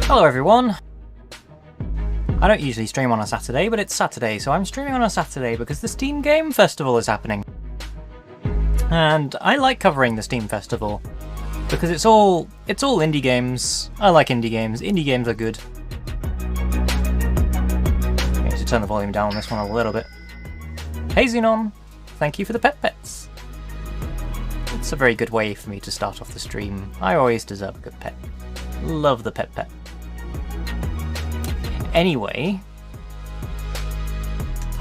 Hello everyone! I don't usually stream on a Saturday, but it's Saturday, so I'm streaming on a Saturday because the Steam Game Festival is happening. And I like covering the Steam Festival, because it's all indie games. I like indie games. Indie games are good. I need to turn the volume down on this one a little bit. Hey Xenon! Thank you for the pets. It's a very good way for me to start off the stream. I always deserve a good pet. Love the pet. Anyway,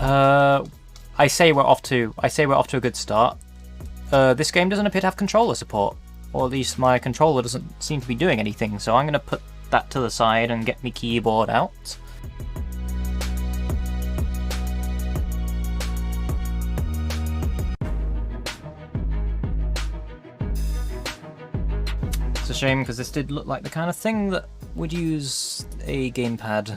I say we're off to a good start. This game doesn't appear to have controller support, or at least my controller doesn't seem to be doing anything. So I'm going to put that to the side and get my keyboard out. It's a shame because this did look like the kind of thing that would use a gamepad.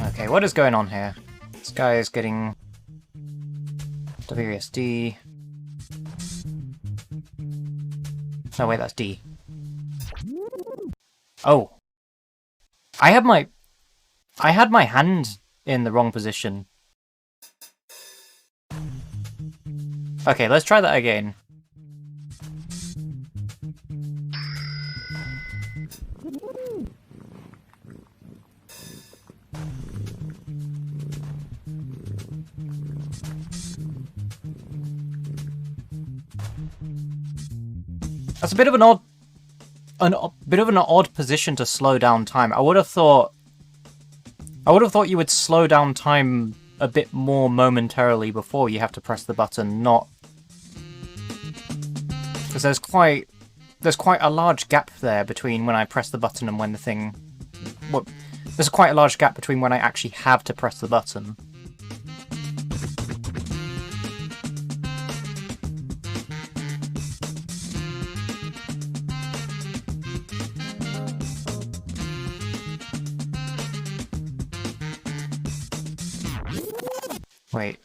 Okay, what is going on here? This guy is getting WSD. No, wait, that's D. Oh. I had my hand in the wrong position. Okay, let's try that again. That's a bit of an odd position to slow down time. I would have thought you would slow down time a bit more momentarily before you have to press the button, not because there's quite a large gap there between when I press the button and when the thing. Well, there's quite a large gap between when I actually have to press the button. Wait.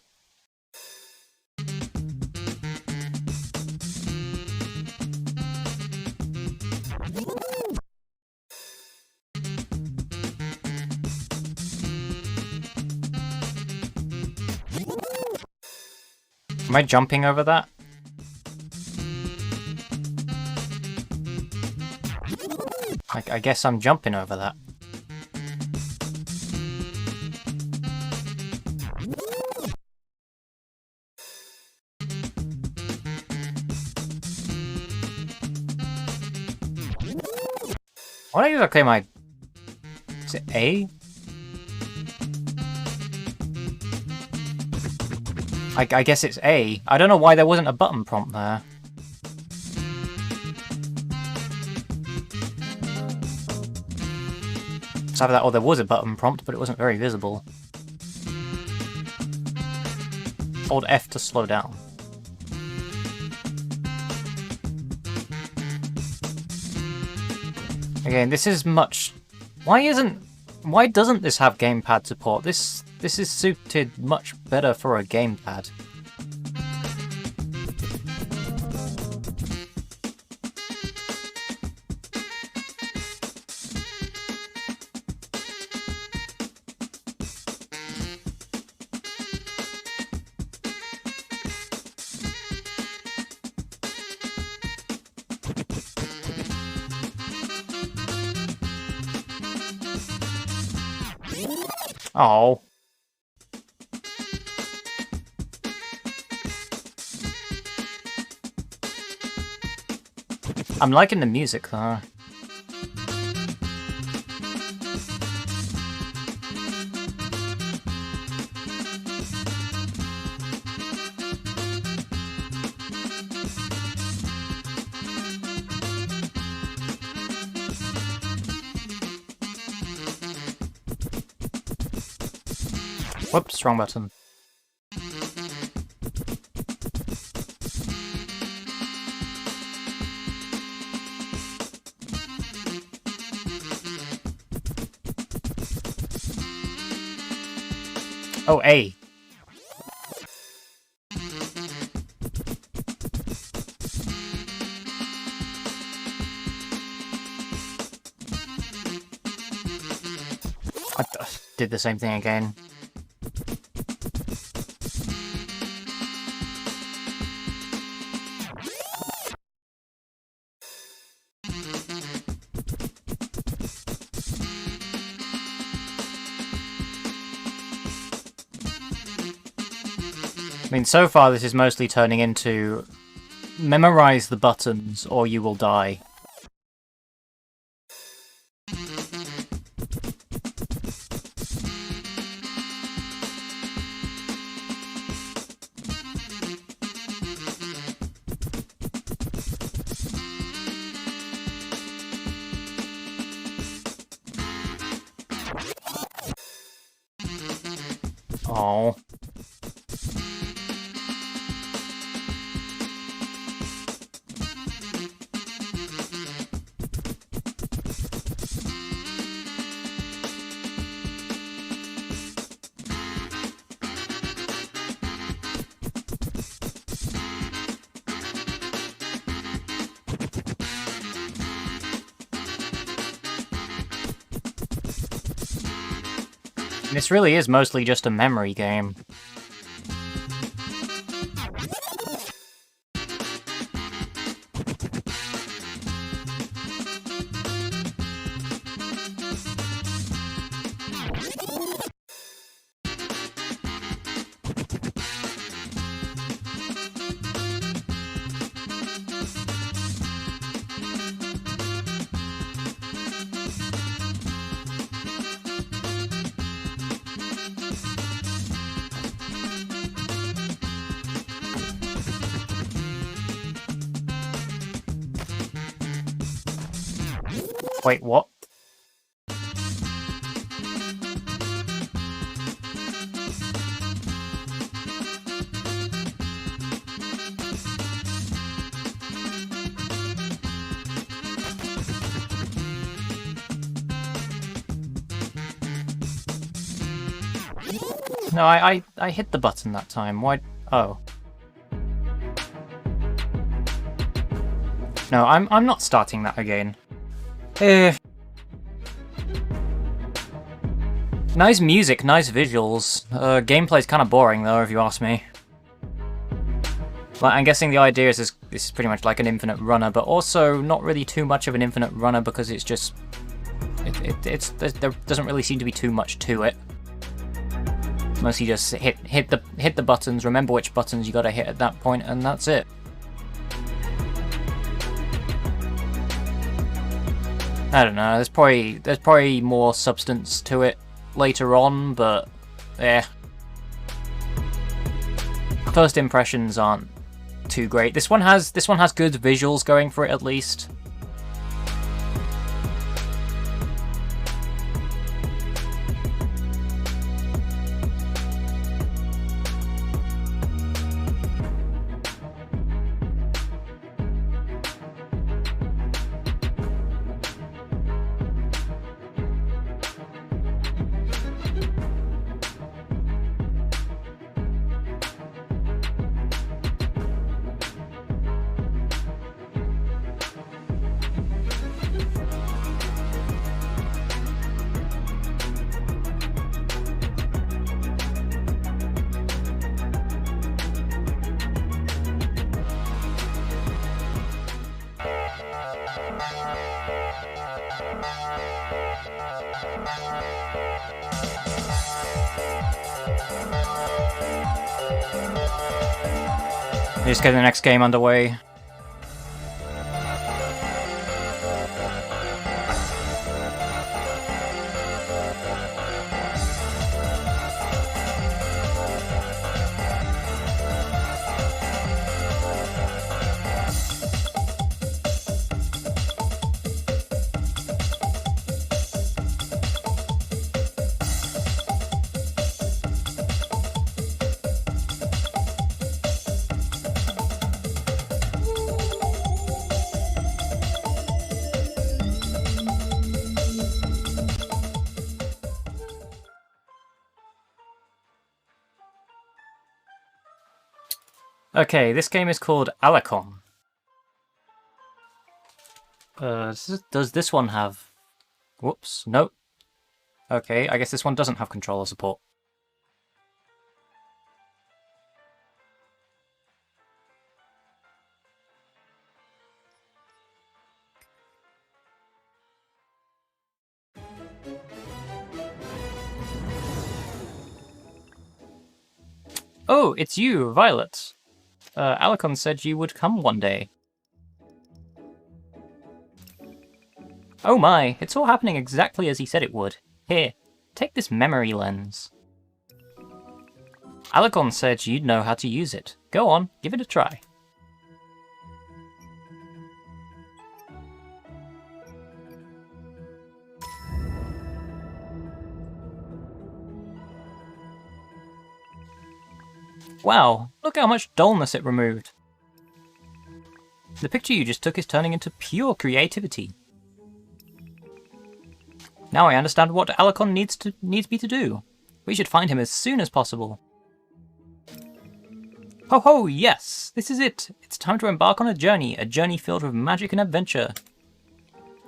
Am I jumping over that? I guess I'm jumping over that. What exactly am I... Is it A? I guess it's A. I don't know why there wasn't a button prompt there. It's either that or there was a button prompt, but it wasn't very visible. Hold F to slow down. Again, this is much... Why doesn't this have gamepad support? This is suited much better for a gamepad. Oh. I'm liking the music though. Whoops, wrong button. Oh, A. I did the same thing again. I mean, so far this is mostly turning into memorize the buttons or you will die. Oh. This really is mostly just a memory game. Wait, what? No, I hit the button that time. Why? Oh. No, I'm not starting that again. Nice music, nice visuals. Gameplay's kind of boring though, if you ask me. Like, I'm guessing the idea is this is pretty much like an infinite runner, but also not really too much of an infinite runner because it's just there doesn't really seem to be too much to it. Mostly just hit the buttons, remember which buttons you gotta hit at that point, and that's it. I don't know, there's probably more substance to it later on, but yeah. First impressions aren't too great. This one has good visuals going for it at least. Just get the next game underway. Okay, this game is called Alekon. Does this one have... Whoops, nope. Okay, I guess this one doesn't have controller support. Oh, it's you, Violet. Alekon said you would come one day. Oh my, it's all happening exactly as he said it would. Here, take this memory lens. Alekon said you'd know how to use it. Go on, give it a try. Wow, look how much dullness it removed. The picture you just took is turning into pure creativity. Now I understand what Alekon needs me to do. We should find him as soon as possible. Ho ho, yes! This is it! It's time to embark on a journey filled with magic and adventure.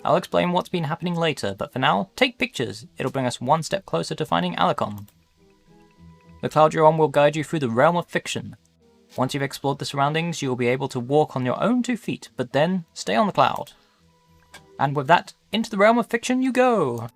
I'll explain what's been happening later, but for now, take pictures. It'll bring us one step closer to finding Alekon. The cloud you're on will guide you through the realm of fiction. Once you've explored the surroundings, you will be able to walk on your own 2 feet, but then stay on the cloud. And with that, into the realm of fiction you go!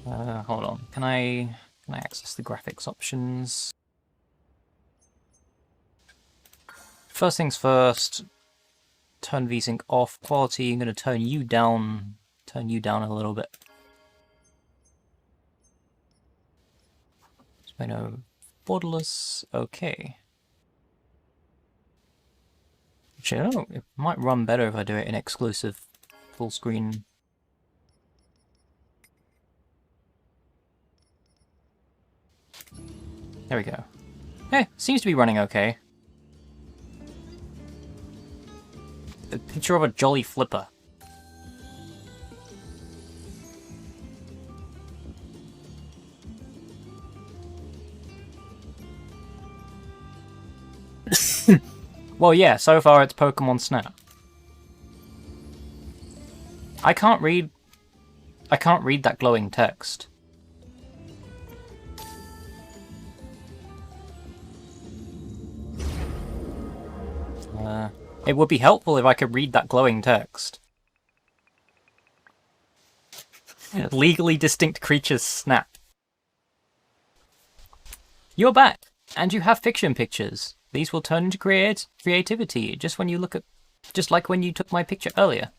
Hold on. Can I access the graphics options? First things first. Turn VSync off. Quality, I'm going to turn you down a little bit. Spino borderless, okay. Actually, I don't know, it might run better if I do it in exclusive full screen. There we go. Hey, seems to be running okay. A picture of a jolly flipper. Well, yeah, so far it's Pokemon Snap. I can't read that glowing text. It would be helpful if I could read that glowing text. Legally distinct creatures snap. You're back, and you have fiction pictures. These will turn into creativity, just like when you took my picture earlier.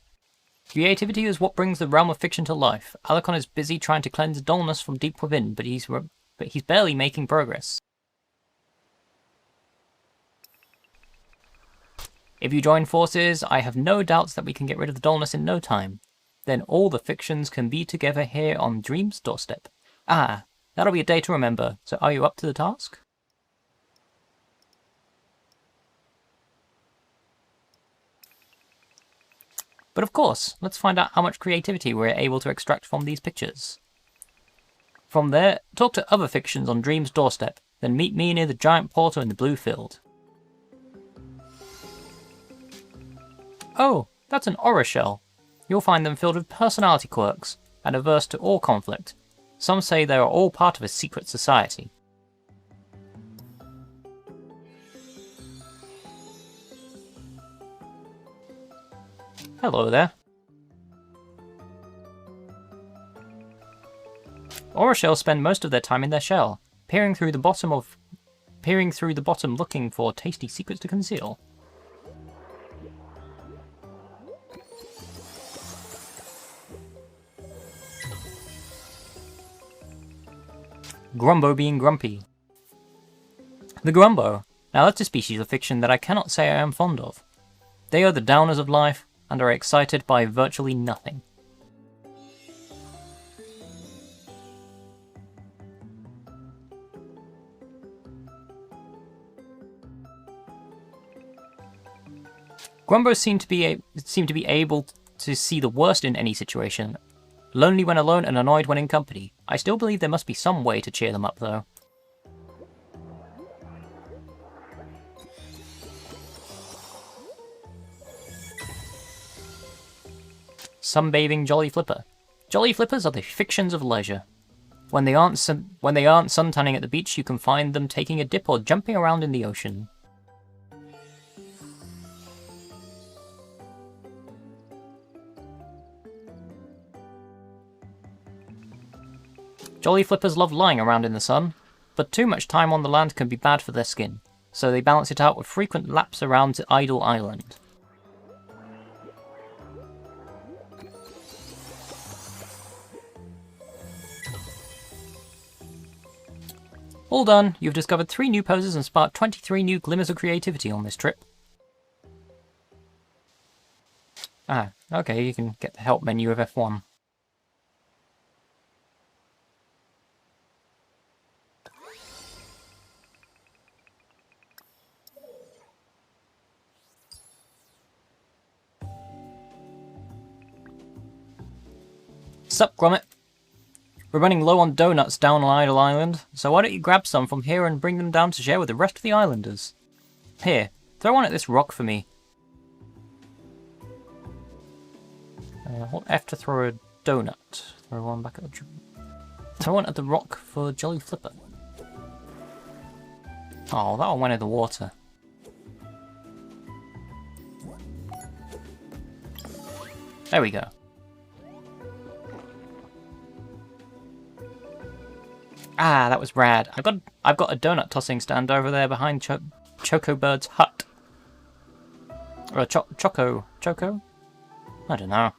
Creativity is what brings the realm of fiction to life. Alekon is busy trying to cleanse dullness from deep within, but he's barely making progress. If you join forces, I have no doubts that we can get rid of the dullness in no time. Then all the fictions can be together here on Dream's doorstep. Ah, that'll be a day to remember. So are you up to the task? But of course, let's find out how much creativity we're able to extract from these pictures. From there, talk to other fictions on Dream's doorstep, then meet me near the giant portal in the blue field. Oh, that's an aura shell. You'll find them filled with personality quirks, and averse to all conflict. Some say they are all part of a secret society. Hello there. Aura shells spend most of their time in their shell, peering through the bottom looking for tasty secrets to conceal. Grumbo being grumpy. The Grumbo. Now that's a species of fiction that I cannot say I am fond of. They are the downers of life, and are excited by virtually nothing. Grumbos seem to be able to see the worst in any situation. Lonely when alone and annoyed when in company. I still believe there must be some way to cheer them up, though. Sunbathing Jolly Flipper. Jolly Flippers are the fictions of leisure. When they aren't suntanning at the beach, you can find them taking a dip or jumping around in the ocean. Jolly Flippers love lying around in the sun, but too much time on the land can be bad for their skin, so they balance it out with frequent laps around Idle Island. All done, you've discovered 3 new poses and sparked 23 new glimmers of creativity on this trip. Ah, okay, you can get the help menu of F1. Sup, Grommet? We're running low on donuts down on Idle Island, so why don't you grab some from here and bring them down to share with the rest of the islanders? Here, throw one at this rock for me. Hold F to throw a donut. Throw one back at the... Throw one at the rock for Jolly Flipper. Oh, that one went in the water. There we go. Ah, that was rad. I've got a donut tossing stand over there behind Chocobird's hut. Or Choco? I don't know.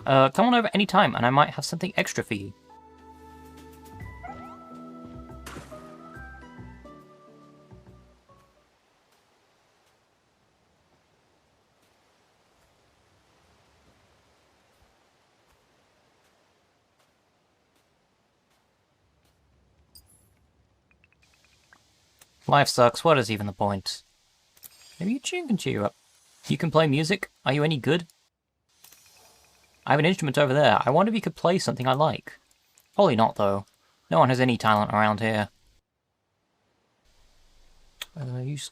Come on over any time, and I might have something extra for you. Life sucks, what is even the point? Maybe a tune can cheer you up. You can play music? Are you any good? I have an instrument over there. I wonder if you could play something I like. Probably not, though. No one has any talent around here. Use...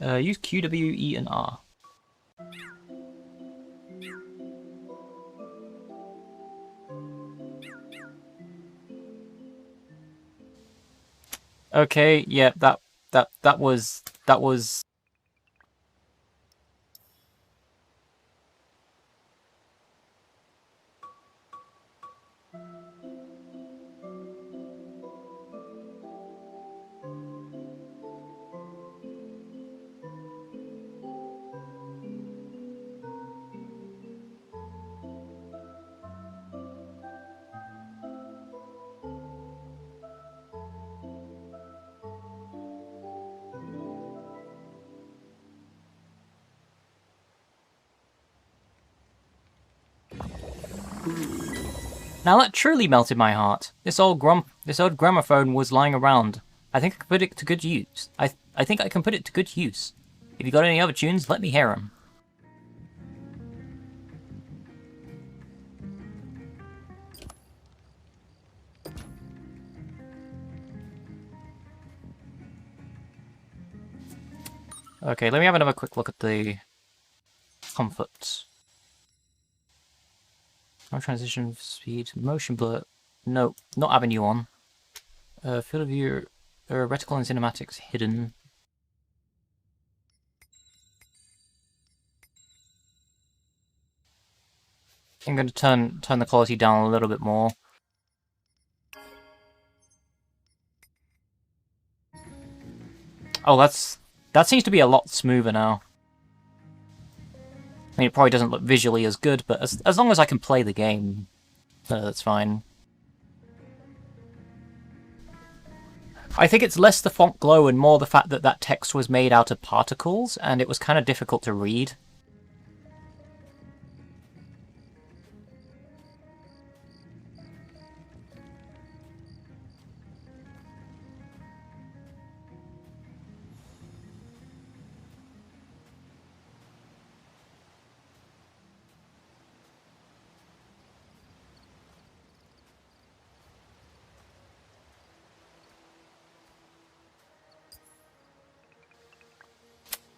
use Q, W, E, and R. Okay, yeah, that was... Now that truly melted my heart. This old gramophone was lying around. I think I can put it to good use. I think I can put it to good use. If you got any other tunes, let me hear them. Okay, let me have another quick look at the comfort. No transition speed, motion blur. No, not avenue on. Field of view, reticle and cinematics hidden. I'm going to turn the quality down a little bit more. Oh, that seems to be a lot smoother now. I mean, it probably doesn't look visually as good, but as long as I can play the game, that's fine. I think it's less the font glow and more the fact that that text was made out of particles, and it was kind of difficult to read.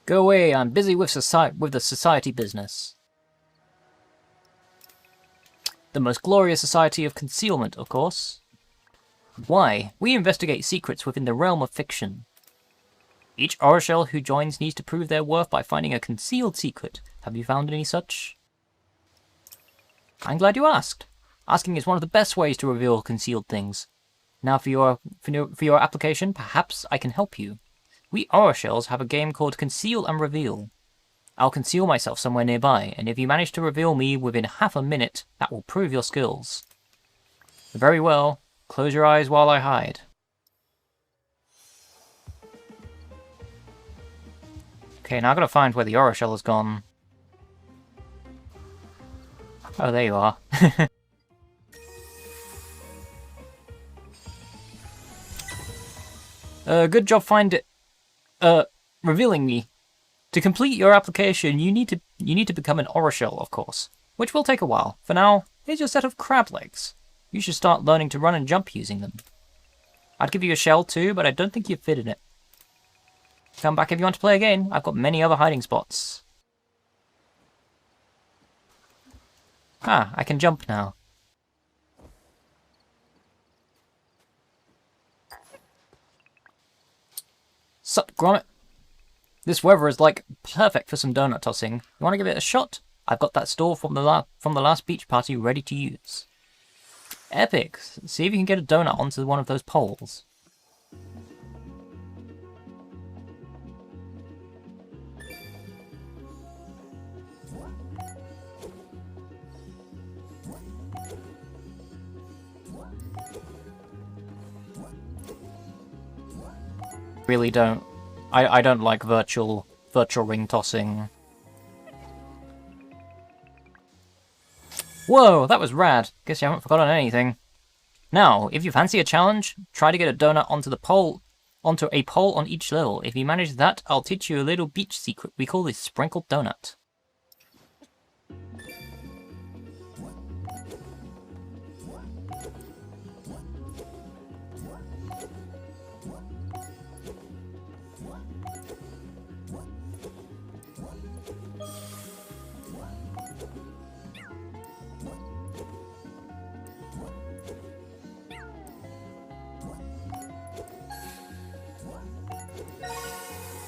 Go away, I'm busy with the society business. The most glorious society of concealment, of course. Why? We investigate secrets within the realm of fiction. Each Orishell who joins needs to prove their worth by finding a concealed secret. Have you found any such? I'm glad you asked. Asking is one of the best ways to reveal concealed things. Now for your application, perhaps I can help you. We Orishells have a game called Conceal and Reveal. I'll conceal myself somewhere nearby, and if you manage to reveal me within half a minute, that will prove your skills. Very well. Close your eyes while I hide. Okay, now I've got to find where the Orishell has gone. Oh, there you are. Good job revealing me. To complete your application, you need to become an Orishell, of course, which will take a while. For now, here's your set of crab legs. You should start learning to run and jump using them. I'd give you a shell too, but I don't think you'd fit in it. Come back if you want to play again. I've got many other hiding spots. Ah, I can jump now. Sup, Grommet? This weather is like perfect for some donut tossing. You want to give it a shot? I've got that store from the last beach party ready to use. Epic! See if you can get a donut onto one of those poles. Really don't. I don't like virtual ring tossing. Whoa, that was rad. Guess you haven't forgotten anything. Now, if you fancy a challenge, try to get a donut onto a pole on each level. If you manage that, I'll teach you a little beach secret we call the sprinkled donut.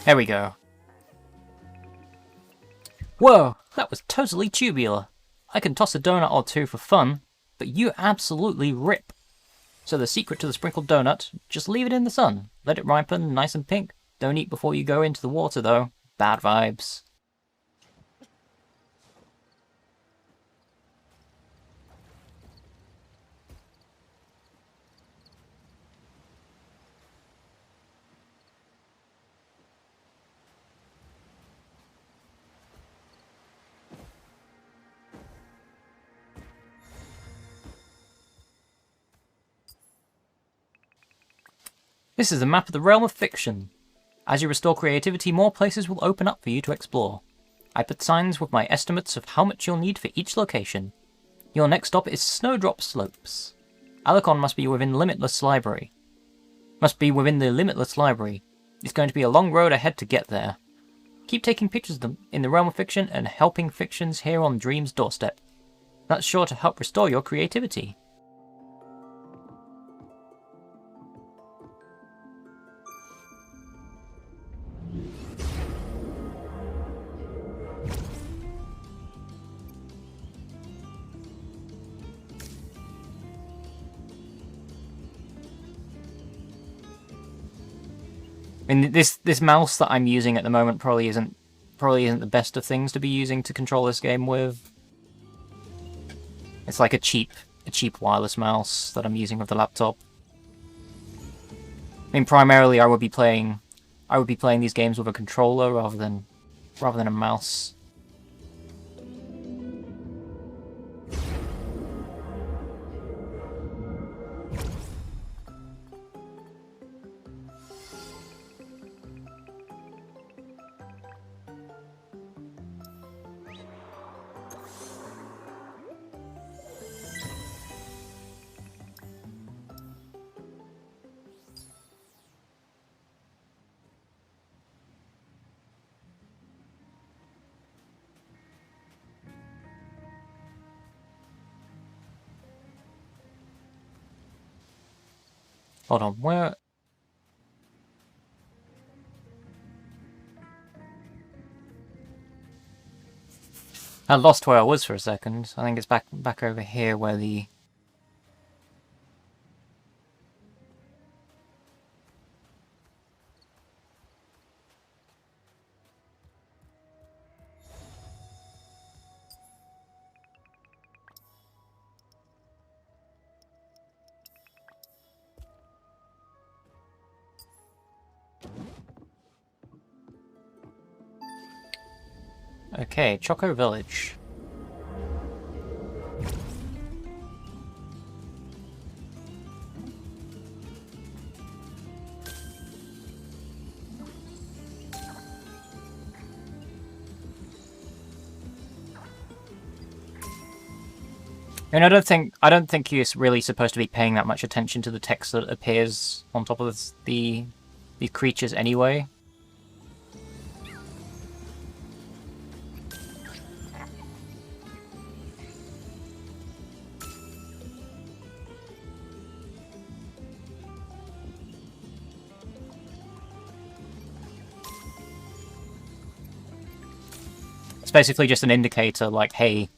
There we go. Whoa, that was totally tubular. I can toss a donut or two for fun, but you absolutely rip. So the secret to the sprinkled donut, just leave it in the sun. Let it ripen nice and pink. Don't eat before you go into the water though. Bad vibes. This is a map of the realm of fiction. As you restore creativity, more places will open up for you to explore. I put signs with my estimates of how much you'll need for each location. Your next stop is Snowdrop Slopes. Alekon must be within the Limitless Library. It's going to be a long road ahead to get there. Keep taking pictures of them in the realm of fiction and helping fictions here on Dream's doorstep. That's sure to help restore your creativity. I mean, this mouse that I'm using at the moment probably isn't the best of things to be using to control this game with. It's like a cheap wireless mouse that I'm using with the laptop. I mean, primarily I would be playing these games with a controller rather than a mouse. Hold on, where... I lost where I was for a second. I think it's back over here where the... Okay, Choco Village. And I don't think you're really supposed to be paying that much attention to the text that appears on top of the creatures anyway. It's basically just an indicator like, hey,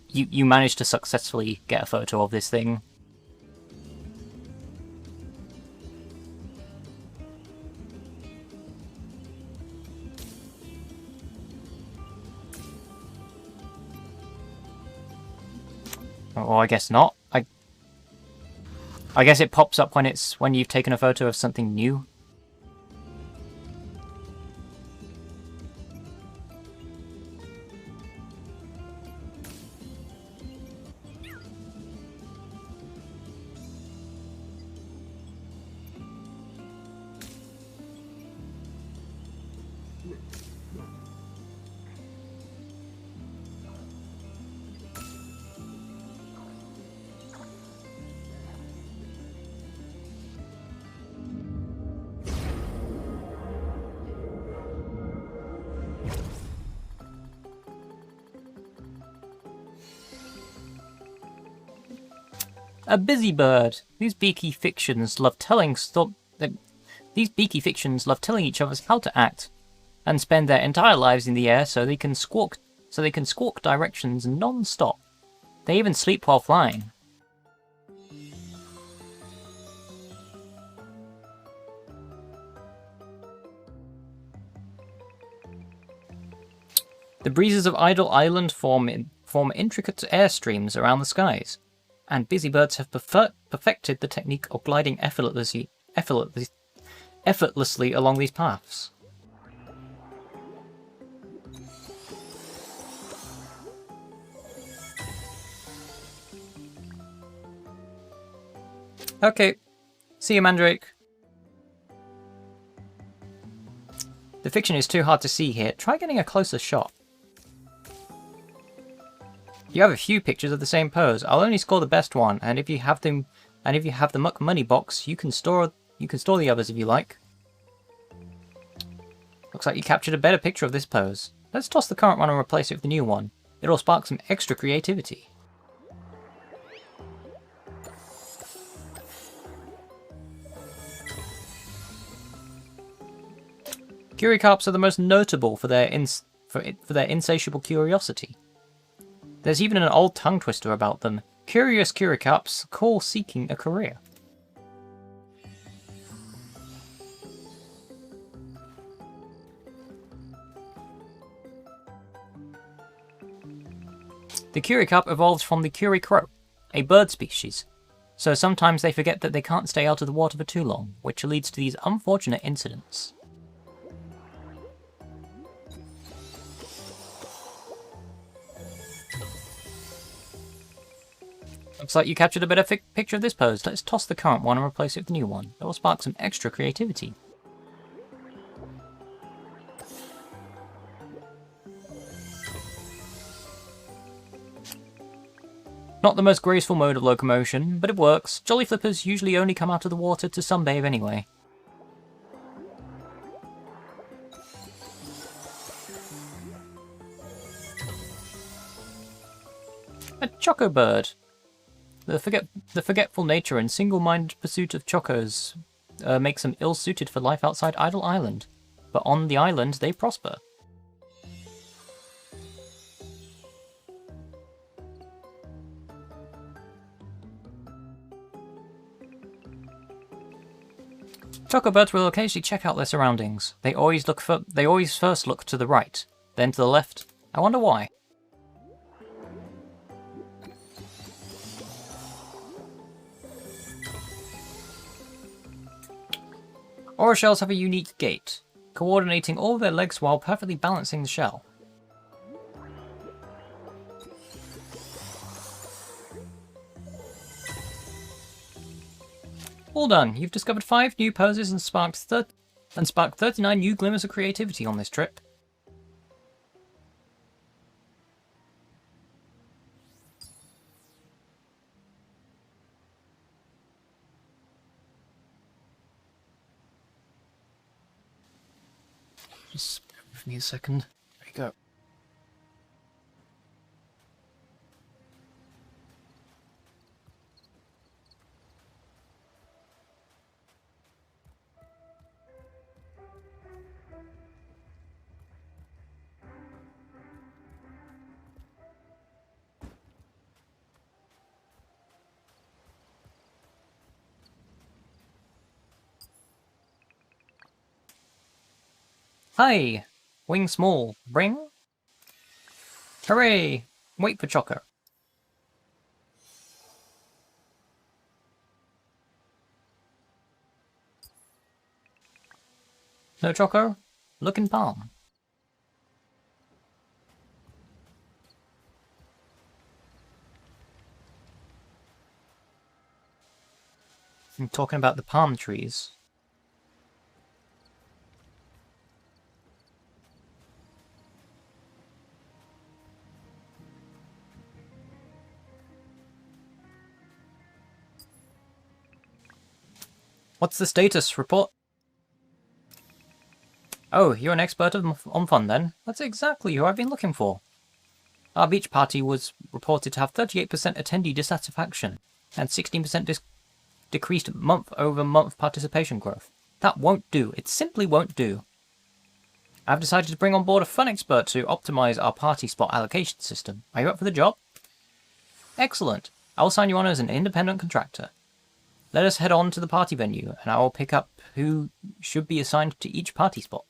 you managed to successfully get a photo of this thing. Or I guess not. I guess it pops up when you've taken a photo of something new. A busy bird. These beaky fictions love telling each other how to act, and spend their entire lives in the air so they can squawk directions non-stop. They even sleep while flying. The breezes of Idle Island form intricate airstreams around the skies, and busy birds have perfected the technique of gliding effortlessly along these paths. Okay, see you, Mandrake. The fiction is too hard to see here. Try getting a closer shot. You have a few pictures of the same pose. I'll only score the best one, and if you have the Muck Money box, you can store the others if you like. Looks like you captured a better picture of this pose. Let's toss the current one and replace it with the new one. It'll spark some extra creativity. Curicarps are the most notable for their insatiable curiosity. There's even an old tongue twister about them. Curious Curicarps call seeking a career. The Curicarp evolved from the Curicrow, a bird species, so sometimes they forget that they can't stay out of the water for too long, which leads to these unfortunate incidents. Looks like you captured a better picture of this pose. Let's toss the current one and replace it with the new one. That will spark some extra creativity. Not the most graceful mode of locomotion, but it works. Jolly flippers usually only come out of the water to sunbathe anyway. A choco bird. The forgetful nature and single-minded pursuit of chocos makes them ill-suited for life outside Idle Island, but on the island they prosper. Chocobirds will occasionally check out their surroundings. They always first look to the right, then to the left. I wonder why. Aura shells have a unique gait, coordinating all of their legs while perfectly balancing the shell. All done. You've discovered 5 new poses and sparked 39 new glimmers of creativity on this trip. Just give me a second. There you go. Hi! Wing small. Bring? Hooray! Wait for Choco. No Choco? Look in palm. I'm talking about the palm trees. What's the status? Report. Oh, you're an expert on fun then? That's exactly who I've been looking for. Our beach party was reported to have 38% attendee dissatisfaction and 16% decreased month-over-month participation growth. That won't do. It simply won't do. I've decided to bring on board a fun expert to optimize our party spot allocation system. Are you up for the job? Excellent. I will sign you on as an independent contractor. Let us head on to the party venue, and I will pick up who should be assigned to each party spot.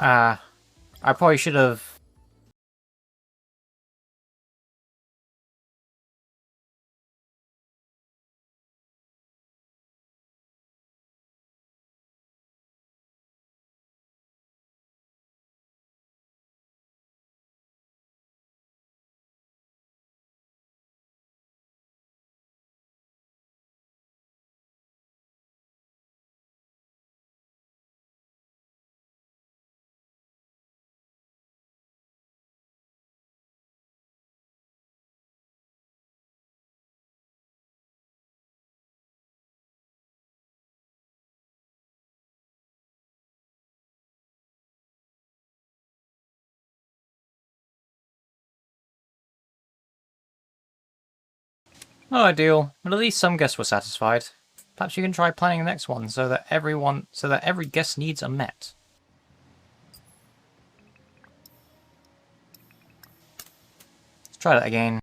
I probably should have... No ideal, but at least some guests were satisfied. Perhaps you can try planning the next one so that every guest's needs are met. Let's try that again.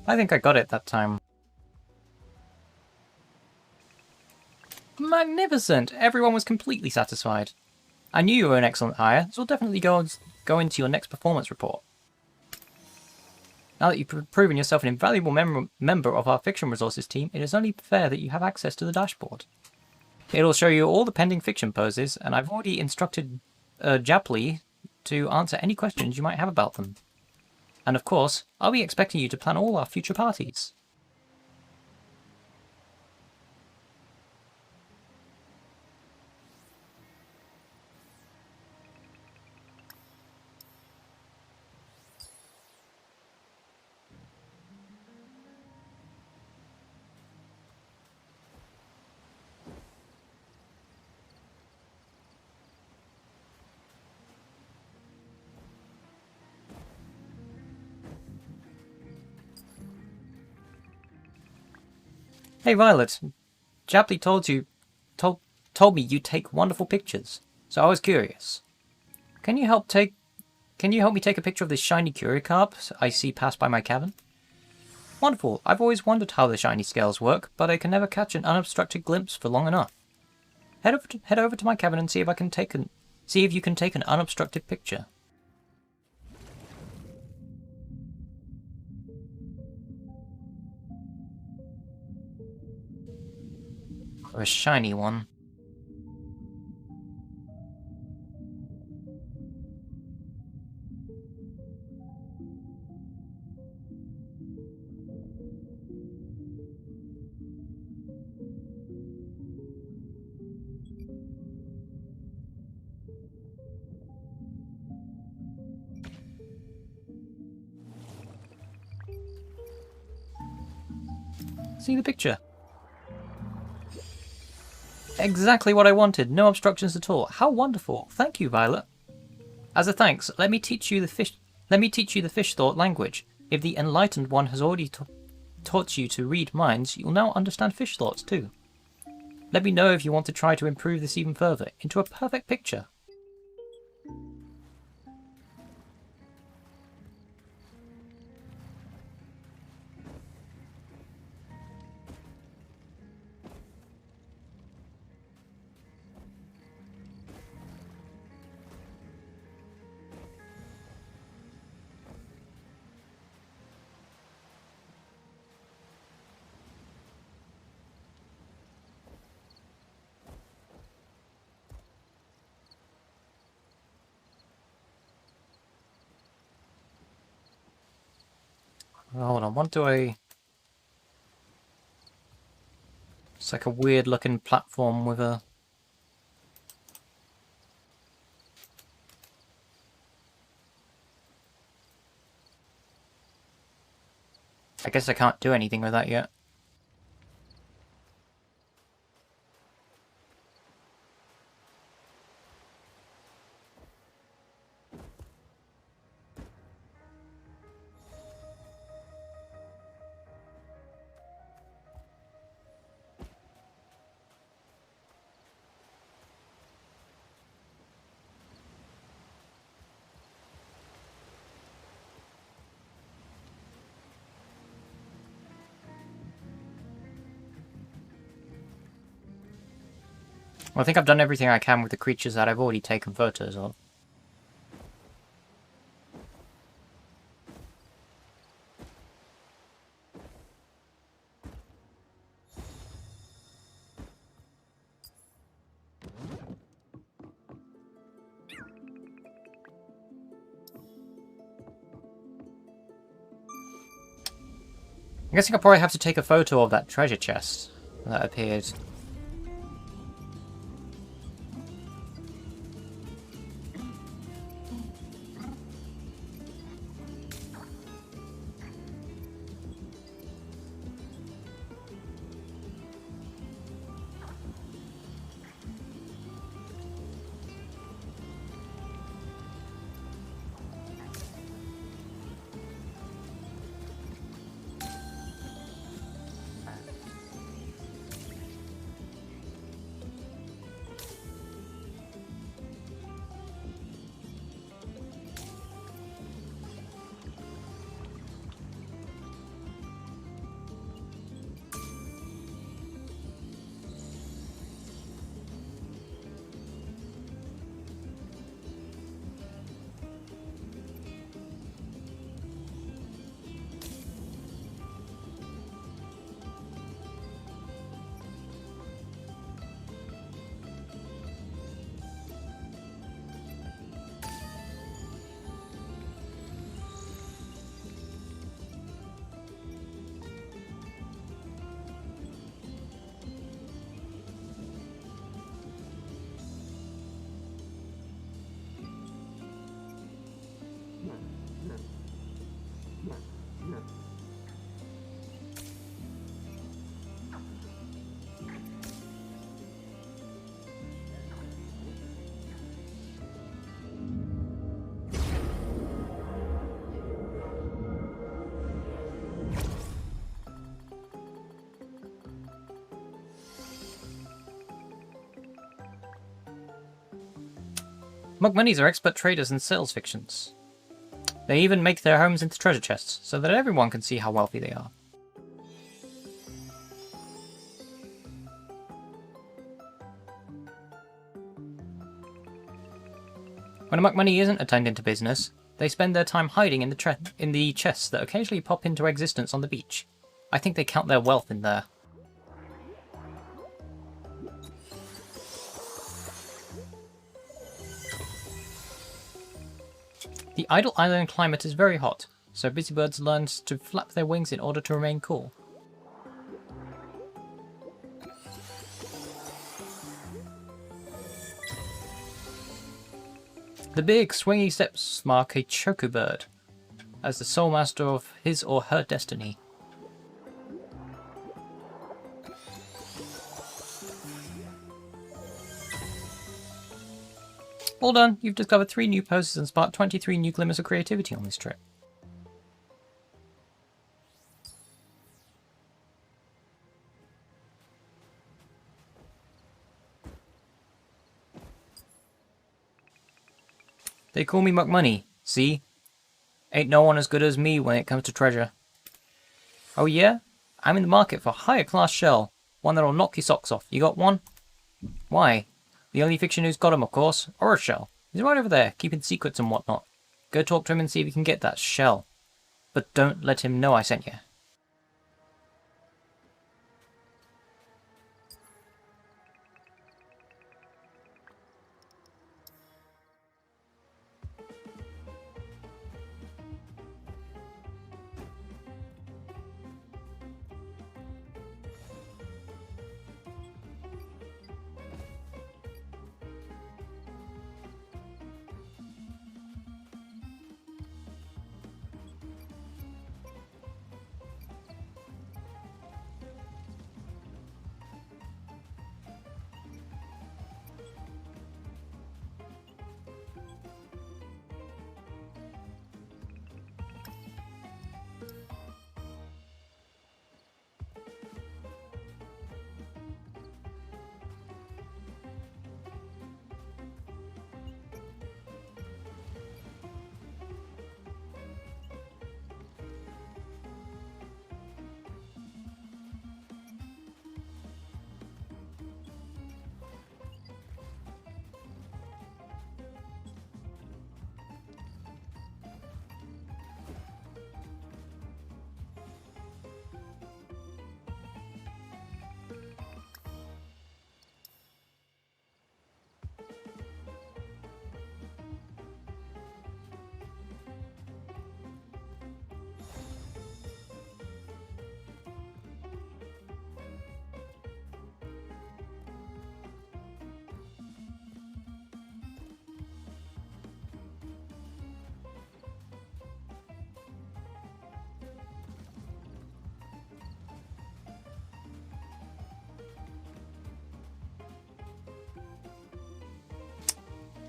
I think I got it that time. Magnificent! Everyone was completely satisfied. I knew you were an excellent hire, so I'll definitely go into your next performance report. Now that you've proven yourself an invaluable member of our fiction resources team, it is only fair that you have access to the dashboard. It'll show you all the pending fiction poses, and I've already instructed Japli to answer any questions you might have about them. And of course, I'll be expecting you to plan all our future parties. Hey Violet, Japli told me you take wonderful pictures, so I was curious. Can you help me take a picture of this shiny Curicarp I see pass by my cabin? Wonderful. I've always wondered how the shiny scales work, but I can never catch an unobstructed glimpse for long enough. Head over to my cabin and see if you can take an unobstructed picture. Or a shiny one. See the picture? Exactly what I wanted. No obstructions at all. How wonderful. Thank you, Violet. As a thanks, let me teach you the fish thought language. If the enlightened one has already taught you to read minds, you'll now understand fish thoughts too. Let me know if you want to try to improve this even further into a perfect picture. Hold on, what do I... It's like a weird looking platform with a... I guess I can't do anything with that yet. Well, I think I've done everything I can with the creatures that I've already taken photos of. I'm guessing I'll probably have to take a photo of that treasure chest that appeared. Mugmunnies are expert traders and sales fictions. They even make their homes into treasure chests, so that everyone can see how wealthy they are. When a Mugmunny isn't attending to business, they spend their time hiding in the chests that occasionally pop into existence on the beach. I think they count their wealth in there. The idle island climate is very hot, so busybirds learn to flap their wings in order to remain cool. The big, swingy steps mark a chocobird as the sole master of his or her destiny. Well done, you've discovered 3 new poses and sparked 23 new glimmers of creativity on this trip. They call me Mugmunny, see? Ain't no one as good as me when it comes to treasure. Oh yeah? I'm in the market for a higher class shell. One that'll knock your socks off. You got one? Why? The only fiction who's got him, of course. Or a shell. He's right over there, keeping secrets and whatnot. Go talk to him and see if you can get that shell. But don't let him know I sent you.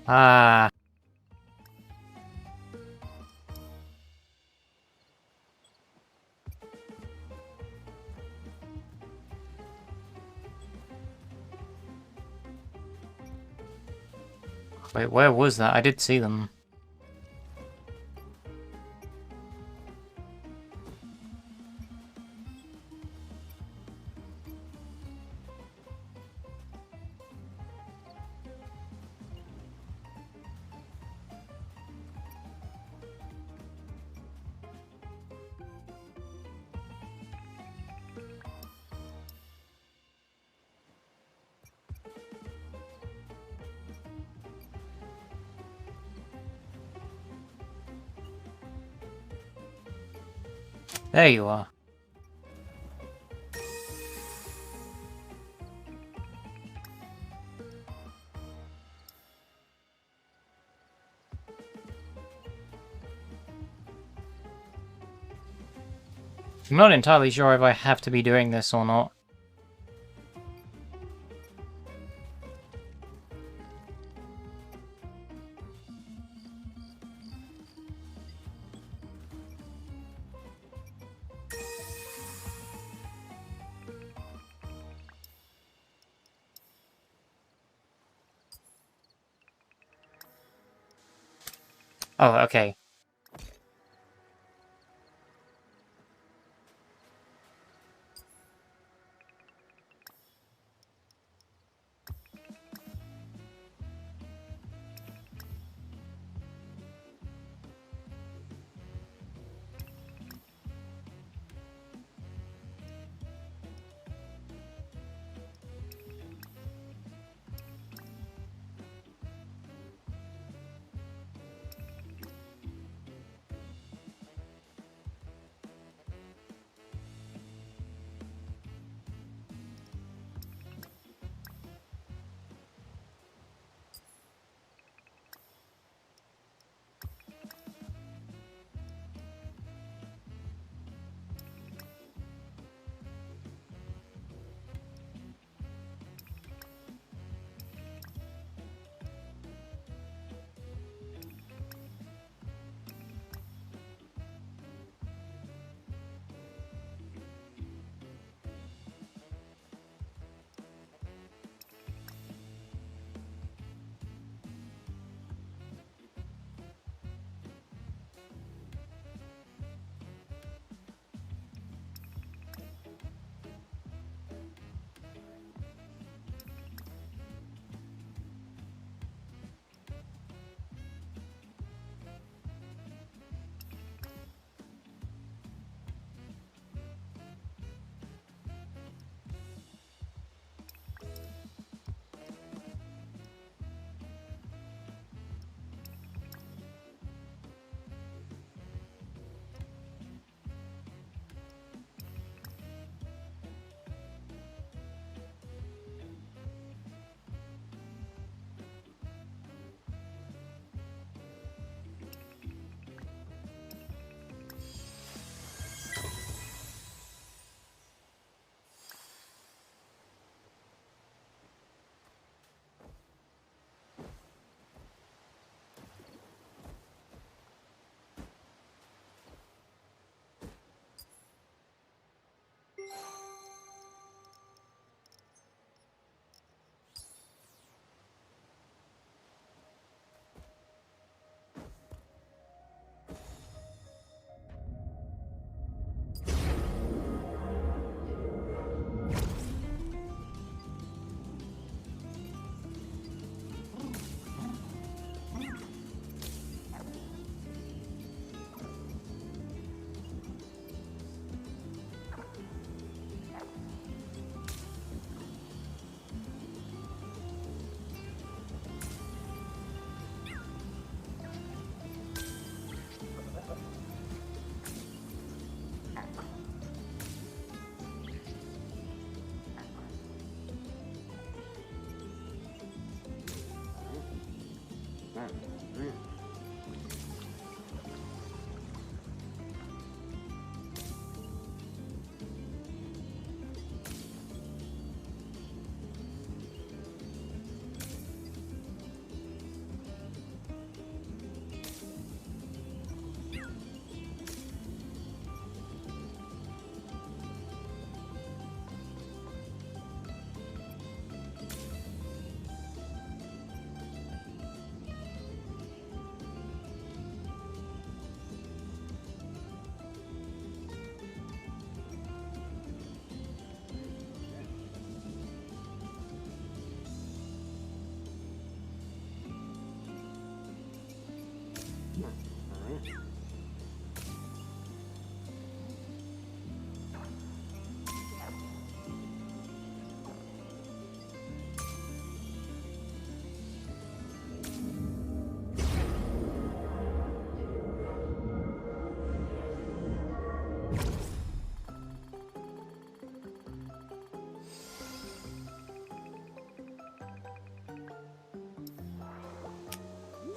Ah. Wait, where was that? I did see them. There you are. I'm not entirely sure if I have to be doing this or not. Oh, okay.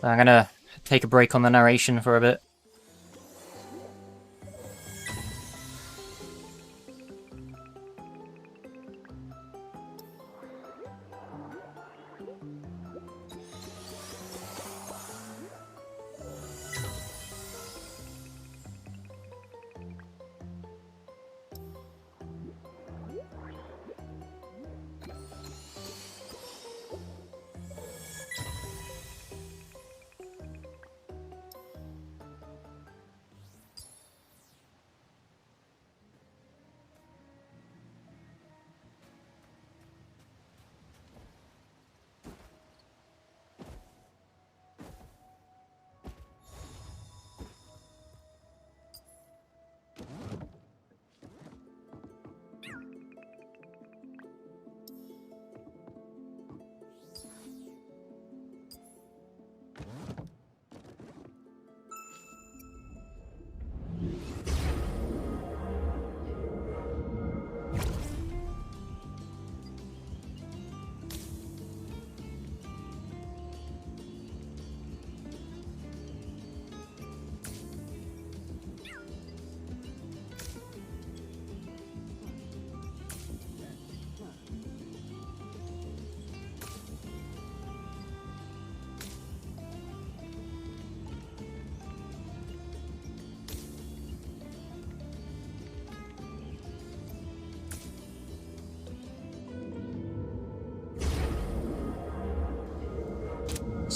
I'm gonna take a break on the narration for a bit.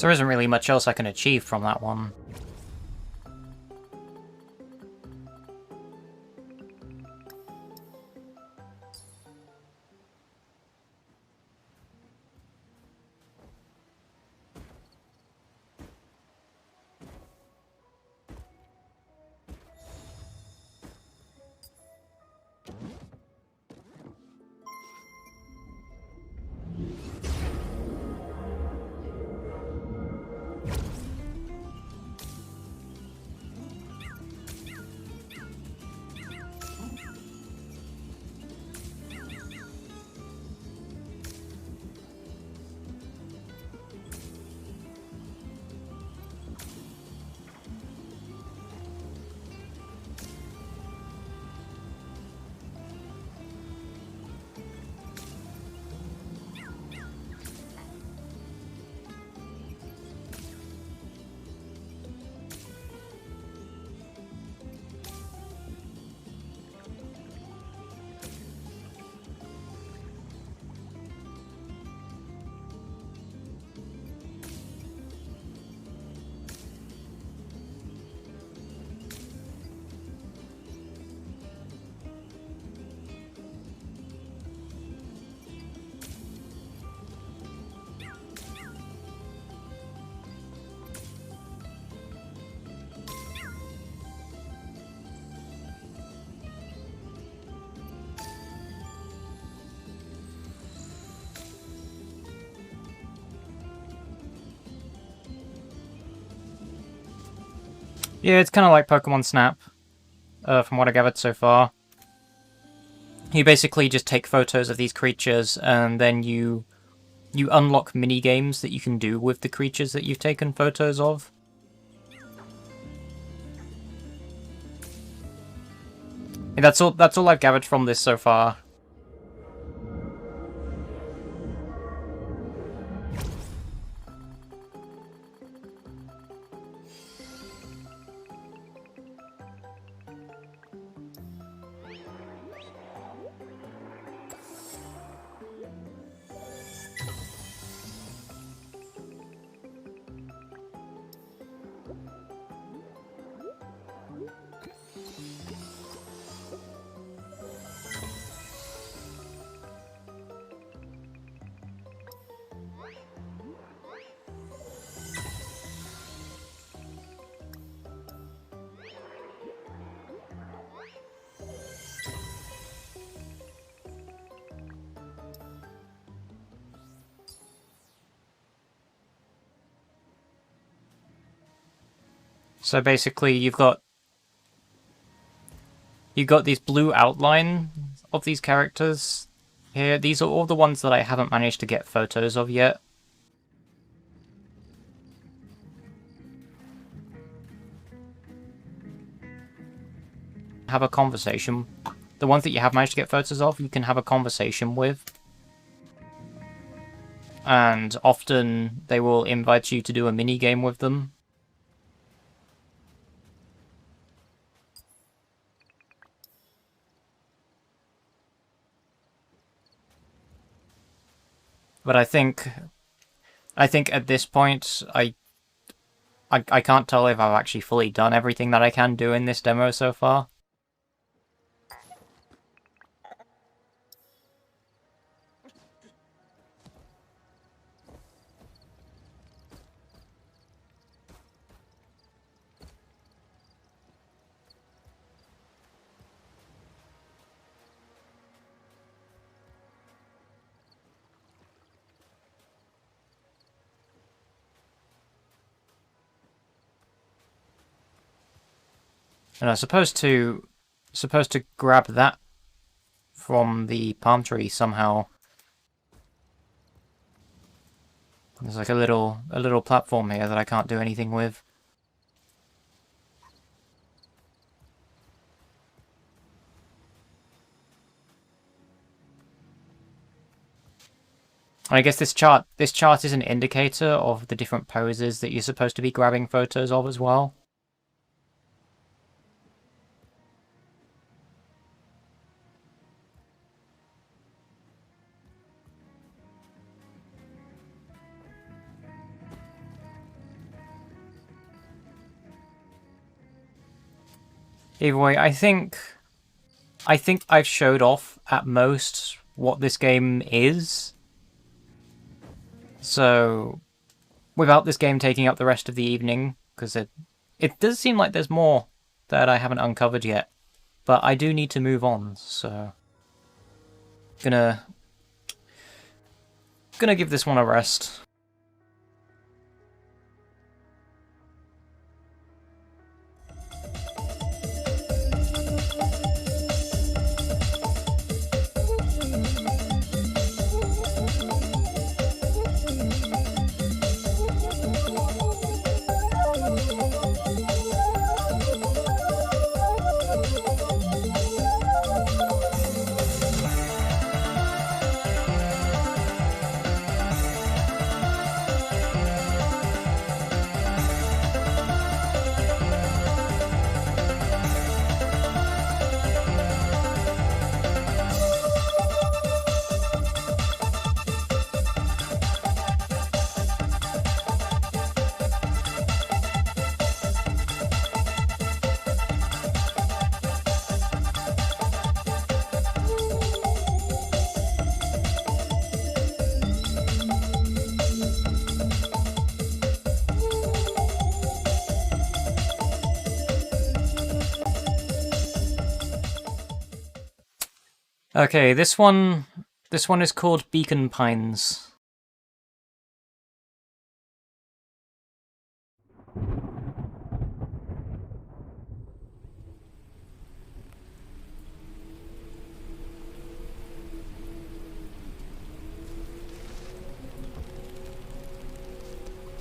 there isn't really much else I can achieve from that one. Yeah, it's kind of like Pokemon Snap, from what I gathered so far. You basically just take photos of these creatures, and then you unlock mini games that you can do with the creatures that you've taken photos of. And that's all I've gathered from this so far. So basically, you've got these blue outline of these characters here. These are all the ones that I haven't managed to get photos of yet. Have a conversation. The ones that you have managed to get photos of, you can have a conversation with. And often they will invite you to do a mini game with them. But I think at this point, I can't tell if I've actually fully done everything that I can do in this demo so far. And I'm supposed to grab that from the palm tree somehow. There's like a little platform here that I can't do anything with. I guess this chart is an indicator of the different poses that you're supposed to be grabbing photos of as well. Either way, I think I've showed off at most what this game is. So, without this game taking up the rest of the evening, because it does seem like there's more that I haven't uncovered yet, but I do need to move on, so gonna give this one a rest. Okay, this one is called Beacon Pines.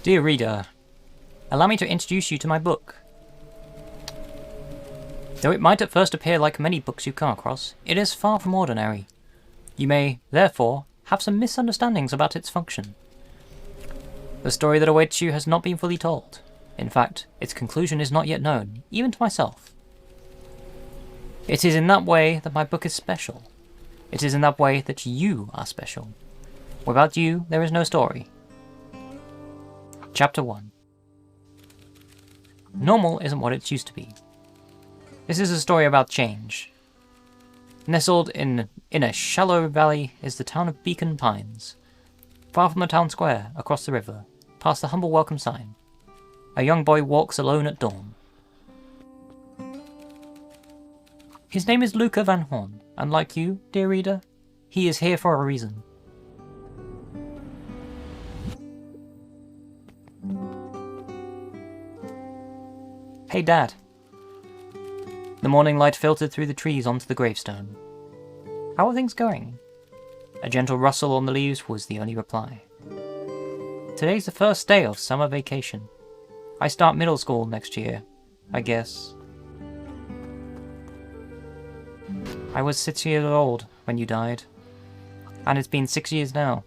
Dear reader, allow me to introduce you to my book. Though it might at first appear like many books you come across, it is far from ordinary. You may, therefore, have some misunderstandings about its function. The story that awaits you has not been fully told. In fact, its conclusion is not yet known, even to myself. It is in that way that my book is special. It is in that way that you are special. Without you, there is no story. Chapter 1. Normal isn't what it used to be. This is a story about change. Nestled in a shallow valley is the town of Beacon Pines. Far from the town square, across the river, past the humble welcome sign, a young boy walks alone at dawn. His name is Luca Van Horn, and like you, dear reader, he is here for a reason. Hey Dad. The morning light filtered through the trees onto the gravestone. How are things going? A gentle rustle on the leaves was the only reply. Today's the first day of summer vacation. I start middle school next year, I guess. I was 6 years old when you died, and it's been 6 years now.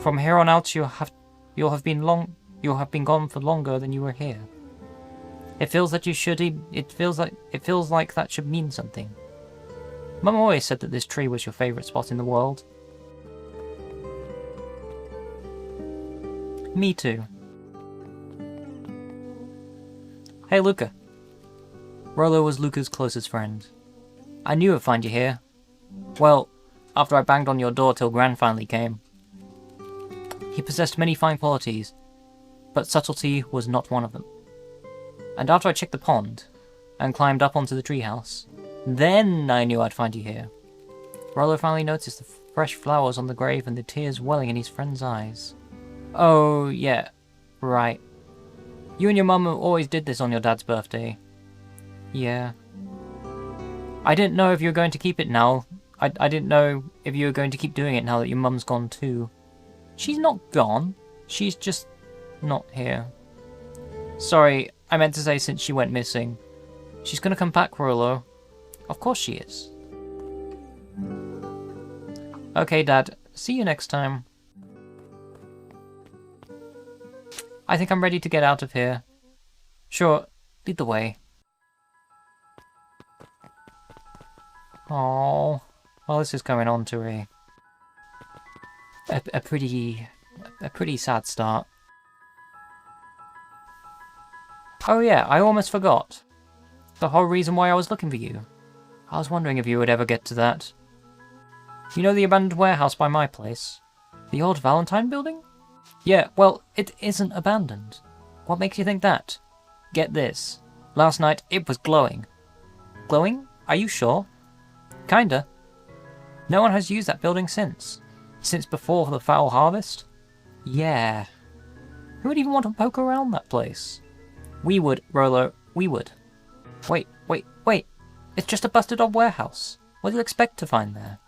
From here on out, you'll have been gone for longer than you were here. It feels like that should mean something. Mum always said that this tree was your favourite spot in the world. Me too. Hey Luca. Rollo was Luca's closest friend. I knew I'd find you here. Well, after I banged on your door till Gran finally came. He possessed many fine qualities, but subtlety was not one of them. And after I checked the pond, and climbed up onto the treehouse, then I knew I'd find you here. Rollo finally noticed the fresh flowers on the grave and the tears welling in his friend's eyes. Oh, yeah, right. You and your mum always did this on your dad's birthday. Yeah. I didn't know if you were going to keep it now. I didn't know if you were going to keep doing it now that your mum's gone too. She's not gone. She's just not here. Sorry, I meant to say since she went missing. She's gonna come back, Rollo. Of course she is. Okay, Dad. See you next time. I think I'm ready to get out of here. Sure, lead the way. Oh, well, this is coming on to a pretty sad start. Oh yeah, I almost forgot. The whole reason why I was looking for you. I was wondering if you would ever get to that. You know the abandoned warehouse by my place? The old Valentine building? Yeah, well, it isn't abandoned. What makes you think that? Get this. Last night, it was glowing. Glowing? Are you sure? Kinda. No one has used that building since. Since before the foul harvest? Yeah. Who would even want to poke around that place? We would, Rolo, we would. Wait. It's just a busted old warehouse. What do you expect to find there?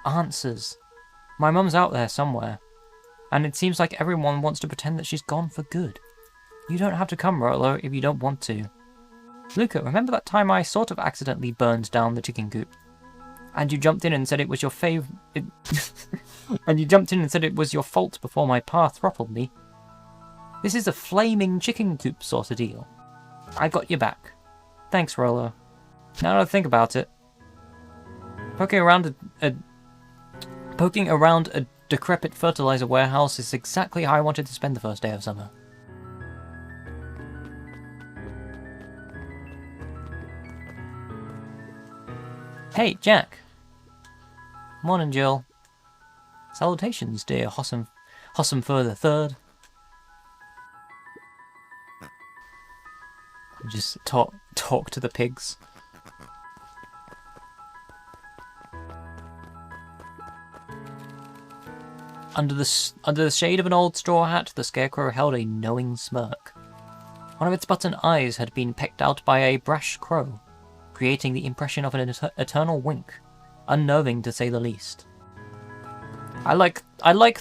Answers. My mum's out there somewhere. And it seems like everyone wants to pretend that she's gone for good. You don't have to come, Rolo, if you don't want to. Luca, remember that time I sort of accidentally burned down the chicken coop? And you jumped in and said it was your and you jumped in and said it was your fault before my pa throttled me. This is a flaming chicken coop sort of deal. I got you back. Thanks, Rolo. Now that I think about it, poking around a decrepit fertilizer warehouse is exactly how I wanted to spend the first day of summer. Hey, Jack. Morning, Jill. Salutations, dear Hossam for the Third. Just talk to the pigs. Under the shade of an old straw hat, the scarecrow held a knowing smirk. One of its button eyes had been pecked out by a brash crow, creating the impression of an eternal wink, unnerving to say the least. I like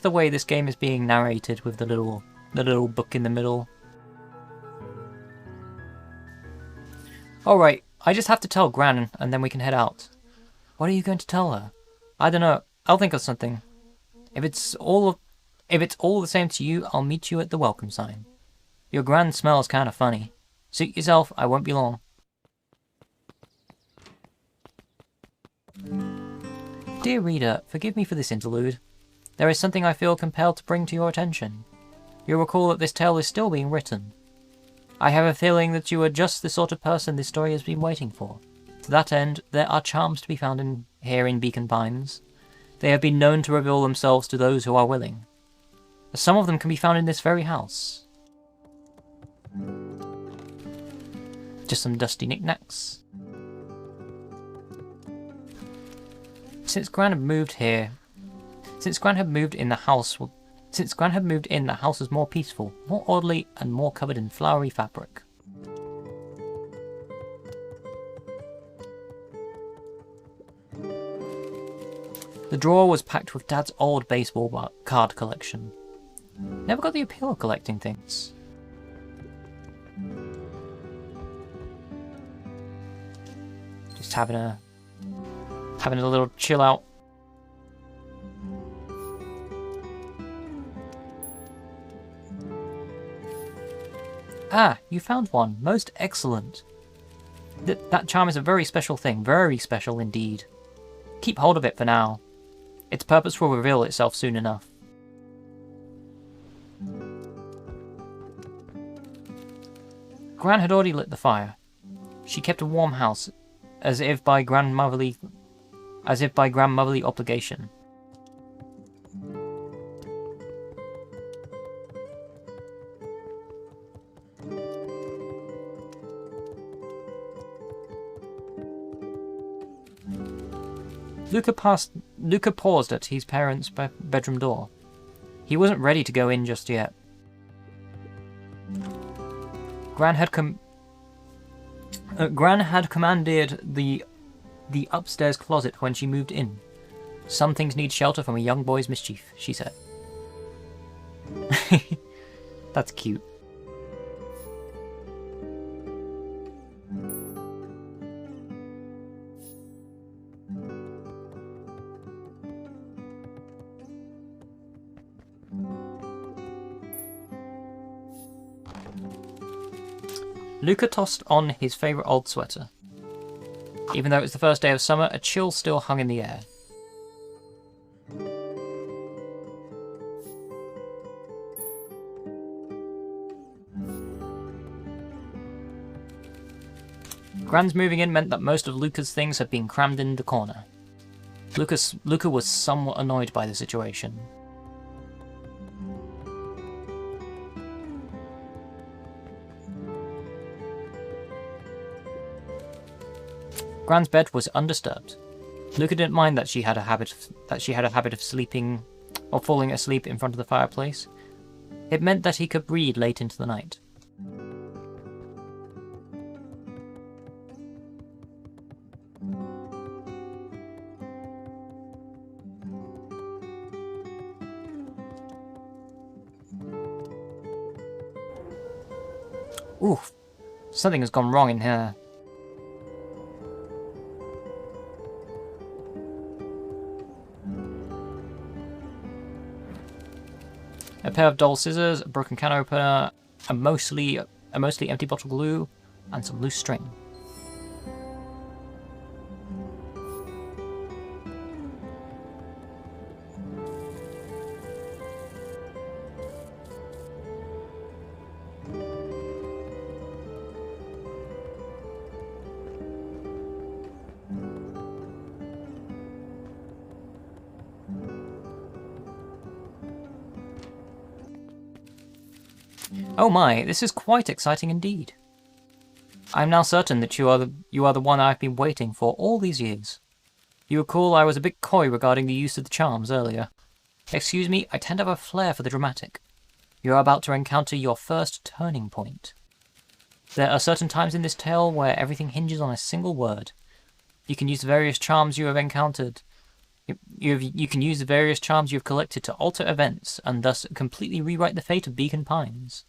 the way this game is being narrated with the little book in the middle. Alright, I just have to tell Gran and then we can head out. What are you going to tell her? I don't know, I'll think of something. If it's all the same to you, I'll meet you at the welcome sign. Your Gran smells kinda funny. Suit yourself, I won't be long. Dear reader, forgive me for this interlude. There is something I feel compelled to bring to your attention. You'll recall that this tale is still being written. I have a feeling that you are just the sort of person this story has been waiting for. To that end, there are charms to be found here in Beacon Pines. They have been known to reveal themselves to those who are willing. Some of them can be found in this very house. Just some dusty knickknacks. Since Gran had moved in, the house was more peaceful, more orderly, and more covered in flowery fabric. The drawer was packed with Dad's old baseball card collection. Never got the appeal of collecting things. Just having a little chill out. Ah, you found one. Most excellent. That charm is a very special thing. Very special indeed. Keep hold of it for now. Its purpose will reveal itself soon enough. Gran had already lit the fire. She kept a warm house, as if by grandmotherly obligation. Luca paused at his parents' bedroom door. He wasn't ready to go in just yet. Gran had commanded the upstairs closet when she moved in. Some things need shelter from a young boy's mischief, she said. That's cute. Luca tossed on his favourite old sweater. Even though it was the first day of summer, a chill still hung in the air. Gran's moving in meant that most of Luca's things had been crammed in the corner. Luca was somewhat annoyed by the situation. Gran's bed was undisturbed. Luca didn't mind that she had a habit of sleeping or falling asleep in front of the fireplace. It meant that he could read late into the night. Oof, something has gone wrong in here. A pair of dull scissors, a broken can opener, a mostly empty bottle of glue, and some loose string. Oh my, this is quite exciting indeed. I am now certain that you are the one I have been waiting for all these years. You recall I was a bit coy regarding the use of the charms earlier. Excuse me, I tend to have a flair for the dramatic. You are about to encounter your first turning point. There are certain times in this tale where everything hinges on a single word. You can use the various charms you have encountered. You can use the various charms you have collected to alter events and thus completely rewrite the fate of Beacon Pines.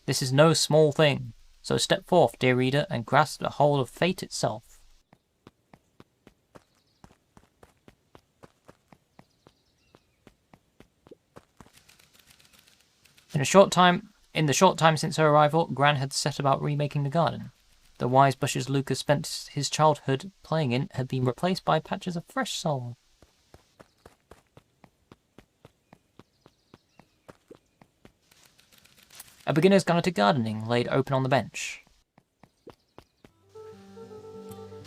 This is no small thing, so step forth, dear reader, and grasp a hold of fate itself. In the short time since her arrival, Gran had set about remaking the garden. The wise bushes Luca spent his childhood playing in had been replaced by patches of fresh soil. A beginner's guide to gardening laid open on the bench.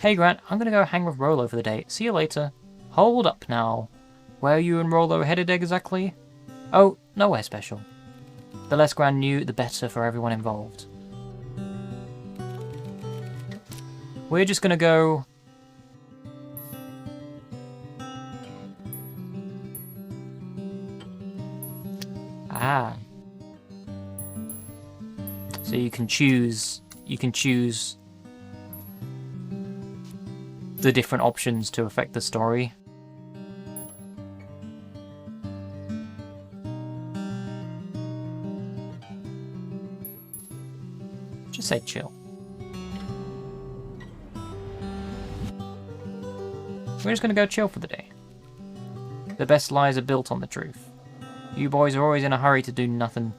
Hey Grant, I'm gonna go hang with Rolo for the day. See you later. Hold up now. Where are you and Rolo headed exactly? Oh, nowhere special. The less Gran knew, the better for everyone involved. We're just gonna go... Ah. So you can choose the different options to affect the story. Just say chill. We're just gonna go chill for the day. The best lies are built on the truth. You boys are always in a hurry to do nothing.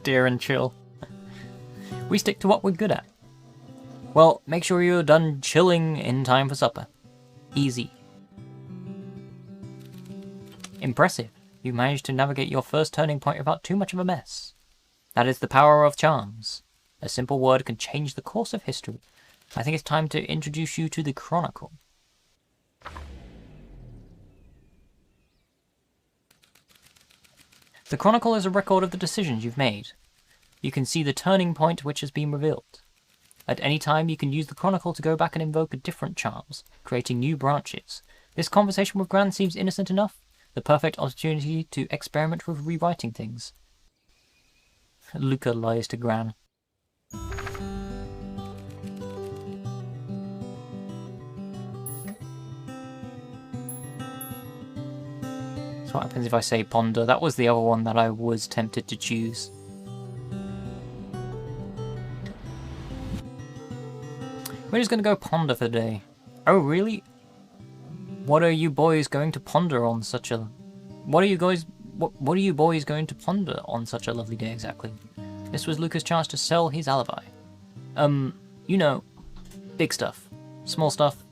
Dear and chill. We stick to what we're good at. Well, make sure you're done chilling in time for supper. Easy. Impressive. You managed to navigate your first turning point without too much of a mess. That is the power of charms. A simple word can change the course of history. I think it's time to introduce you to the Chronicle. The Chronicle is a record of the decisions you've made. You can see the turning point which has been revealed. At any time, you can use the Chronicle to go back and invoke different charms, creating new branches. This conversation with Gran seems innocent enough, the perfect opportunity to experiment with rewriting things. Luca lies to Gran. So what happens if I say ponder? That was the other one that I was tempted to choose. We're just going to go ponder for the day. Oh, really? What are you boys going to ponder on such a... What are you boys going to ponder on such a lovely day exactly? This was Luca's chance to sell his alibi. You know, big stuff, small stuff,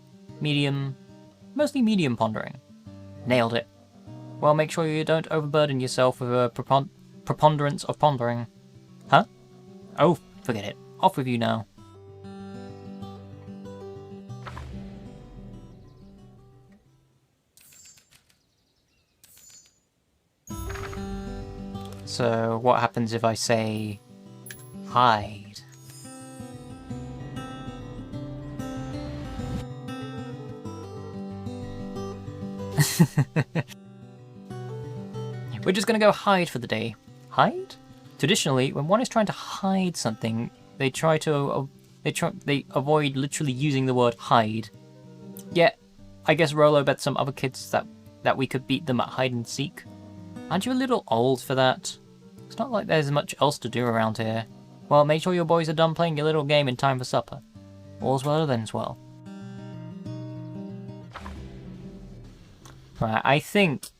medium, mostly medium pondering. Nailed it. Well, make sure you don't overburden yourself with a preponderance of pondering. Huh? Oh, forget it. Off with you now. So, what happens if I say hide? We're just gonna go hide for the day. Hide? Traditionally, when one is trying to hide something, they avoid literally using the word hide. Yet, I guess Rolo bet some other kids that we could beat them at hide and seek. Aren't you a little old for that? It's not like there's much else to do around here. Well, make sure your boys are done playing your little game in time for supper. All's well that ends well. Right, I think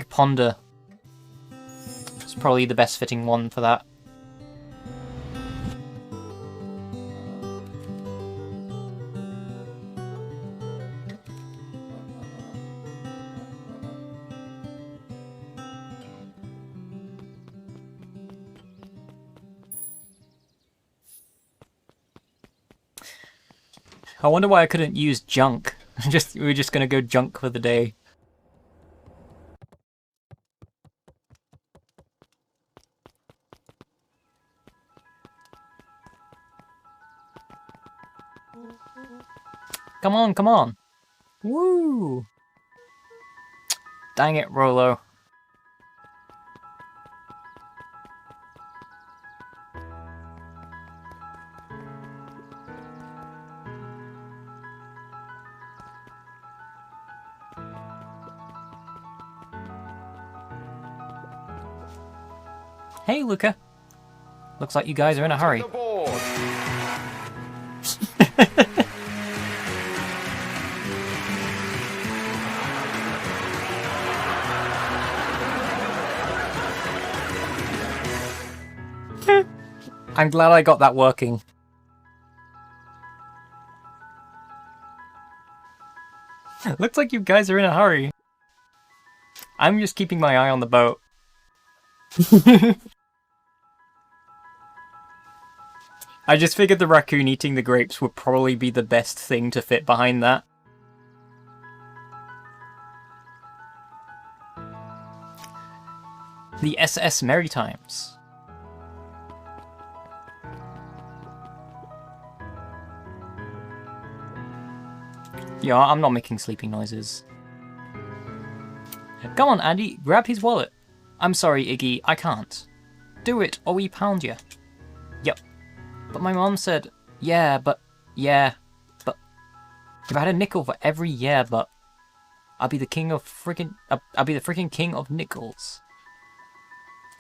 Ponder is probably the best fitting one for that. I wonder why I couldn't use junk. We're just gonna go junk for the day. Come on, come on. Woo! Dang it, Rolo. Hey, Luca. Looks like you guys are in a hurry. I'm glad I got that working. Looks like you guys are in a hurry. I'm just keeping my eye on the boat. I just figured the raccoon eating the grapes would probably be the best thing to fit behind that. The SS Maritimes. Yeah, I'm not making sleeping noises. Come on, Andy, grab his wallet. I'm sorry, Iggy, I can't. Do it, or we pound you. Yep. But my mom said, yeah, but... If I had a nickel for every yeah, but... I'll be the king of freaking... I'll be the freaking king of nickels.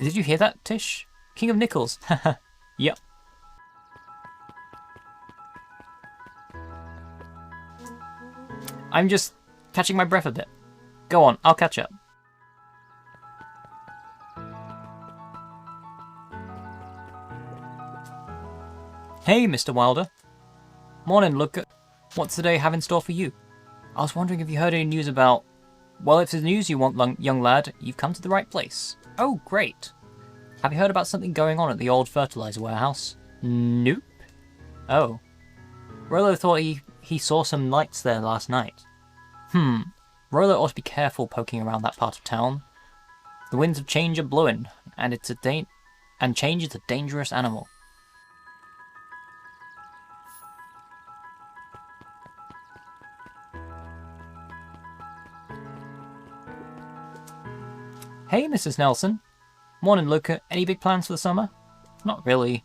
Did you hear that, Tish? King of nickels. Haha. Yep. I'm just catching my breath a bit. Go on, I'll catch up. Hey, Mr. Wilder. Morning, look. What's the day have in store for you? I was wondering if you heard any news about... Well, if there's news you want, young lad, you've come to the right place. Oh, great. Have you heard about something going on at the old fertilizer warehouse? Nope. Oh. Rolo thought he saw some lights there last night. Rolo ought to be careful poking around that part of town. The winds of change are blowing, and change is a dangerous animal. Hey, Mrs. Nelson. Morning, Luca. Any big plans for the summer? Not really.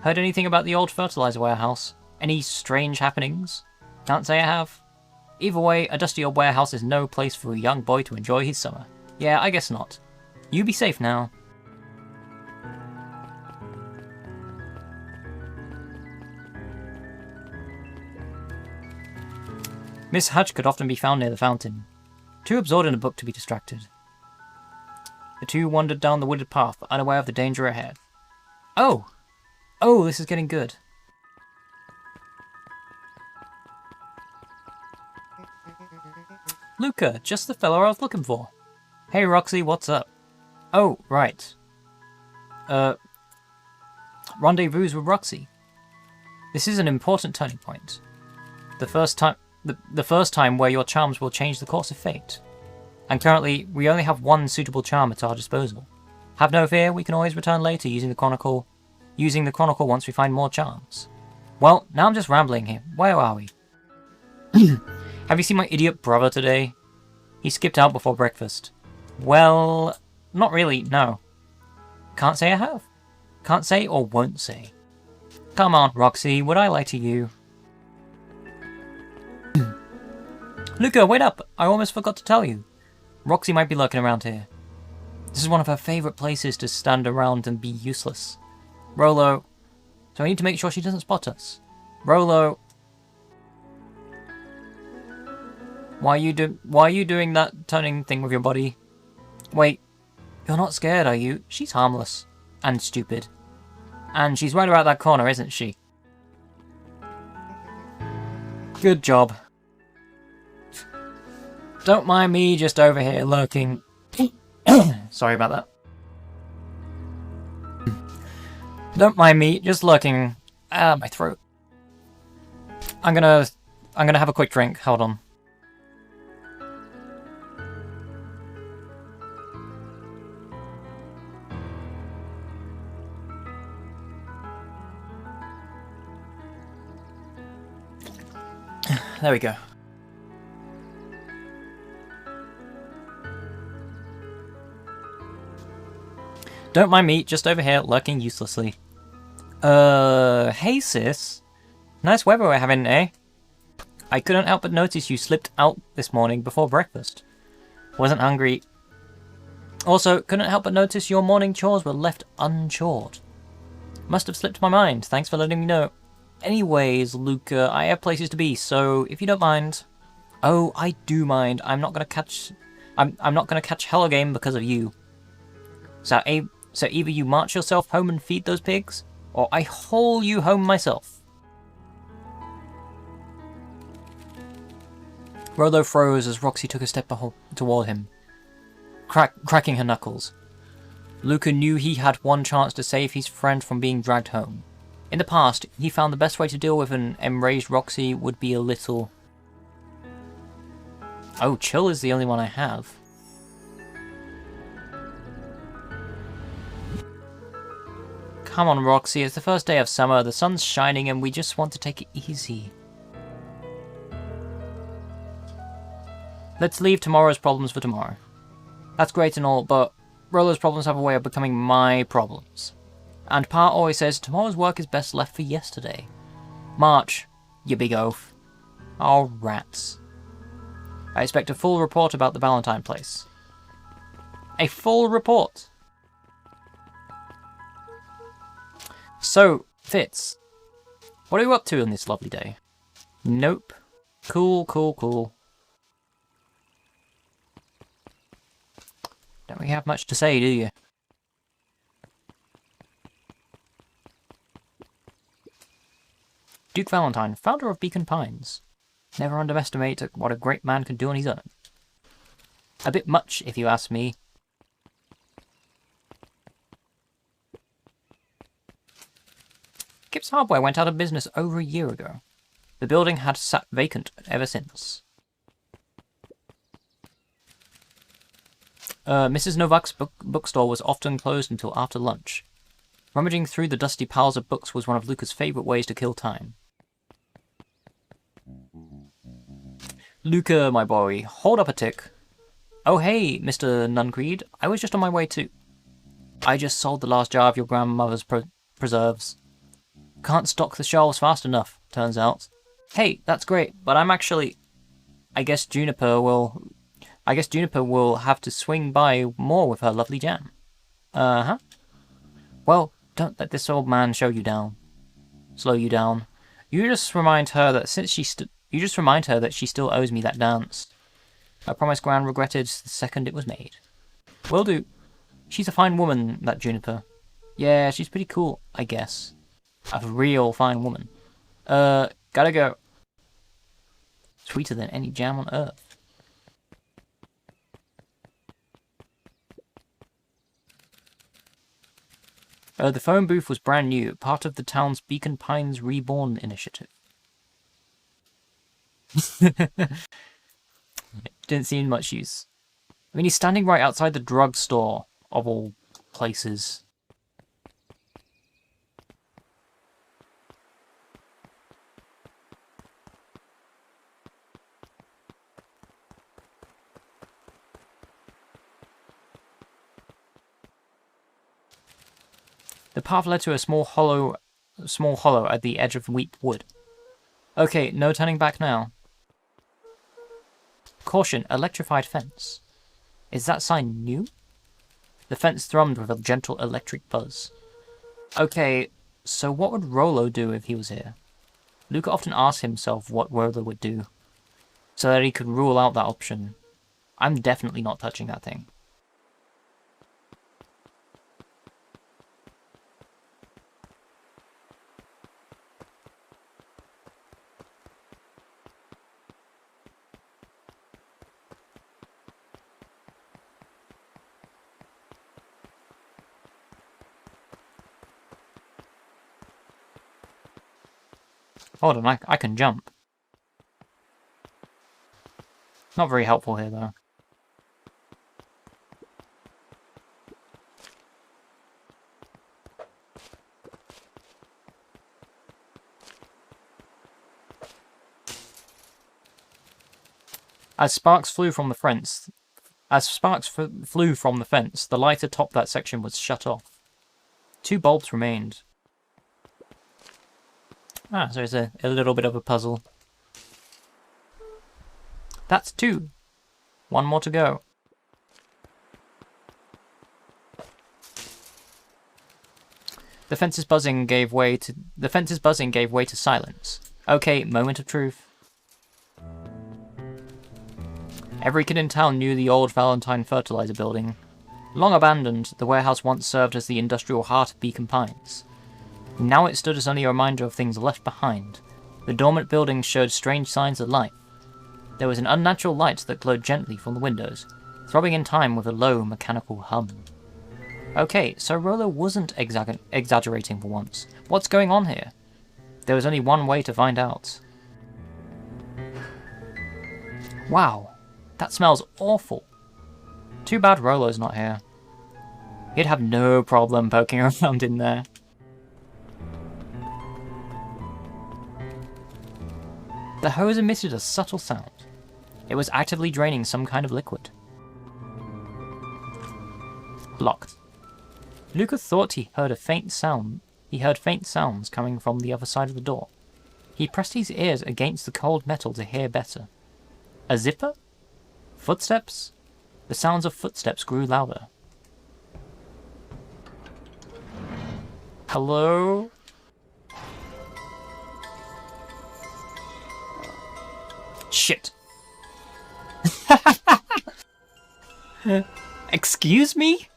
Heard anything about the old fertilizer warehouse? Any strange happenings? Can't say I have. Either way, a dusty old warehouse is no place for a young boy to enjoy his summer. Yeah, I guess not. You be safe now. Miss Hutch could often be found near the fountain, too absorbed in a book to be distracted. The two wandered down the wooded path, unaware of the danger ahead. Oh! Oh, this is getting good. Luca, just the fellow I was looking for. Hey Roxy, what's up? Oh, right. Rendezvous with Roxy. This is an important turning point. The first time where your charms will change the course of fate. And currently, we only have one suitable charm at our disposal. Have no fear, we can always return later using the Chronicle once we find more charms. Well, now I'm just rambling here. Where are we? Have you seen my idiot brother today? He skipped out before breakfast. Well, not really, no. Can't say I have. Can't say or won't say. Come on, Roxy, would I lie to you? Luca, wait up! I almost forgot to tell you. Roxy might be lurking around here. This is one of her favourite places to stand around and be useless. Rolo. So I need to make sure she doesn't spot us. Rolo. Why are you doing that turning thing with your body? Wait. You're not scared, are you? She's harmless. And stupid. And she's right about that corner, isn't she? Good job. Don't mind me just over here lurking. Sorry about that. Don't mind me just lurking. My throat. I'm gonna have a quick drink. Hold on. There we go. Don't mind me, just over here, lurking uselessly. Hey sis. Nice weather we're having, eh? I couldn't help but notice you slipped out this morning before breakfast. Wasn't hungry. Also, couldn't help but notice your morning chores were left unchored. Must have slipped my mind, thanks for letting me know. Anyways, Luca, I have places to be, so if you don't mind... Oh, I do mind. I'm not gonna catch hell again because of you. So either you march yourself home and feed those pigs, or I haul you home myself. Rolo froze as Roxy took a step toward him, cracking her knuckles. Luca knew he had one chance to save his friend from being dragged home. In the past, he found the best way to deal with an enraged Roxy would be a little... Oh, chill is the only one I have. Come on, Roxy, it's the first day of summer, the sun's shining, and we just want to take it easy. Let's leave tomorrow's problems for tomorrow. That's great and all, but Rolo's problems have a way of becoming my problems. And Pa always says tomorrow's work is best left for yesterday. March, you big oaf. Oh, rats. I expect a full report about the Valentine place. A full report! So, Fitz, what are you up to on this lovely day? Nope. Cool. Don't really have much to say, do you? Duke Valentine, founder of Beacon Pines. Never underestimate what a great man can do on his own. A bit much, if you ask me. Gibbs Hardware went out of business over a year ago. The building had sat vacant ever since. Mrs. Novak's bookstore was often closed until after lunch. Rummaging through the dusty piles of books was one of Luca's favourite ways to kill time. Luca, my boy, hold up a tick. Oh hey, Mr. Nuncreed, I was just on my way too. I just sold the last jar of your grandmother's preserves. Can't stock the shelves fast enough, turns out. Hey, that's great, but I'm actually... I guess Juniper will have to swing by more with her lovely jam. Uh-huh. Well, don't let this old man slow you down. You just remind her that she still owes me that dance. I promise Gran regretted the second it was made. Will do. She's a fine woman, that Juniper. Yeah, she's pretty cool, I guess. A real fine woman. Gotta go. Sweeter than any jam on earth. The phone booth was brand new, part of the town's Beacon Pines Reborn initiative. Didn't seem much use. I mean, he's standing right outside the drugstore, of all places. The path led to a small hollow at the edge of Wheat Wood. Okay, no turning back now. Caution, electrified fence. Is that sign new? The fence thrummed with a gentle electric buzz. Okay, so what would Rolo do if he was here? Luca often asked himself what Rolo would do, so that he could rule out that option. I'm definitely not touching that thing. Hold on, I can jump. Not very helpful here, though. As sparks flew from the fence, the light atop that section was shut off. 2 bulbs remained. Ah, so it's a little bit of a puzzle. That's 2. 1 more to go. The fence's buzzing gave way to silence. Okay, moment of truth. Every kid in town knew the old Valentine fertilizer building. Long abandoned, the warehouse once served as the industrial heart of Beacon Pines. Now it stood as only a reminder of things left behind. The dormant building showed strange signs of life. There was an unnatural light that glowed gently from the windows, throbbing in time with a low, mechanical hum. Okay, so Rolo wasn't exaggerating for once. What's going on here? There was only one way to find out. Wow, that smells awful. Too bad Rolo's not here. He'd have no problem poking around in there. The hose emitted a subtle sound. It was actively draining some kind of liquid. Locked. Luca thought he heard a faint sound. He heard faint sounds coming from the other side of the door. He pressed his ears against the cold metal to hear better. A zipper? Footsteps? The sounds of footsteps grew louder. Hello? Shit. Excuse me?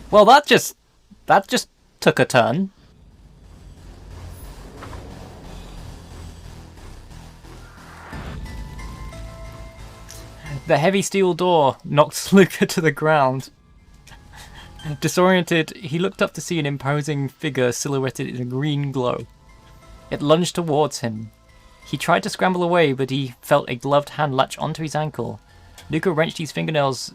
Well, that just took a turn. The heavy steel door knocked Luca to the ground. Disoriented, he looked up to see an imposing figure silhouetted in a green glow. It lunged towards him. He tried to scramble away, but he felt a gloved hand latch onto his ankle. Luca wrenched his fingernails.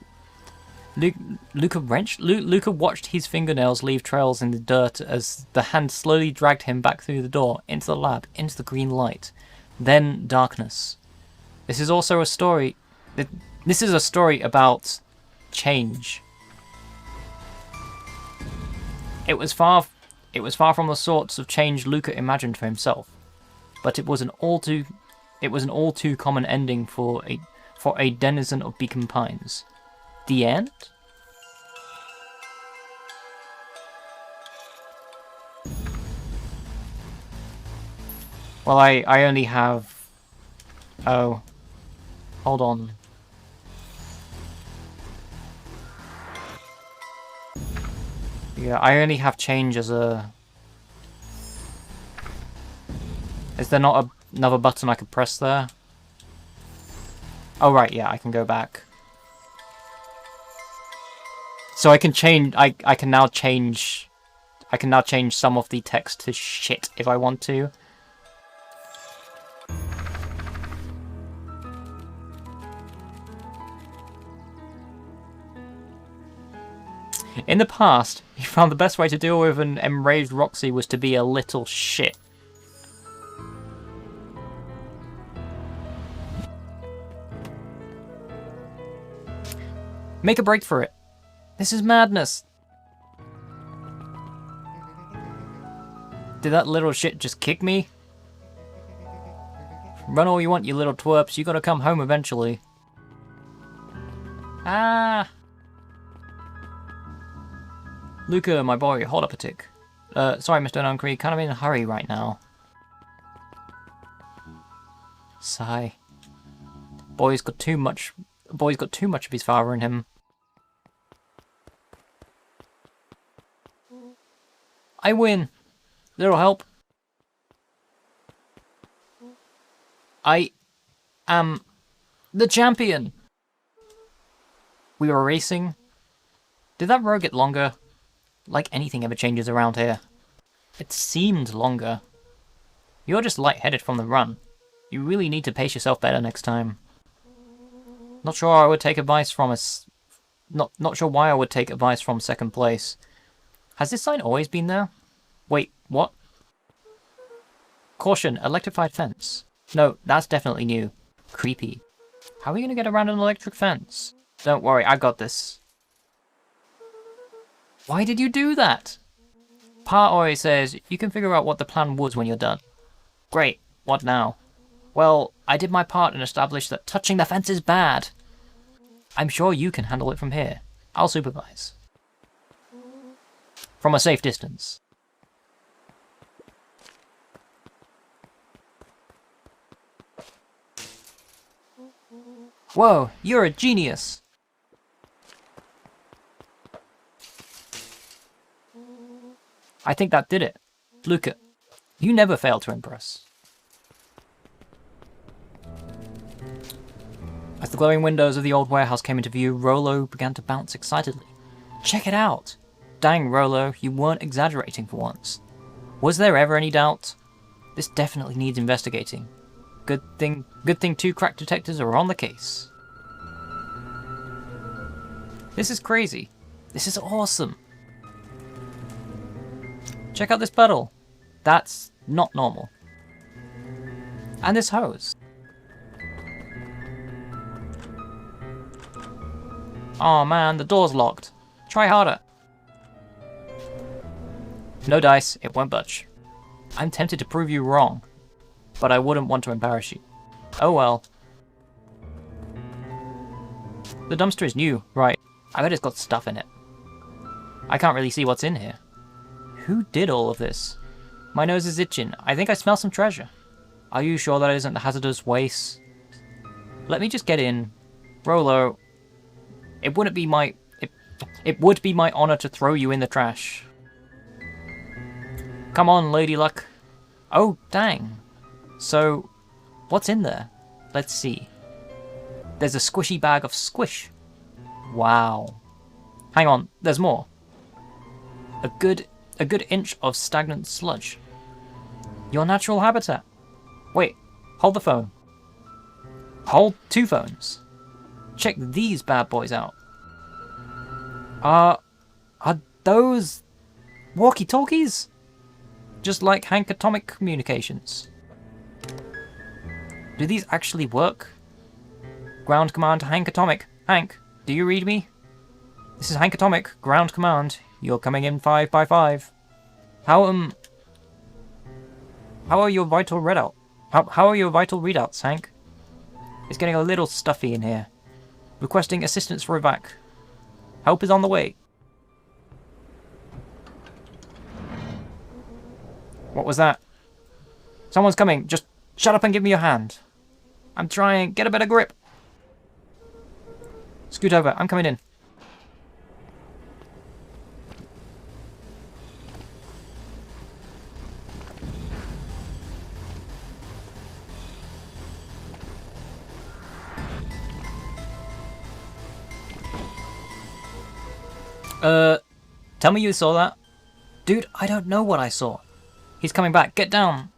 Luca watched his fingernails leave trails in the dirt as the hand slowly dragged him back through the door, into the lab, into the green light. Then darkness. This is also a story. This is a story about change. It was far from the sorts of change Luca imagined for himself, but it was an all too common ending for a denizen of Beacon Pines. The end? Well, I only have... Oh. Hold on. Yeah, I only have change as a... Is there not another button I could press there? Oh right, yeah, I can go back. So I can change. I can now change. I can now change some of the text to shit if I want to. In the past, you found the best way to deal with an enraged Roxy was to be a little shit. Make a break for it. This is madness. Did that little shit just kick me? Run all you want, you little twerps. You gotta come home eventually. Ah! Luca, my boy, hold up a tick. Sorry, Mr. Nuncree, kind of in a hurry right now. Sigh. Boy's got too much of his father in him. I win. Little help. I am the champion. We were racing. Did that row get longer? Like anything ever changes around here. It seemed longer. You're just lightheaded from the run. You really need to pace yourself better next time. Not sure I would take advice from us. Not sure why I would take advice from second place. Has this sign always been there? Wait, what? Caution, electrified fence. No, that's definitely new. Creepy. How are we gonna get around an electric fence? Don't worry, I got this. Why did you do that? Pa always says you can figure out what the plan was when you're done. Great, what now? Well, I did my part and established that touching the fence is bad. I'm sure you can handle it from here. I'll supervise. From a safe distance. Whoa, you're a genius! I think that did it. Luca, you never fail to impress. As the glowing windows of the old warehouse came into view, Rolo began to bounce excitedly. Check it out! Dang, Rolo, you weren't exaggerating for once. Was there ever any doubt? This definitely needs investigating. Good thing two crack detectives are on the case. This is crazy. This is awesome. Check out this puddle. That's not normal. And this hose. Aw man, the door's locked. Try harder. No dice, it won't budge. I'm tempted to prove you wrong, but I wouldn't want to embarrass you. Oh well. The dumpster is new, right? I bet it's got stuff in it. I can't really see what's in here. Who did all of this? My nose is itching. I think I smell some treasure. Are you sure that isn't the hazardous waste? Let me just get in. Rolo, it would be my honor to throw you in the trash. Come on, Lady Luck. Oh, dang. So, what's in there? Let's see. There's a squishy bag of squish. Wow. Hang on, there's more. A good inch of stagnant sludge. Your natural habitat. Wait, hold the phone. Hold two phones. Check these bad boys out. Are those walkie-talkies? Just like Hank Atomic Communications. Do these actually work? Ground command to Hank Atomic. Hank, do you read me? This is Hank Atomic, ground command. You're coming in 5 by 5. How are your vital readout? How are your vital readouts, Hank? It's getting a little stuffy in here. Requesting assistance for evac. Help is on the way. What was that? Someone's coming. Just shut up and give me your hand. I'm trying. Get a better grip. Scoot over. I'm coming in. Tell me you saw that. Dude, I don't know what I saw. He's coming back. Get down.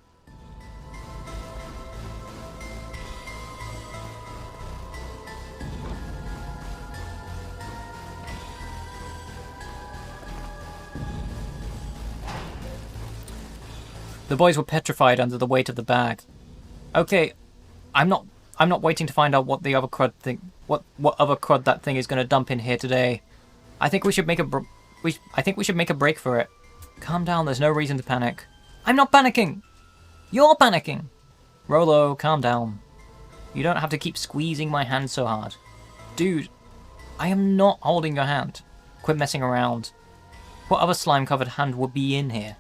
The boys were petrified under the weight of the bag. Okay, I'm not waiting to find out what the other crud thing, what other crud that thing is going to dump in here today. I think we should make a break for it. Calm down. There's no reason to panic. I'm not panicking. You're panicking. Rolo, calm down. You don't have to keep squeezing my hand so hard. Dude, I am not holding your hand. Quit messing around. What other slime-covered hand would be in here?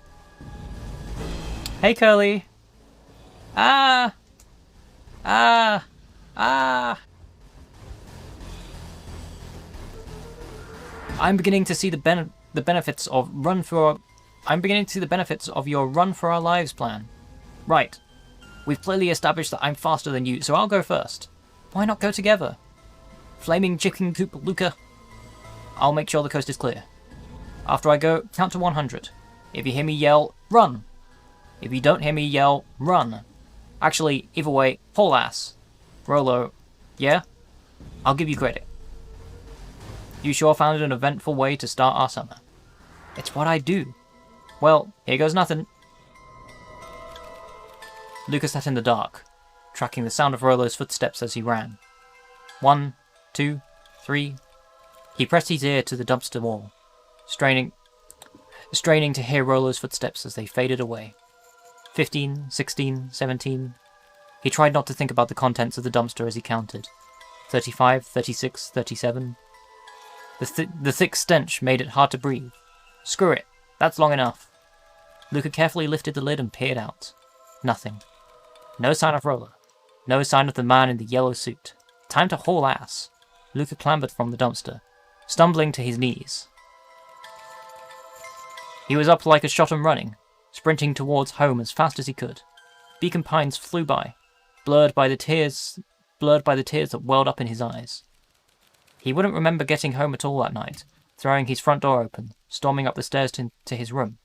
Hey, Curly. Ah! Ah! Ah! I'm beginning to see the benefits of your run for our lives plan. Right. We've clearly established that I'm faster than you, so I'll go first. Why not go together? Flaming chicken coop Luca. I'll make sure the coast is clear. After I go, count to 100. If you hear me yell, run. If you don't hear me yell, run. Actually, either way, haul ass. Rolo, yeah? I'll give you credit. You sure found an eventful way to start our summer. It's what I do. Well, here goes nothing. Lucas sat in the dark, tracking the sound of Rolo's footsteps as he ran. 1, 2, 3. He pressed his ear to the dumpster wall, straining to hear Rolo's footsteps as they faded away. 15, 16, 17. He tried not to think about the contents of the dumpster as he counted. 35, 36, 37. The thick stench made it hard to breathe. Screw it, that's long enough. Luca carefully lifted the lid and peered out. Nothing. No sign of Rolo. No sign of the man in the yellow suit. Time to haul ass. Luca clambered from the dumpster, stumbling to his knees. He was up like a shot and running, sprinting towards home as fast as he could. Beacon Pines flew by, blurred by the tears that welled up in his eyes. He wouldn't remember getting home at all that night, throwing his front door open, storming up the stairs to his room,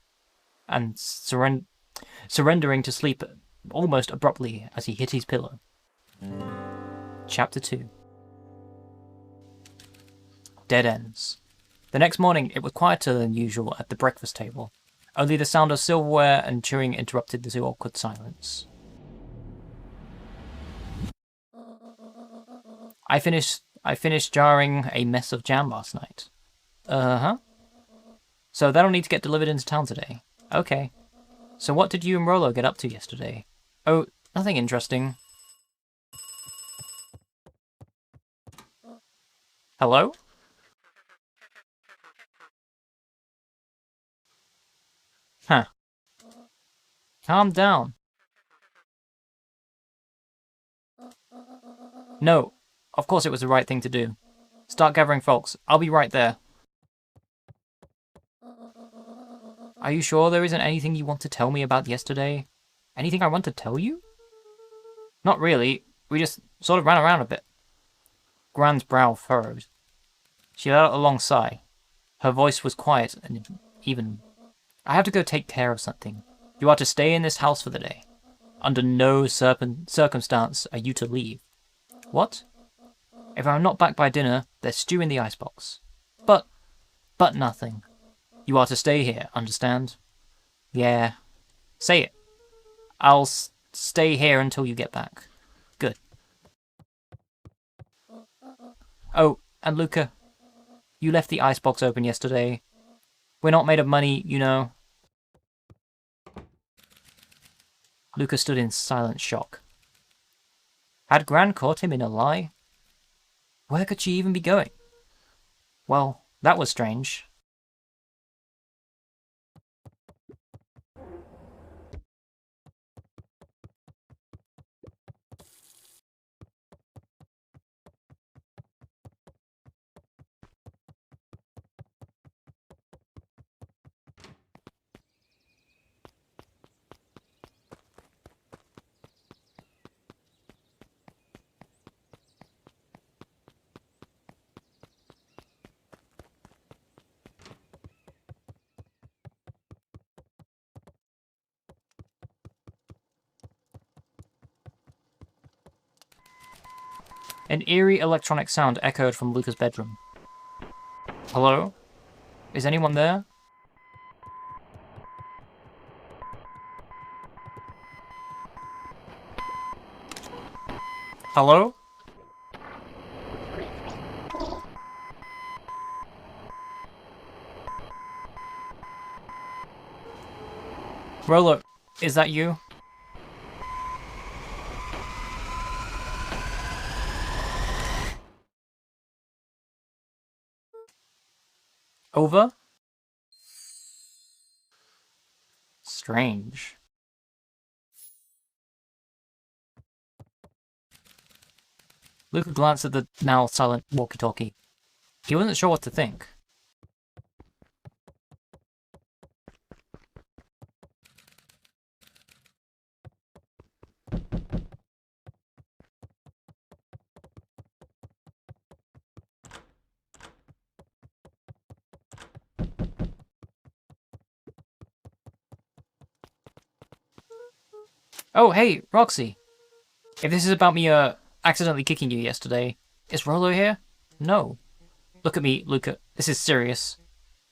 and surrendering to sleep almost abruptly as he hit his pillow. Chapter 2. Dead ends. The next morning it was quieter than usual at the breakfast table. Only the sound of silverware and chewing interrupted the awkward silence. I finished jarring a mess of jam last night. Uh-huh. So that'll need to get delivered into town today. Okay. So what did you and Rolo get up to yesterday? Oh, nothing interesting. Hello? Huh. Calm down. No, of course it was the right thing to do. Start gathering folks. I'll be right there. Are you sure there isn't anything you want to tell me about yesterday? Anything I want to tell you? Not really. We just sort of ran around a bit. Gran's brow furrowed. She let out a long sigh. Her voice was quiet and even. I have to go take care of something. You are to stay in this house for the day. Under no circumstance are you to leave. What? If I'm not back by dinner, there's stew in the icebox. But nothing. You are to stay here, understand? Yeah. Say it. I'll stay here until you get back. Good. Oh, and Luca, you left the icebox open yesterday. We're not made of money, you know. Luca stood in silent shock. Had Gran caught him in a lie? Where could she even be going? Well, that was strange. An eerie electronic sound echoed from Luca's bedroom. Hello? Is anyone there? Hello? Rollo, is that you? Over? Strange. Luca glanced at the now silent walkie-talkie. He wasn't sure what to think. Oh, hey, Roxy. If this is about me, accidentally kicking you yesterday, is Rollo here? No. Look at me, Luca. This is serious.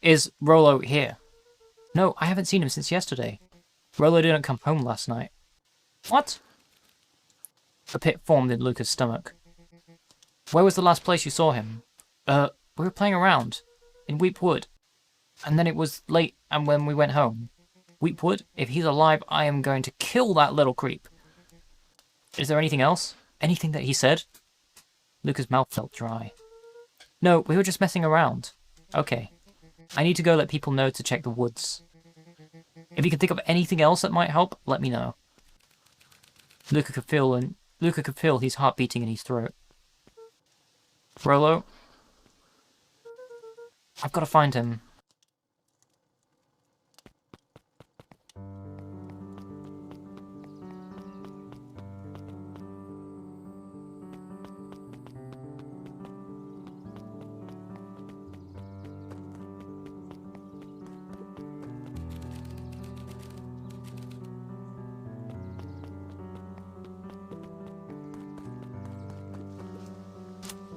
Is Rollo here? No, I haven't seen him since yesterday. Rollo didn't come home last night. What? A pit formed in Luca's stomach. Where was the last place you saw him? We were playing around. In Weepwood. And then it was late, and when we went home. Weepwood, if he's alive, I am going to kill that little creep. Is there anything else? Anything that he said? Luca's mouth felt dry. No, we were just messing around. Okay. I need to go let people know to check the woods. If you can think of anything else that might help, let me know. Luca could feel his heart beating in his throat. Rollo? I've got to find him.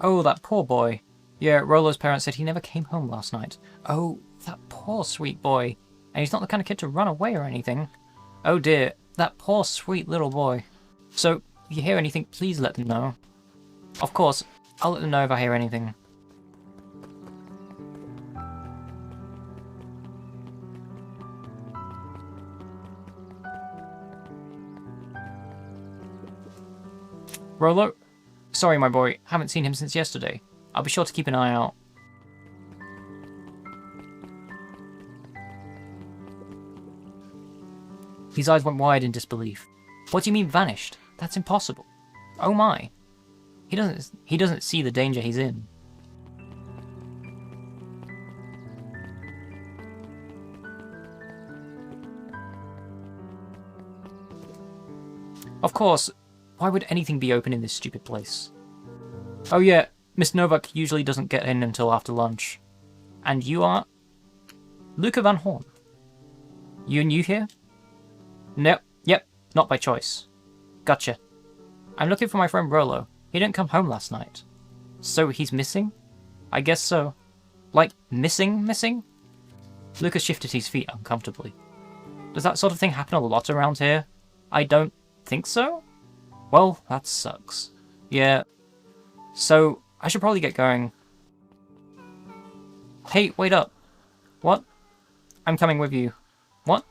Oh, that poor boy. Yeah, Rollo's parents said he never came home last night. Oh, that poor sweet boy. And he's not the kind of kid to run away or anything. Oh dear, that poor sweet little boy. So, if you hear anything, please let them know. Of course, I'll let them know if I hear anything. Rollo? Sorry, my boy. Haven't seen him since yesterday. I'll be sure to keep an eye out. His eyes went wide in disbelief. What do you mean vanished? That's impossible. Oh my. He doesn't see the danger he's in. Of course, why would anything be open in this stupid place? Oh yeah, Miss Novak usually doesn't get in until after lunch. And you are? Luca Van Horn. You new here? Nope, yep, not by choice. Gotcha. I'm looking for my friend Rollo. He didn't come home last night. So he's missing? I guess so. Like, missing? Luca shifted his feet uncomfortably. Does that sort of thing happen a lot around here? I don't think so? Well, that sucks. Yeah. So, I should probably get going. Hey, wait up. What? I'm coming with you. What?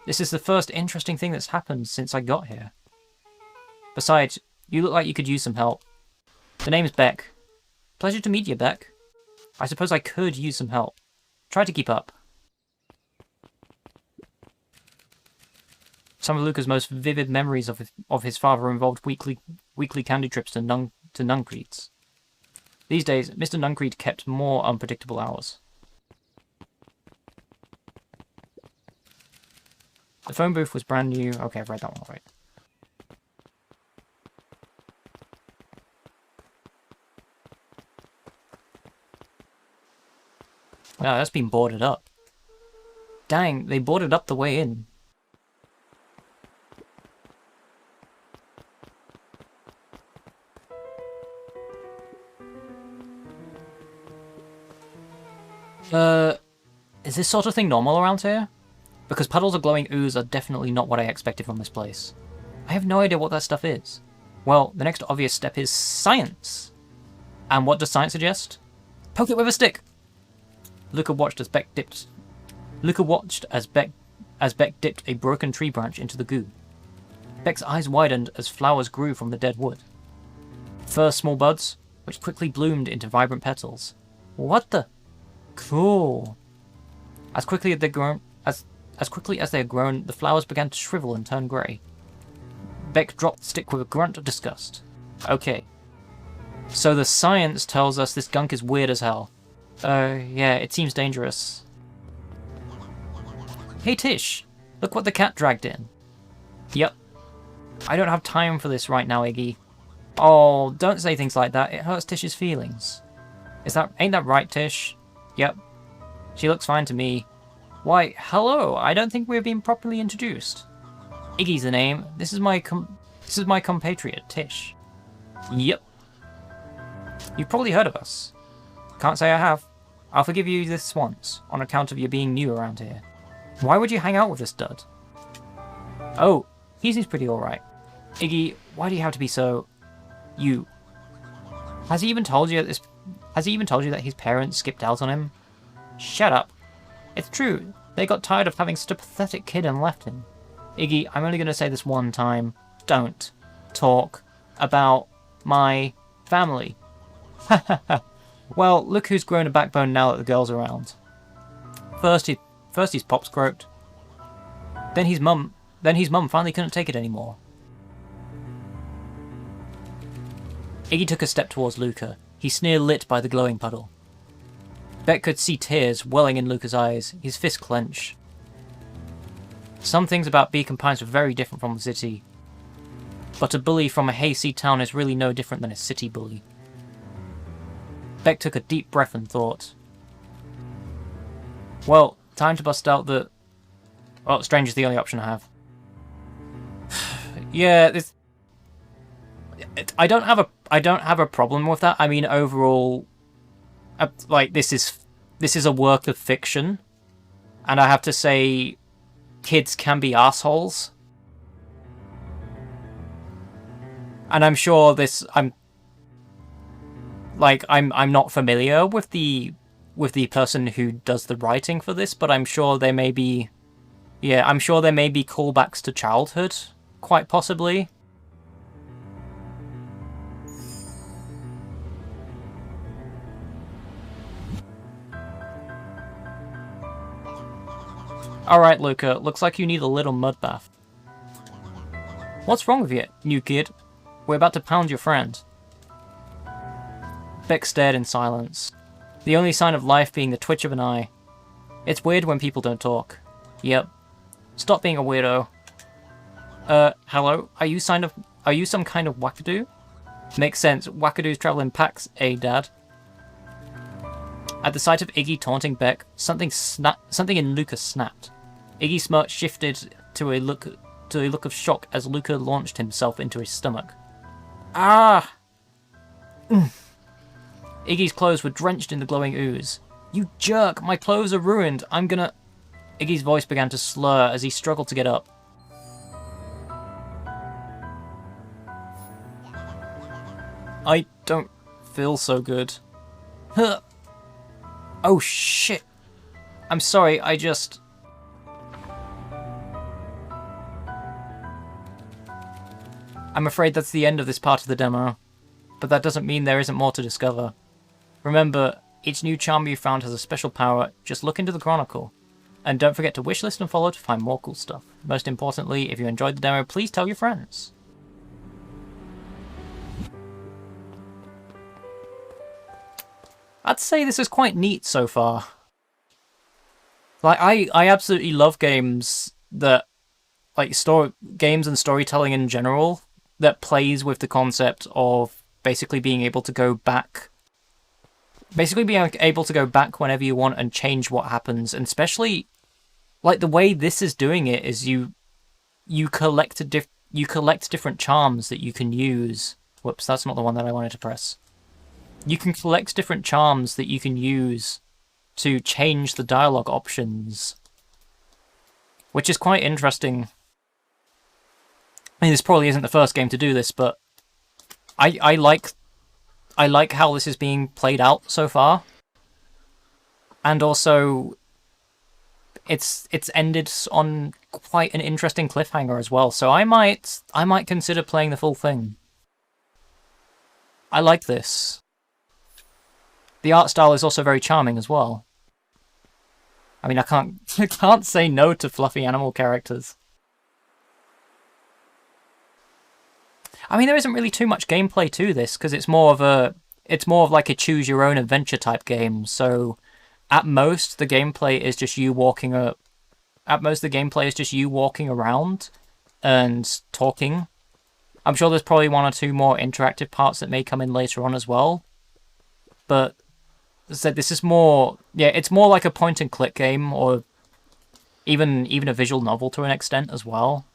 This is the first interesting thing that's happened since I got here. Besides, you look like you could use some help. The name's Beck. Pleasure to meet you, Beck. I suppose I could use some help. Try to keep up. Some of Luca's most vivid memories of his father involved weekly candy trips to Nuncreed's. These days, Mr. Nuncreed kept more unpredictable hours. The phone booth was brand new. Okay, I've read that one right. Wow, that's been boarded up. Dang, they boarded up the way in. this sort of thing normal around here? Because puddles of glowing ooze are definitely not what I expected from this place. I have no idea what that stuff is. Well, the next obvious step is science. And what does science suggest? Poke it with a stick! Luca watched as Beck dipped a broken tree branch into the goo. Beck's eyes widened as flowers grew from the dead wood. First small buds, which quickly bloomed into vibrant petals. What the? Cool. As quickly as they had grown, the flowers began to shrivel and turn grey. Beck dropped the stick with a grunt of disgust. Okay. So the science tells us this gunk is weird as hell. Yeah, it seems dangerous. Hey Tish, look what the cat dragged in. Yep. I don't have time for this right now, Iggy. Oh, don't say things like that, it hurts Tish's feelings. Ain't that right, Tish? Yep. She looks fine to me. Why, hello, I don't think we're being properly introduced. Iggy's the name. This is my compatriot, Tish. Yep. You've probably heard of us. Can't say I have. I'll forgive you this once, on account of you being new around here. Why would you hang out with this dud? Oh, he seems pretty alright. Iggy, why do you have to be so... you? Has he even told you that his parents skipped out on him? Shut up. It's true. They got tired of having such a pathetic kid and left him. Iggy, I'm only going to say this one time. Don't talk about my family. Well, look who's grown a backbone now that the girl's around. First his pops croaked. Then his mum finally couldn't take it anymore. Iggy took a step towards Luca, his sneer lit by the glowing puddle. Beck could see tears welling in Luca's eyes, his fist clench. Some things about Beacon Pines were very different from the city, but a bully from a hayseed town is really no different than a city bully. Beck took a deep breath and thought. Well, time to bust out the... Well, strange is the only option I have. Yeah, this... I don't have a problem with that. I mean, overall, like, this is a work of fiction, and I have to say, kids can be assholes. And I'm sure I'm not familiar with the person who does the writing for this, but I'm sure there may be callbacks to childhood, quite possibly. Alright, Luca, looks like you need a little mud bath. What's wrong with you, new kid? We're about to pound your friend. Beck stared in silence, the only sign of life being the twitch of an eye. It's weird when people don't talk. Yep. Stop being a weirdo. Hello? Are you some kind of wackadoo? Makes sense, wackadoos travel in packs, eh, Dad? At the sight of Iggy taunting Beck, something in Luca snapped. Iggy's smirk shifted to a look of shock as Luca launched himself into his stomach. Ah! Iggy's clothes were drenched in the glowing ooze. You jerk! My clothes are ruined! I'm gonna... Iggy's voice began to slur as he struggled to get up. I don't feel so good. Huh. Oh shit! I'm sorry, I'm afraid that's the end of this part of the demo, but that doesn't mean there isn't more to discover. Remember, each new charm you found has a special power, just look into the Chronicle. And don't forget to wishlist and follow to find more cool stuff. Most importantly, if you enjoyed the demo, please tell your friends. I'd say this is quite neat so far. Like, I absolutely love games that, like, games and storytelling in general, that plays with the concept of basically being able to go back whenever you want and change what happens, and especially, like, the way this is doing it is you collect different charms that you can use. Whoops, that's not the one that I wanted to press. You can collect different charms that you can use to change the dialogue options, which is quite interesting. I mean, this probably isn't the first game to do this, but I like how this is being played out so far, and also it's ended on quite an interesting cliffhanger as well. So I might consider playing the full thing. I like this. The art style is also very charming as well. I mean, I can't say no to fluffy animal characters. I mean, there isn't really too much gameplay to this because it's more of like a choose your own adventure type game. So at most the gameplay is just you walking around and talking. I'm sure there's probably one or two more interactive parts that may come in later on as well. But as I said, this is more, yeah, it's more like a point and click game, or even a visual novel to an extent as well.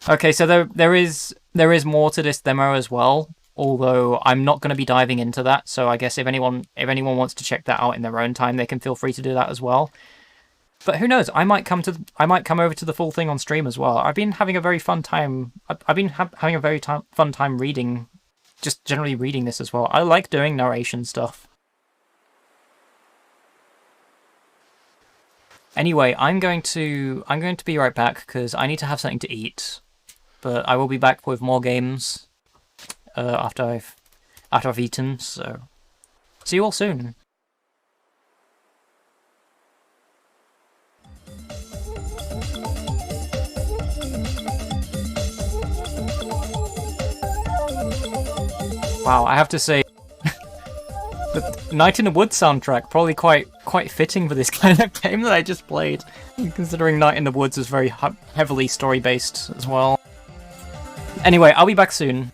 Okay, so there is more to this demo as well, although I'm not going to be diving into that. So I guess if anyone wants to check that out in their own time, they can feel free to do that as well. But who knows? I might come over to the full thing on stream as well. I've been having a very fun time. I've been having a very fun time reading, just generally reading this as well. I like doing narration stuff. Anyway, I'm going to be right back because I need to have something to eat. But I will be back with more games after I've eaten. So see you all soon. Wow, I have to say, the Night in the Woods soundtrack probably quite fitting for this kind of game that I just played, considering Night in the Woods is very heavily story-based as well. Anyway, I'll be back soon.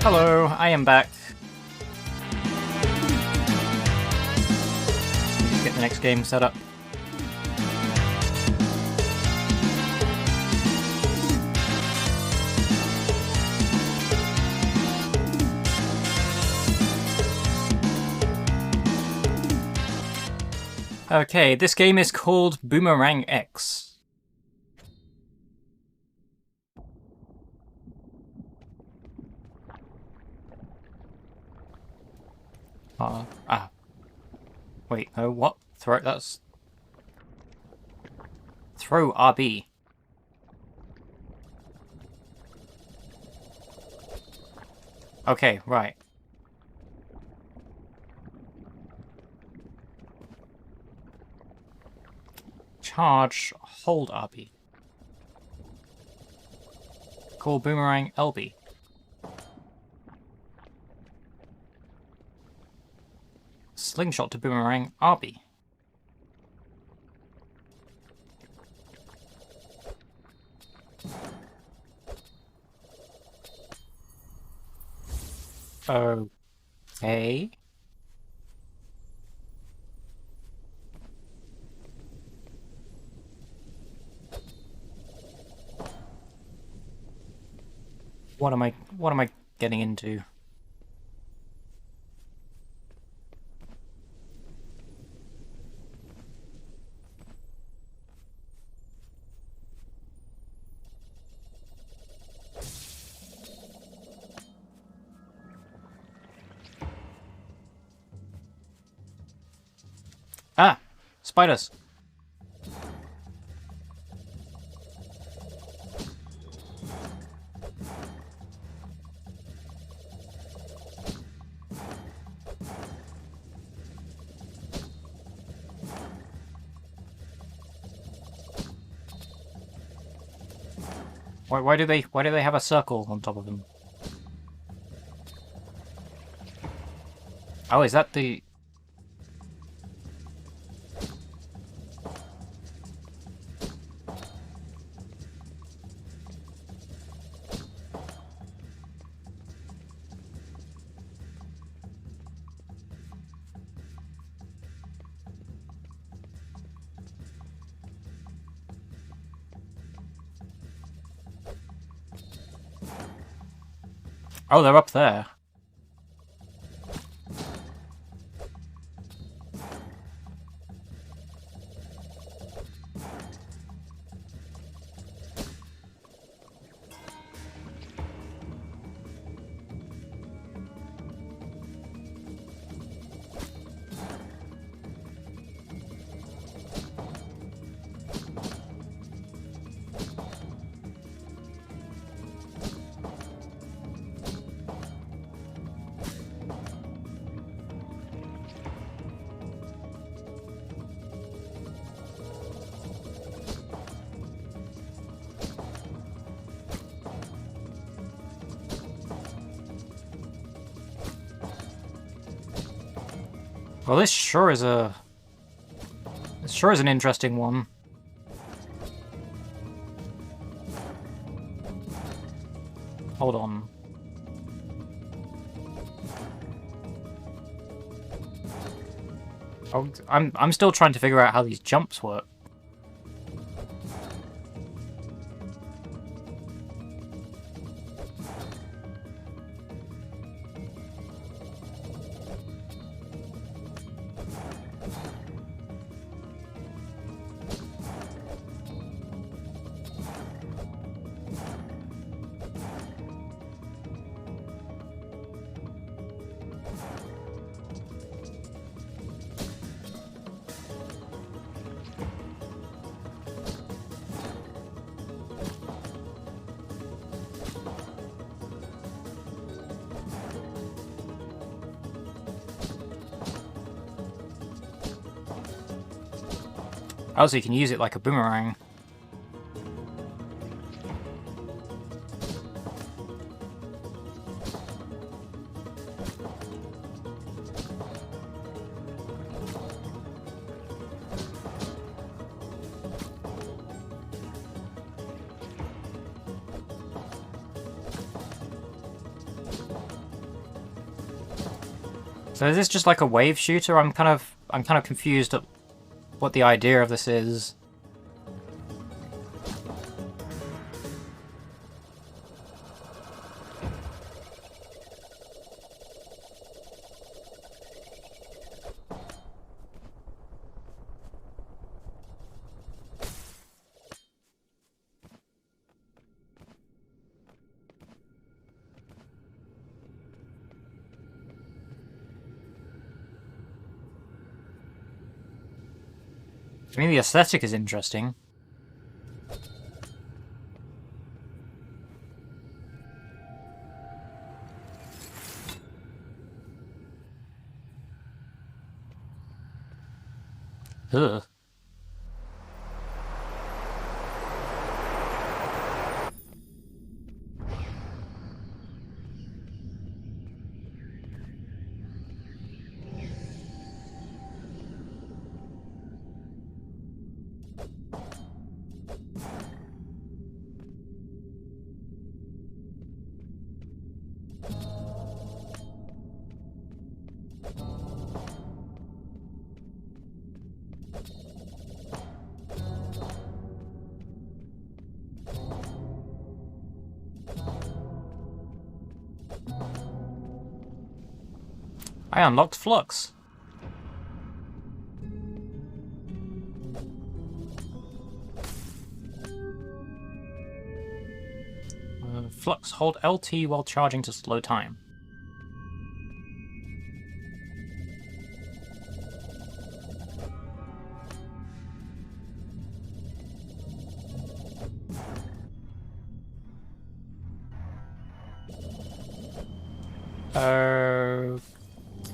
Hello, I am back. Get the next game set up. Okay, this game is called Boomerang X. Wait, no, what? That's... Throw RB. Okay, right. Charge, hold RB. Call Boomerang LB. Slingshot to Boomerang RB. Okay. What am I getting into? Ah! Spiders! Why do they have a circle on top of them? Oh, is that the... Oh, they're up there. Well, this sure is an interesting one. Hold on. Oh, I'm still trying to figure out how these jumps work. Oh, so you can use it like a boomerang. So is this just like a wave shooter? I'm kind of confused at what the idea of this is. I mean, the aesthetic is interesting. Ugh. I unlocked Flux. Flux, hold LT while charging to slow time.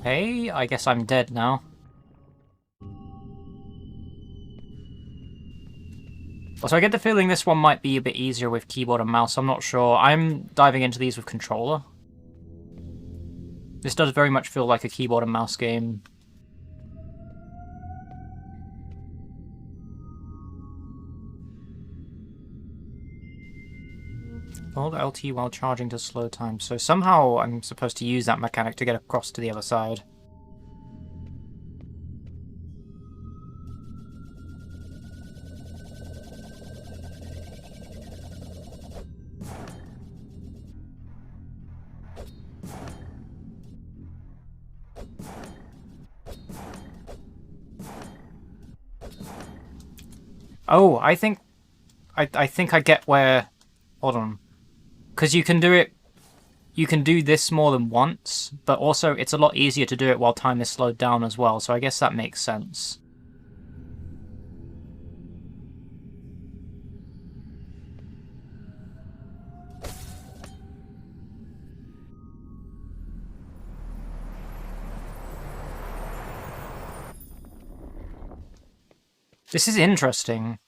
Okay, I guess I'm dead now. Also, I get the feeling this one might be a bit easier with keyboard and mouse, I'm not sure. I'm diving into these with controller. This does very much feel like a keyboard and mouse game. Hold LT while charging to slow time. So somehow I'm supposed to use that mechanic to get across to the other side. Oh, I think I get where... Hold on. Because you can do this more than once, but also it's a lot easier to do it while time is slowed down as well, so I guess that makes sense. This is interesting.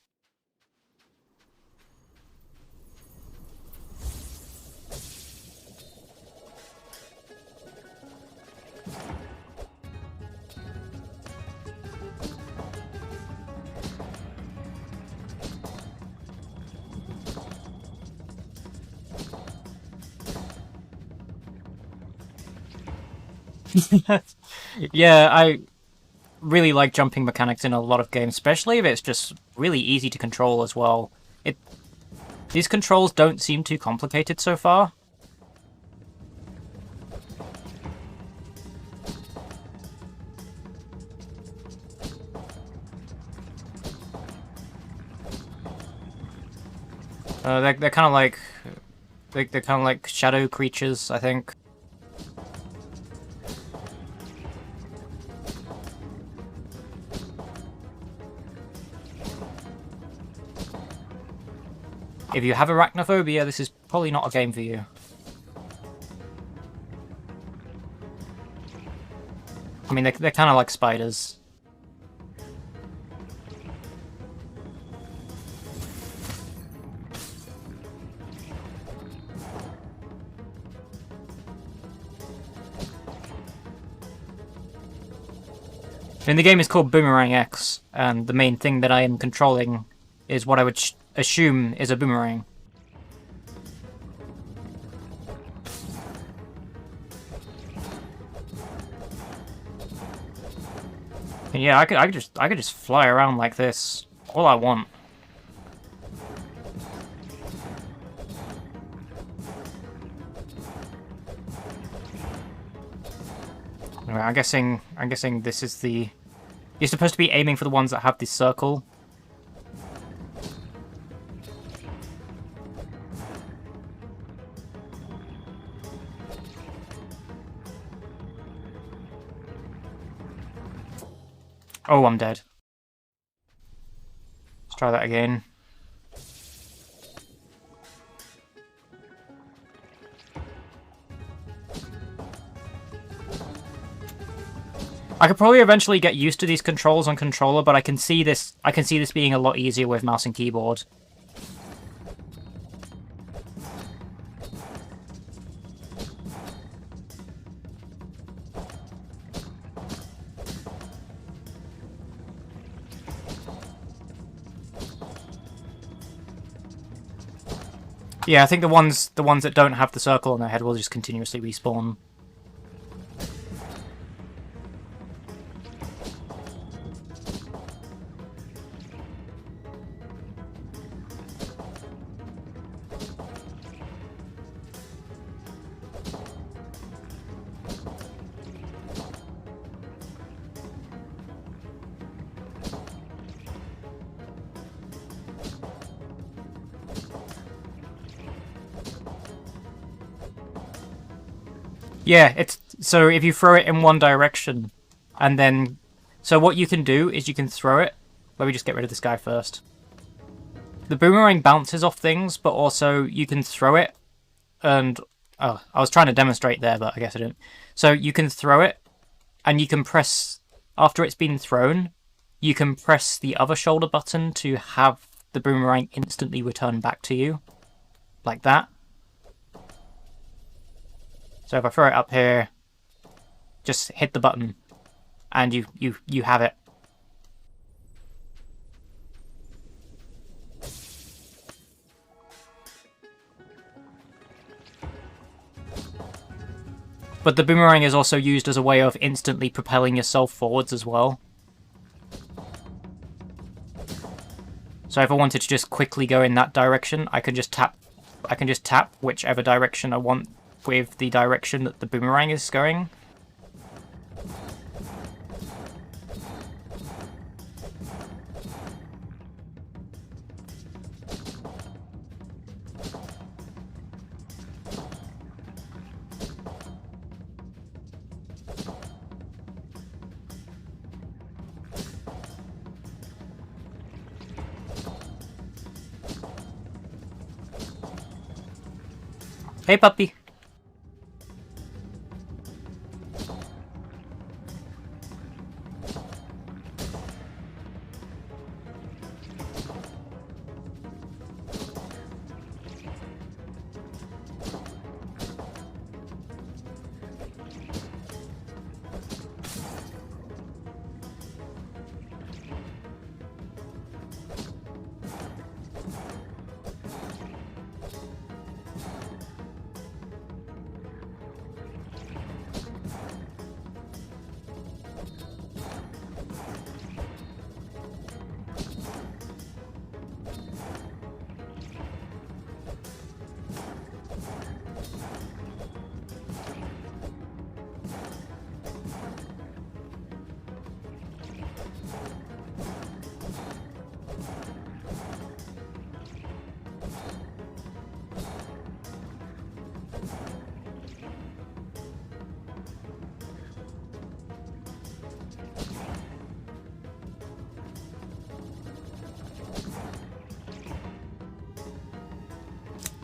Yeah, I really like jumping mechanics in a lot of games, especially if it's just really easy to control as well. These controls don't seem too complicated so far. They're kind of like they're kind of like shadow creatures, I think. If you have arachnophobia, this is probably not a game for you. I mean, they're kind of like spiders. And the game is called Boomerang X, and the main thing that I am controlling is what I would assume is a boomerang. Yeah, I could just fly around like this all I want. Anyway, I'm guessing this is the... You're supposed to be aiming for the ones that have this circle. Oh, I'm dead. Let's try that again. I could probably eventually get used to these controls on controller, but I can see this being a lot easier with mouse and keyboard. Yeah, I think the ones that don't have the circle on their head will just continuously respawn. Yeah, it's so if you throw it in one direction, and then... So what you can do is you can throw it... Let me just get rid of this guy first. The boomerang bounces off things, but also you can throw it, and... Oh, I was trying to demonstrate there, but I guess I didn't. So you can throw it, and you can press... After it's been thrown, you can press the other shoulder button to have the boomerang instantly return back to you. Like that. So if I throw it up here, just hit the button, and you have it. But the boomerang is also used as a way of instantly propelling yourself forwards as well. So if I wanted to just quickly go in that direction, I can just tap whichever direction I want with the direction that the boomerang is going. Hey, puppy.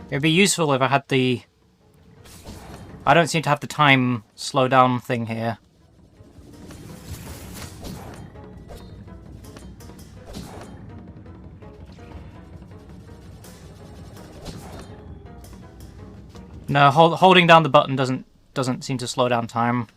It'd be useful if I had the... I don't seem to have the time slow down thing here. No, holding down the button doesn't seem to slow down time.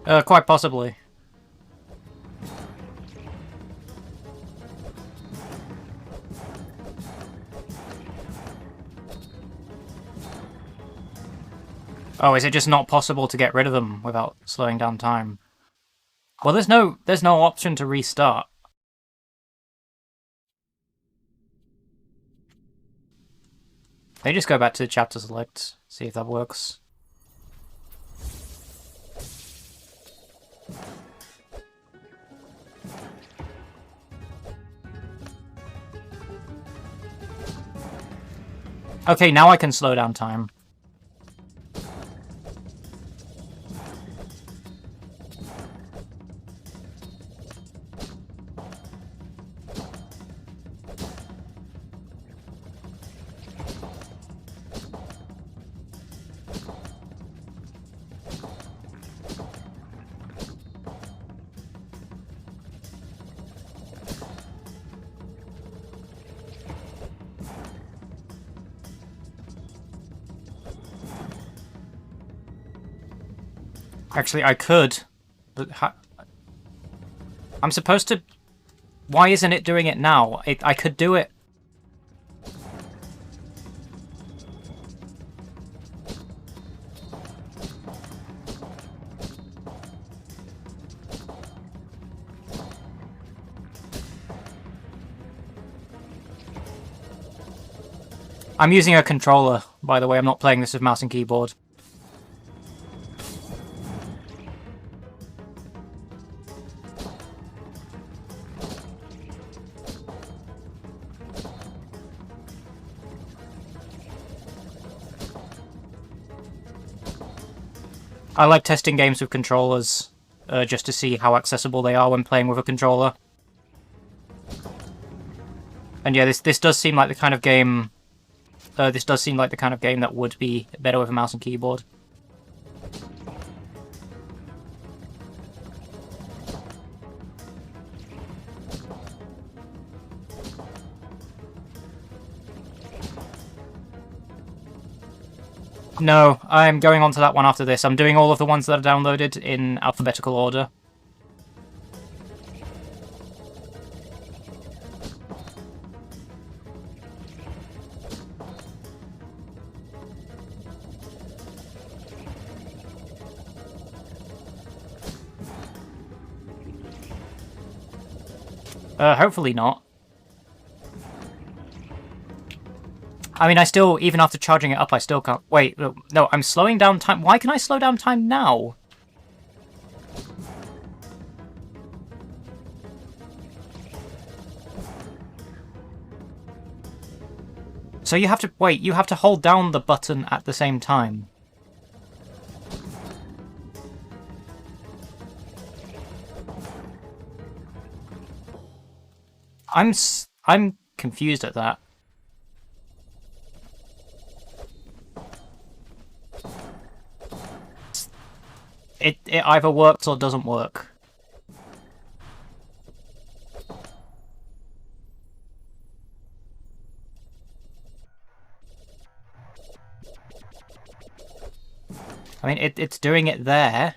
Quite possibly. Oh, is it just not possible to get rid of them without slowing down time? Well, there's no option to restart. They just go back to the chapter select, see if that works. Okay, now I can slow down time. Actually, I could, but I'm supposed to... Why isn't it doing it now? I could do it. I'm using a controller, by the way. I'm not playing this with mouse and keyboard. I like testing games with controllers, just to see how accessible they are when playing with a controller. And yeah, this does seem like the kind of game... this does seem like the kind of game that would be better with a mouse and keyboard. No, I'm going on to that one after this. I'm doing all of the ones that are downloaded in alphabetical order. Hopefully not. I mean, I still, even after charging it up, I still can't... Wait, no, I'm slowing down time. Why can I slow down time now? So you have to... Wait, you have to hold down the button at the same time. I'm confused at that. It either works or doesn't work. I mean, it's doing it there.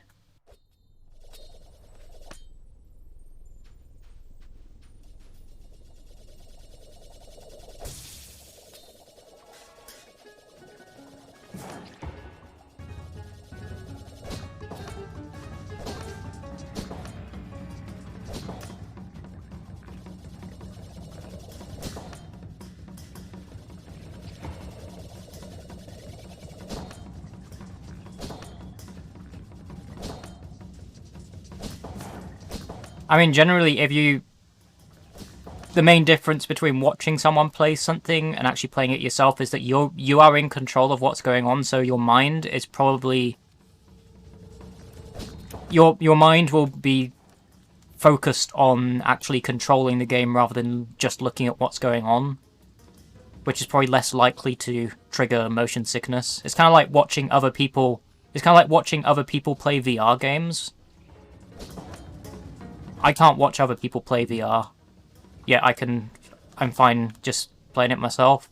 I mean, generally, the main difference between watching someone play something and actually playing it yourself is that you are in control of what's going on, so your mind is probably... Your mind will be focused on actually controlling the game rather than just looking at what's going on, which is probably less likely to trigger motion sickness. It's kind of like watching other people... It's kind of like watching other people play VR games. I can't watch other people play VR. Yeah, I'm fine just playing it myself.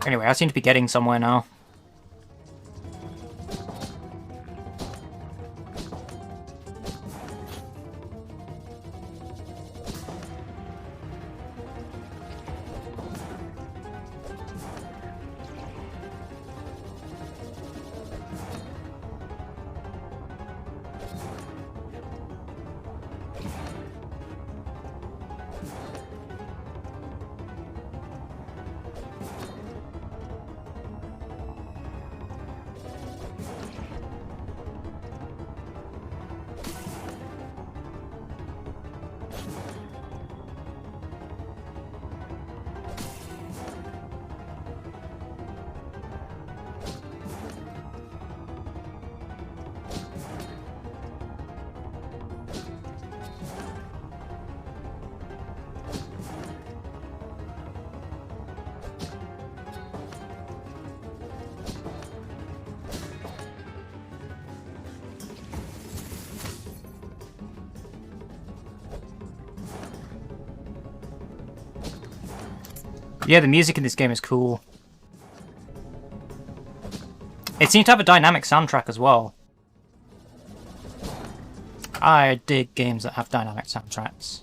Anyway, I seem to be getting somewhere now. Yeah, the music in this game is cool. It seems to have a dynamic soundtrack as well. I dig games that have dynamic soundtracks.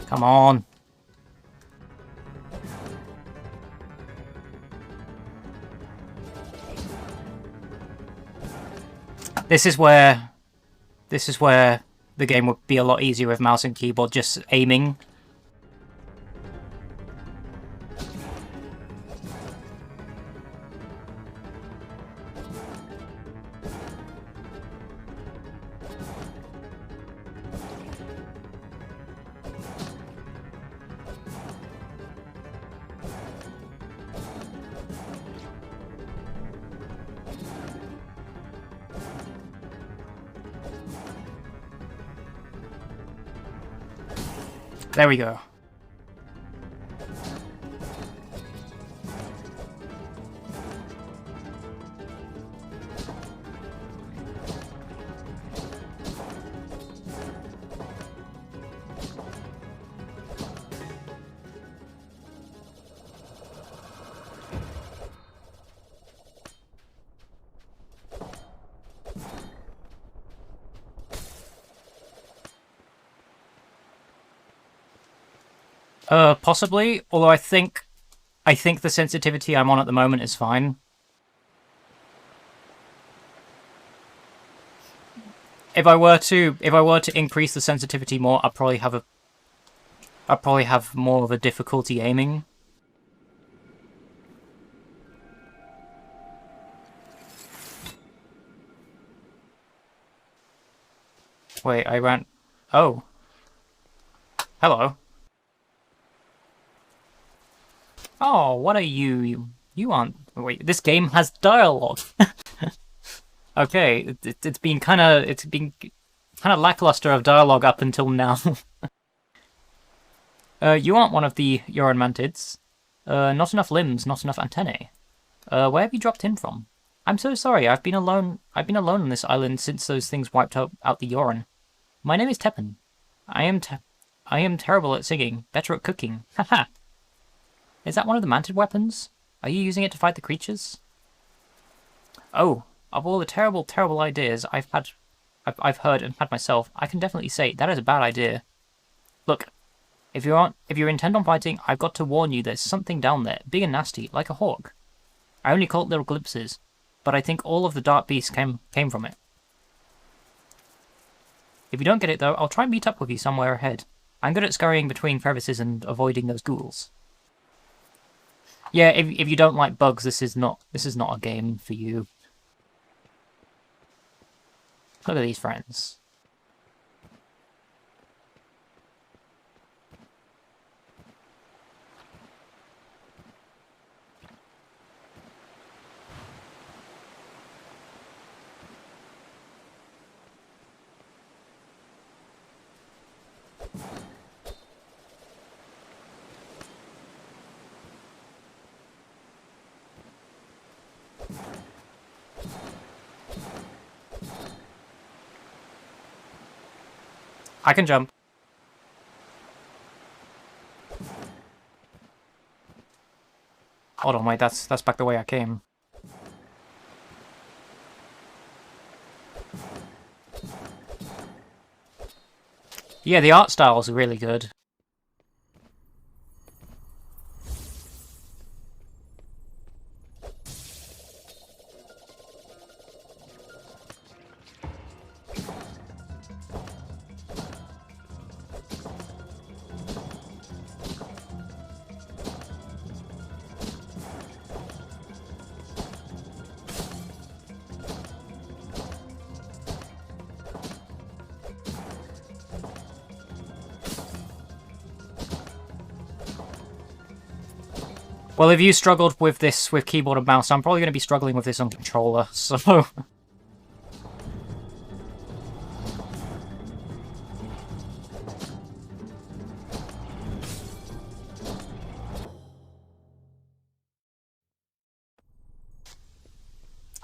Come on. This is where the game would be a lot easier with mouse and keyboard just aiming. There we go. Possibly, although I think the sensitivity I'm on at the moment is fine. If I were to increase the sensitivity more, I'd probably have more of a difficulty aiming. Wait, I ran... Oh. Hello. Oh, what are you? You aren't... Wait, this game has dialogue. Okay, it's been kind of lackluster of dialogue up until now. You aren't one of the Uran mantids. Not enough limbs, not enough antennae. Where have you dropped in from? I'm so sorry. I've been alone on this island since those things wiped out the Uran. My name is Teppan. I am terrible at singing, better at cooking. Haha. Is that one of the mantid weapons? Are you using it to fight the creatures? Oh, of all the terrible, terrible ideas I've heard and had myself, I can definitely say that is a bad idea. Look, if you're intent on fighting, I've got to warn you there's something down there, big and nasty, like a hawk. I only caught little glimpses, but I think all of the dark beasts came from it. If you don't get it though, I'll try and meet up with you somewhere ahead. I'm good at scurrying between crevices and avoiding those ghouls. Yeah, if you don't like bugs, this is not a game for you. Look at these friends. I can jump. Hold on, wait, that's back the way I came. Yeah, the art styles are really good. Well, if you struggled with this with keyboard and mouse, I'm probably going to be struggling with this on controller, so...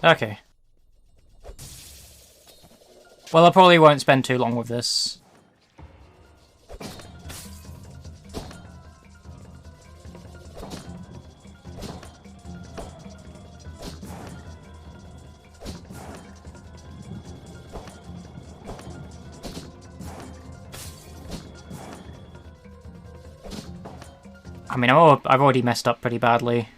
Okay. Well, I probably won't spend too long with this. I mean, I've already messed up pretty badly.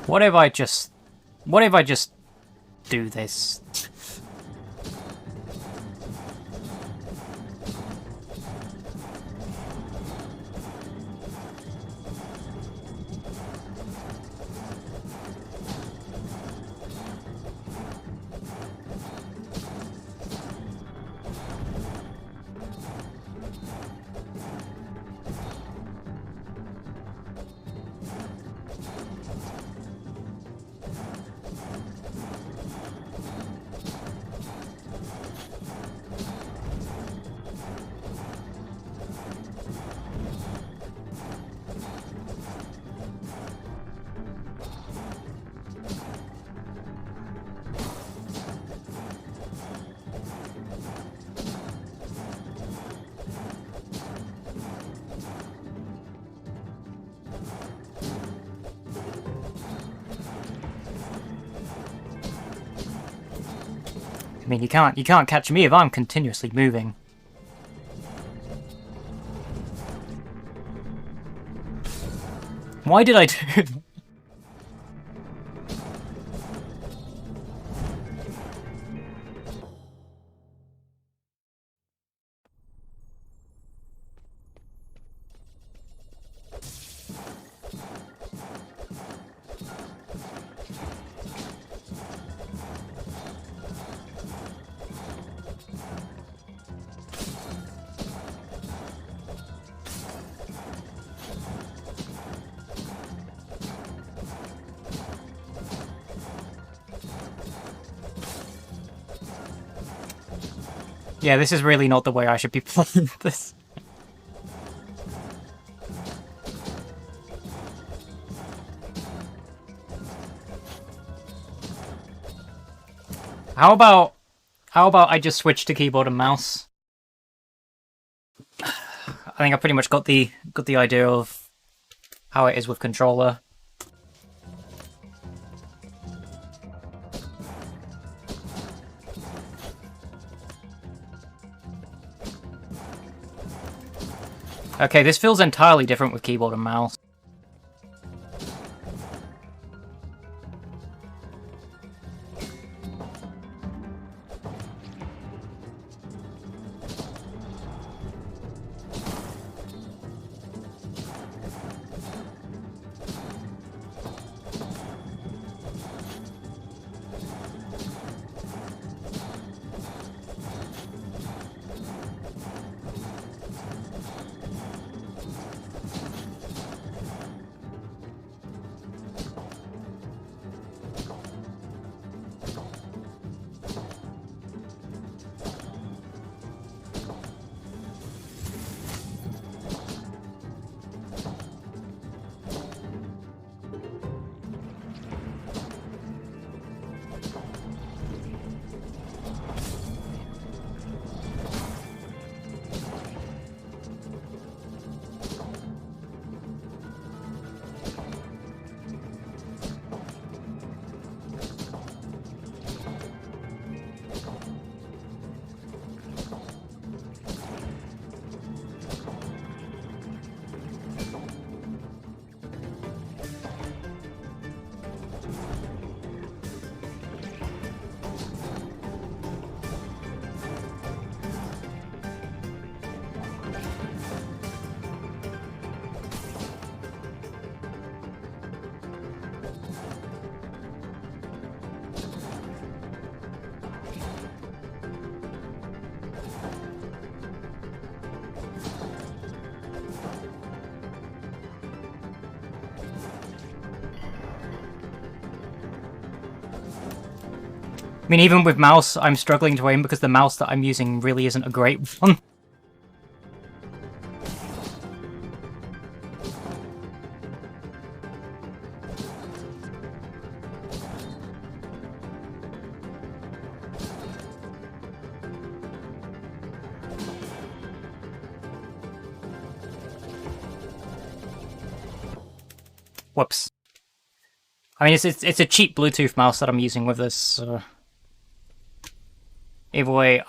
What if I just do this? I mean, you can't catch me if I'm continuously moving. Why did I do that? Yeah, this is really not the way I should be playing this. How about I just switch to keyboard and mouse? I think I pretty much got the idea of how it is with controller. Okay, this feels entirely different with keyboard and mouse. I mean, even with mouse, I'm struggling to aim because the mouse that I'm using really isn't a great one. Whoops. I mean, it's a cheap Bluetooth mouse that I'm using with this. Either way,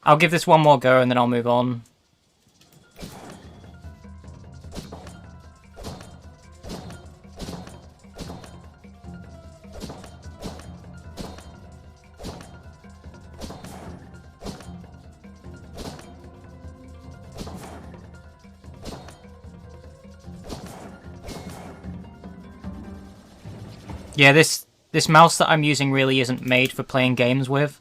I'll give this one more go and then I'll move on. Yeah, this mouse that I'm using really isn't made for playing games with.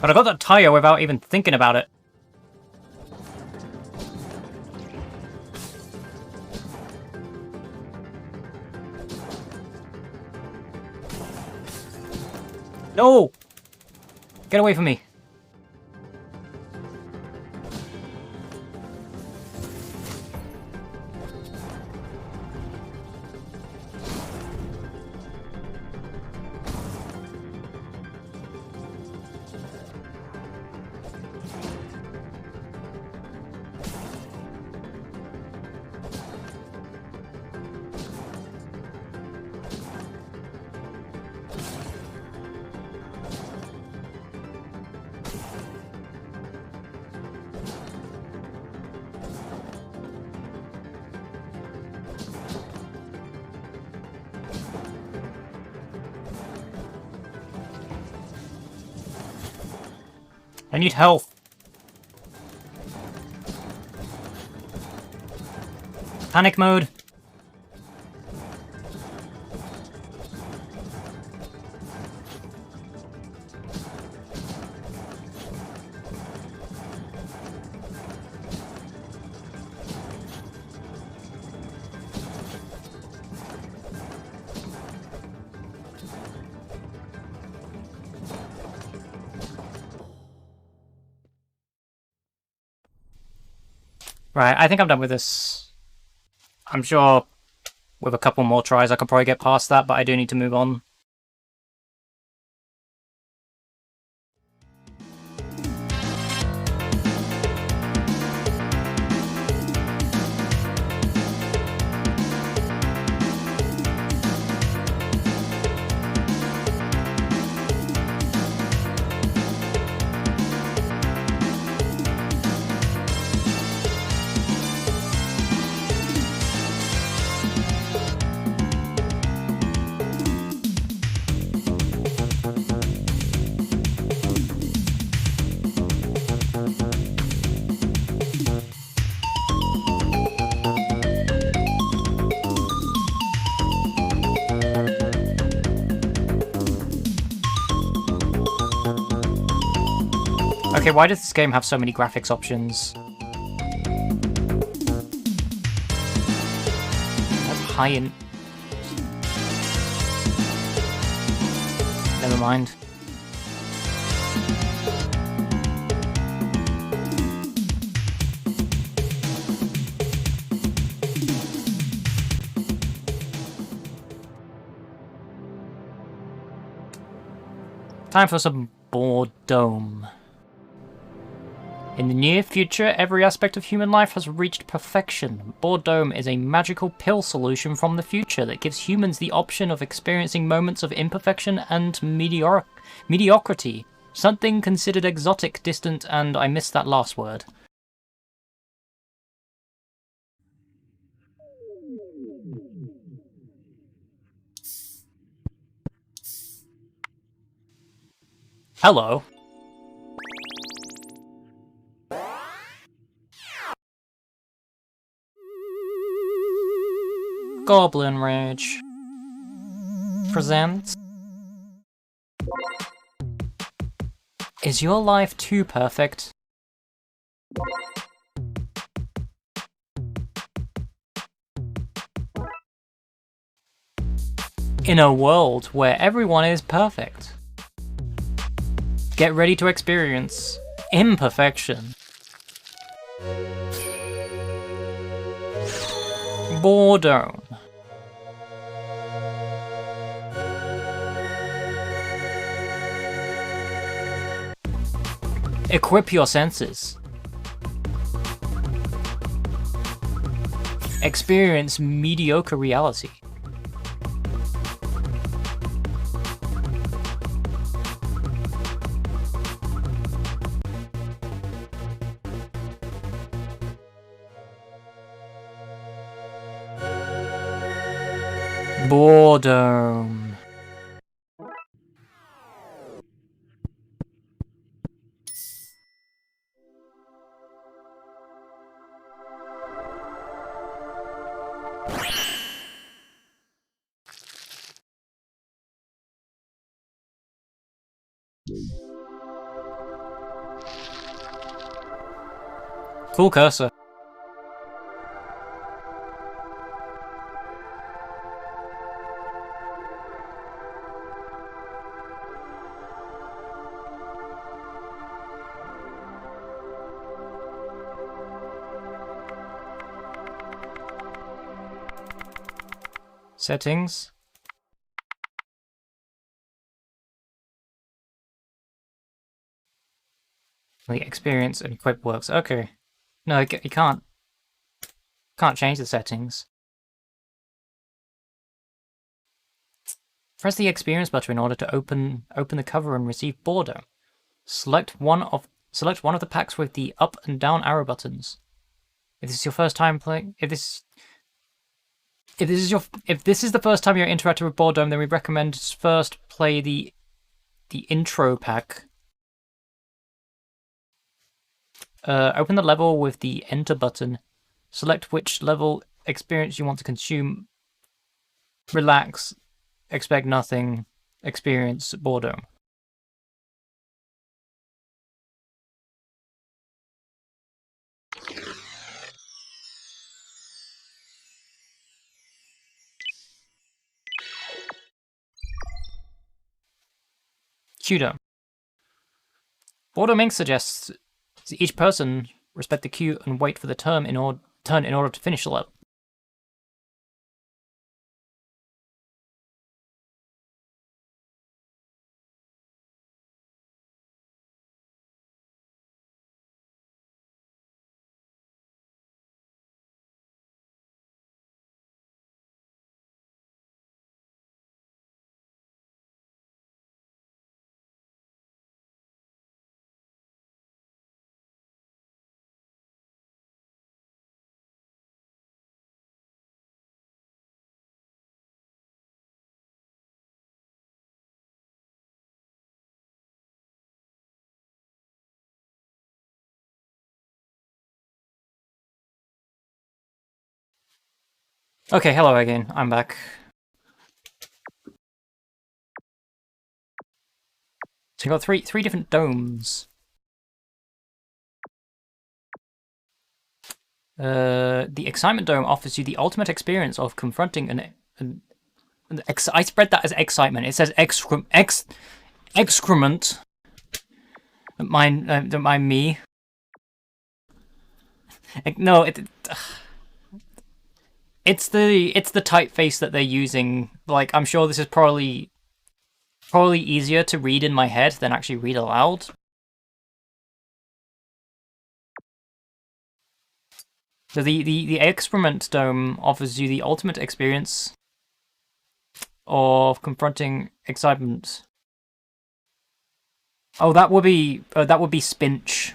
But I got that tire without even thinking about it. No! Get away from me. I need health. Panic mode. Right, I think I'm done with this. I'm sure with a couple more tries I could probably get past that, but I do need to move on. Okay, why does this game have so many graphics options? That's high in... Never mind. Time for some boredom. In the near future, every aspect of human life has reached perfection. Boredom is a magical pill solution from the future that gives humans the option of experiencing moments of imperfection and mediocrity. Something considered exotic, distant, and I missed that last word. Hello. Goblin Rage presents... Is your life too perfect? In a world where everyone is perfect, get ready to experience imperfection. Boredom. Equip your senses. Experience mediocre reality. Boredom. Cool cursor. Settings. The experience and equip works. Okay. No, you can't change the settings. Press the experience button in order to open the cover and receive boredom. Select one of the packs with the up and down arrow buttons. If this is your first time playing, if this is the first time you're interacting with boredom, then we recommend first play the intro pack. Open the level with the enter button. Select which level experience you want to consume. Relax, expect nothing, experience boredom. Queue. Boredom Inc. suggests each person respect the queue and wait for the turn in order to finish the level. Okay, hello again. I'm back. So you got three different domes. The excitement dome offers you the ultimate experience of confronting I spread that as excitement. It says excrement. Don't mind me. No, it's the typeface that they're using. Like, I'm sure this is probably easier to read in my head than actually read aloud. So the excrement dome offers you the ultimate experience of confronting excitement. Oh, that would be Spinch.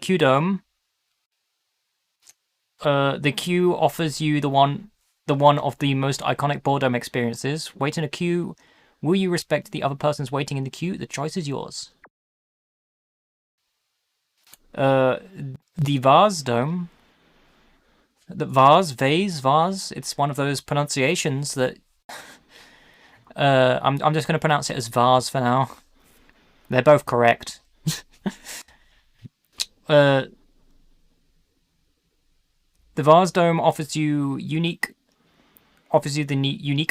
Q dome. The queue offers you the one of the most iconic boredom experiences. Wait in a queue. Will you respect the other person's waiting in the queue? The choice is yours. The vase dome. The vase. It's one of those pronunciations that I'm just going to pronounce it as vase for now. They're both correct. The vase dome offers you the unique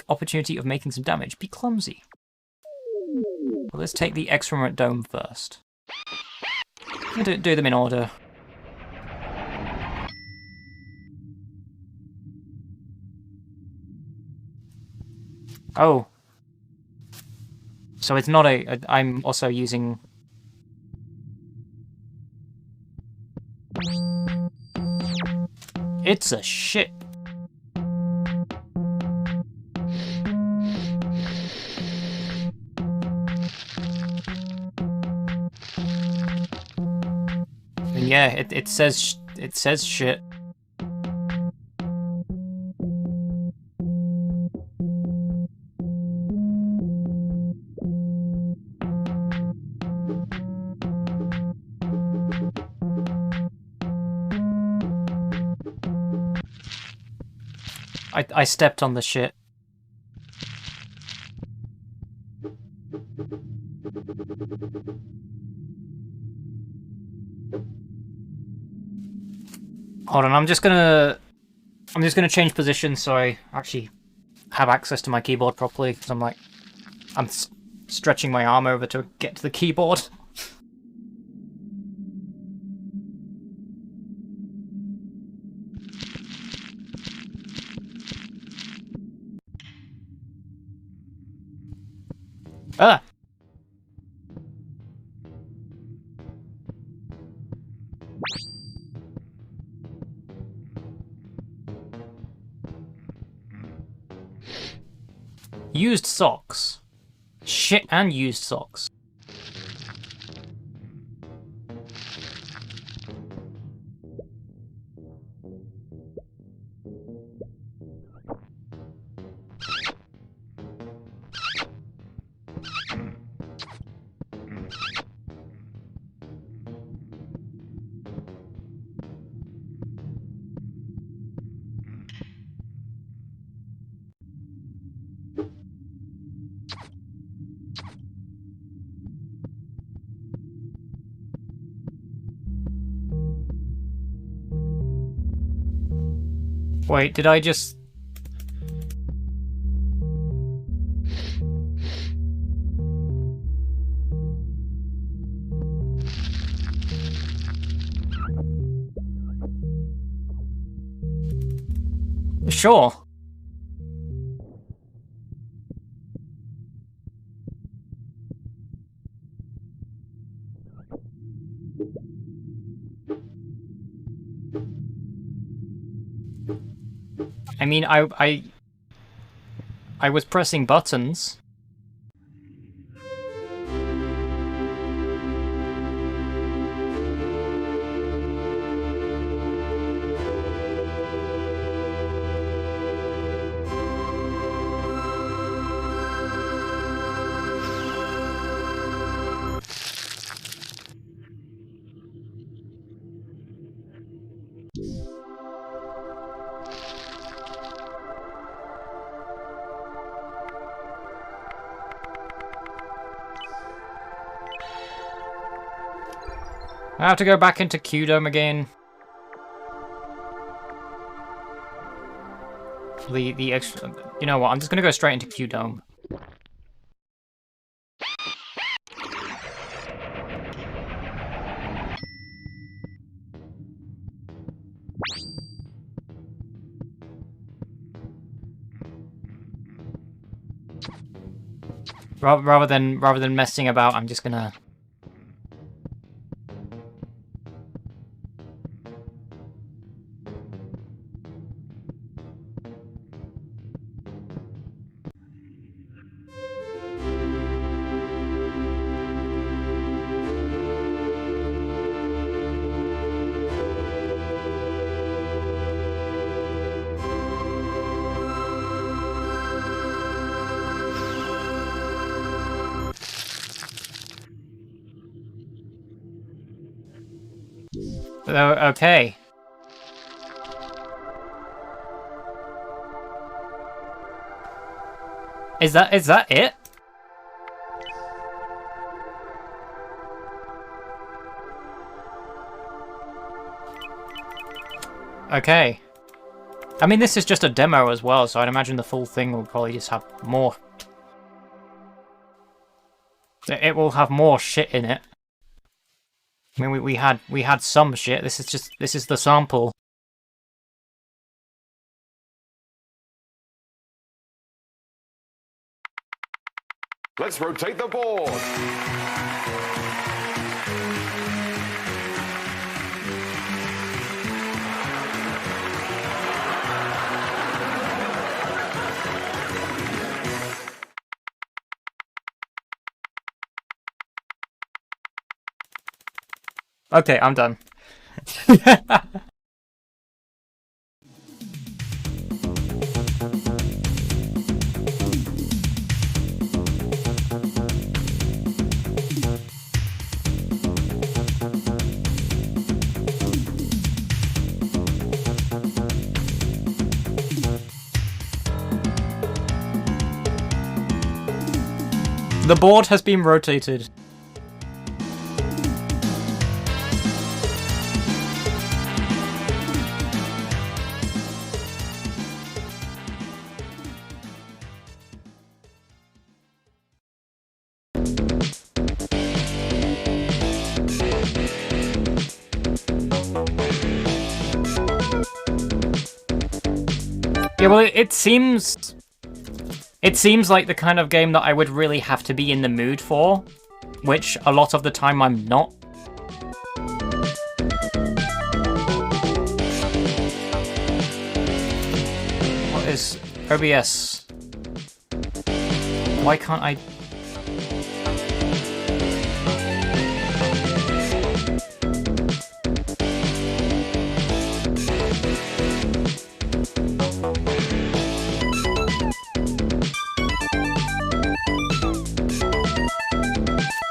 opportunity of making some damage. Be clumsy. Well, let's take the excrement dome first. I'm going to do them in order. Oh. So it's not I'm also using... It's a shit. And yeah, it says shit. I stepped on the shit. Hold on, I'm just gonna change position so I actually have access to my keyboard properly, because I'm stretching my arm over to get to the keyboard. Ah! Used socks. Shit and used socks. Wait, did I just... Sure. I mean, I was pressing buttons. I have to go back into Q-Dome again. The extra... You know what, I'm just gonna go straight into Q-Dome. Rather than messing about, I'm just gonna... Okay. Is that it? Okay. I mean, this is just a demo as well, so I'd imagine the full thing will probably just have more. It will have more shit in it. I mean, we had some shit. This is the sample. Let's rotate the board. Okay, I'm done. The board has been rotated. Yeah, well, it seems like the kind of game that I would really have to be in the mood for, which a lot of the time I'm not. What is OBS? Why can't I...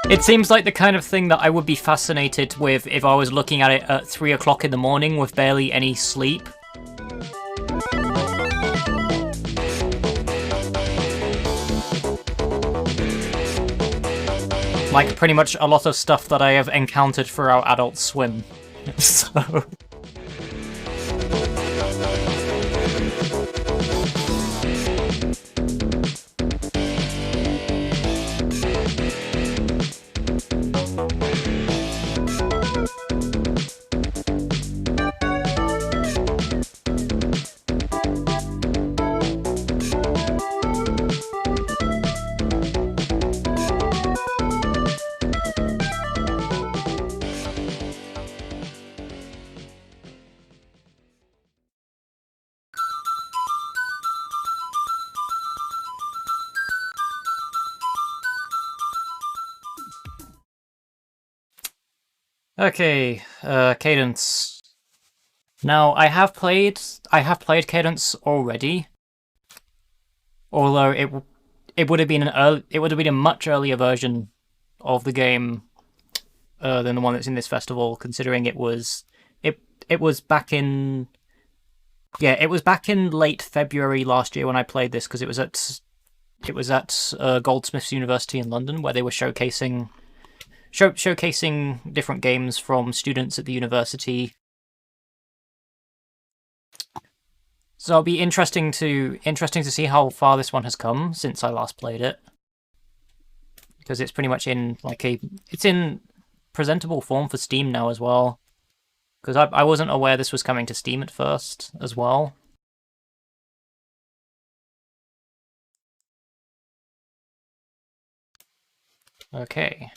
It seems like the kind of thing that I would be fascinated with if I was looking at it at 3 o'clock in the morning with barely any sleep. Like pretty much a lot of stuff that I have encountered throughout Adult Swim. So... Okay, Cadence. Now I have played Cadence already, although it would have been a much earlier version of the game than the one that's in this festival, considering it was back in late February last year when I played this, because it was at Goldsmiths University in London, where they were showcasing different games from students at the university. So it'll be interesting to see how far this one has come since I last played it, because it's pretty much in it's in presentable form for Steam now as well. Because I wasn't aware this was coming to Steam at first as well. Okay.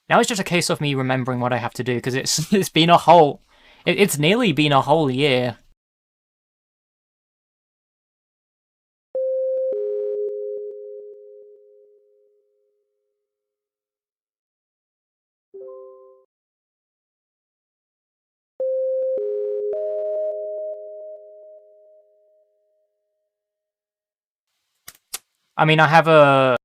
Now it's just a case of me remembering what I have to do, because it's been it's nearly been a whole year. I mean, I have a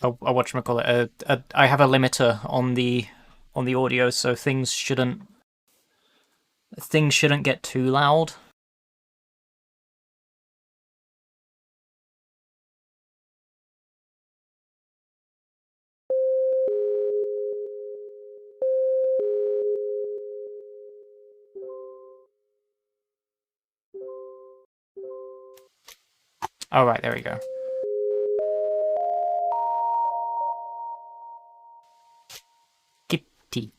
whatchamacallit, I have a limiter on the audio, so things shouldn't get too loud. All right, there we go. Catty.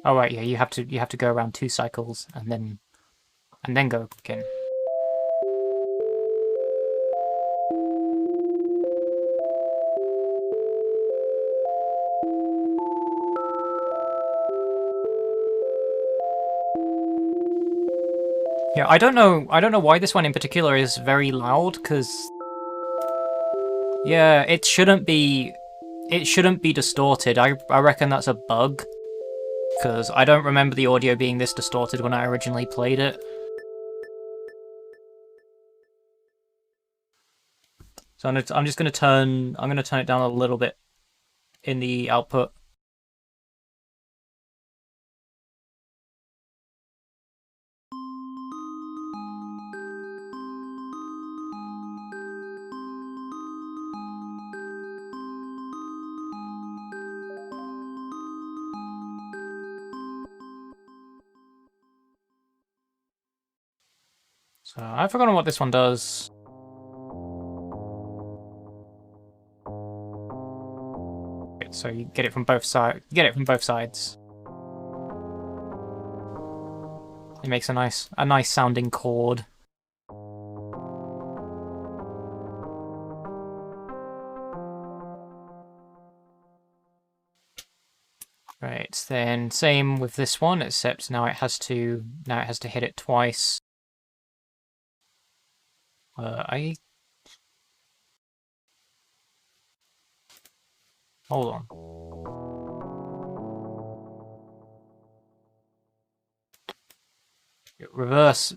All right, yeah, you have to go around 2 cycles and then go again. Yeah, I don't know why this one in particular is very loud, because yeah, it shouldn't be distorted. I reckon that's a bug, because I don't remember the audio being this distorted when I originally played it. So I'm just gonna turn it down a little bit in the output. So I've forgotten what this one does. So you get it from both sides. It makes a nice sounding chord. Right, then same with this one, except now it has to hit it twice. Hold on. Reverse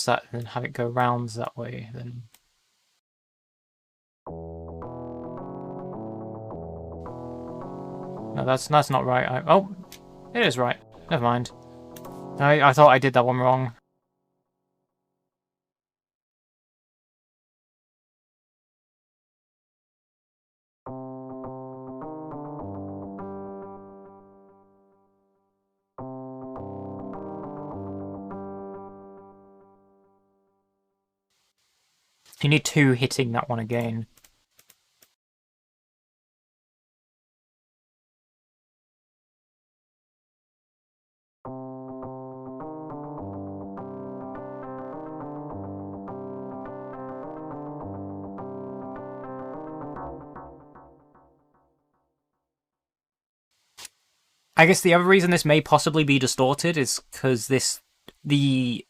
that and have it go rounds that way, then. No, that's not right. Oh, it is right. Never mind. I thought I did that one wrong. You need 2 hitting that one again. I guess the other reason this may possibly be distorted is because this if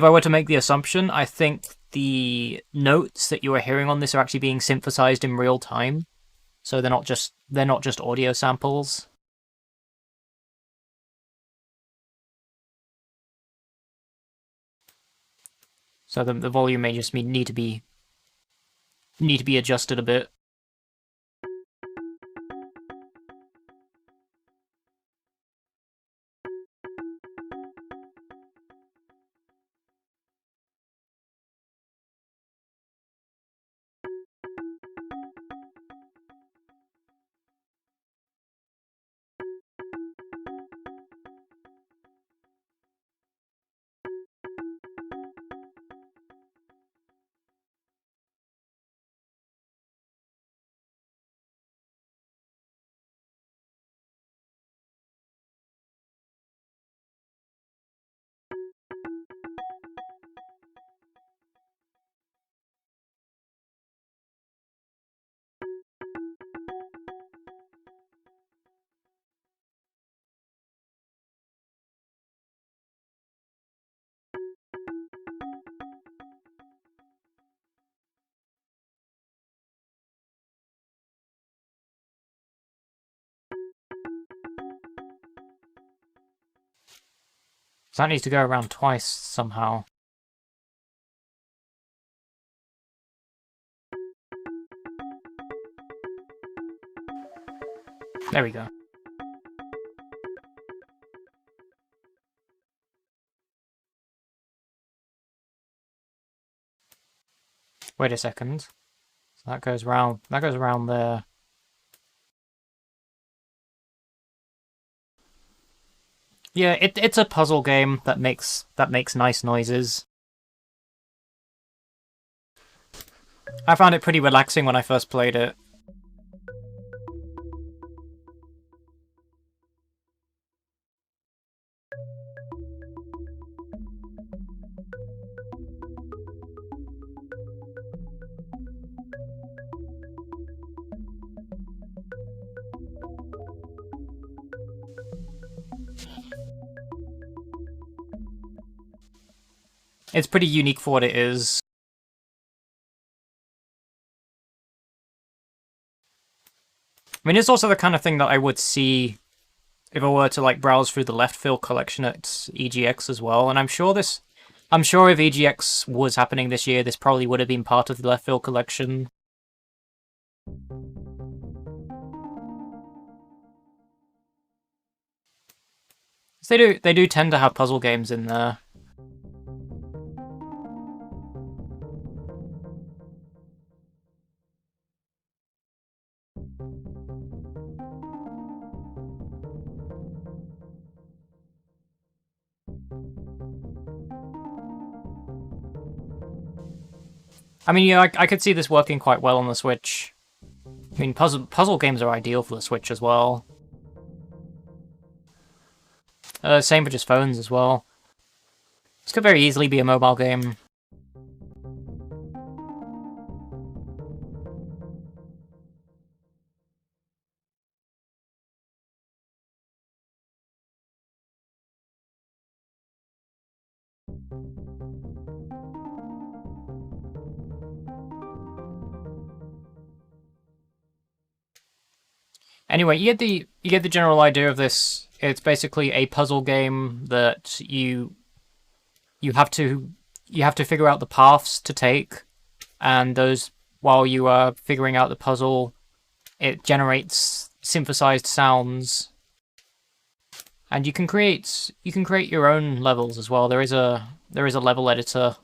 I were to make the assumption, I think the notes that you are hearing on this are actually being synthesized in real time, so they're not just audio samples. So the volume may just need to be adjusted a bit. So that needs to go around twice somehow. There we go. Wait a second. So that goes around there. Yeah, it's a puzzle game that makes nice noises. I found it pretty relaxing when I first played it. It's pretty unique for what it is. I mean, it's also the kind of thing that I would see if I were to like browse through the left field collection at EGX as well. And I'm sure if EGX was happening this year, this probably would have been part of the left field collection. So they do tend to have puzzle games in there. I mean, yeah, I could see this working quite well on the Switch. I mean, puzzle games are ideal for the Switch as well. Same for just phones as well. This could very easily be a mobile game. Anyway, you get the general idea of this. It's basically a puzzle game that you have to figure out the paths to take, and those while you are figuring out the puzzle, it generates synthesized sounds, and you can create your own levels as well. There is a level editor,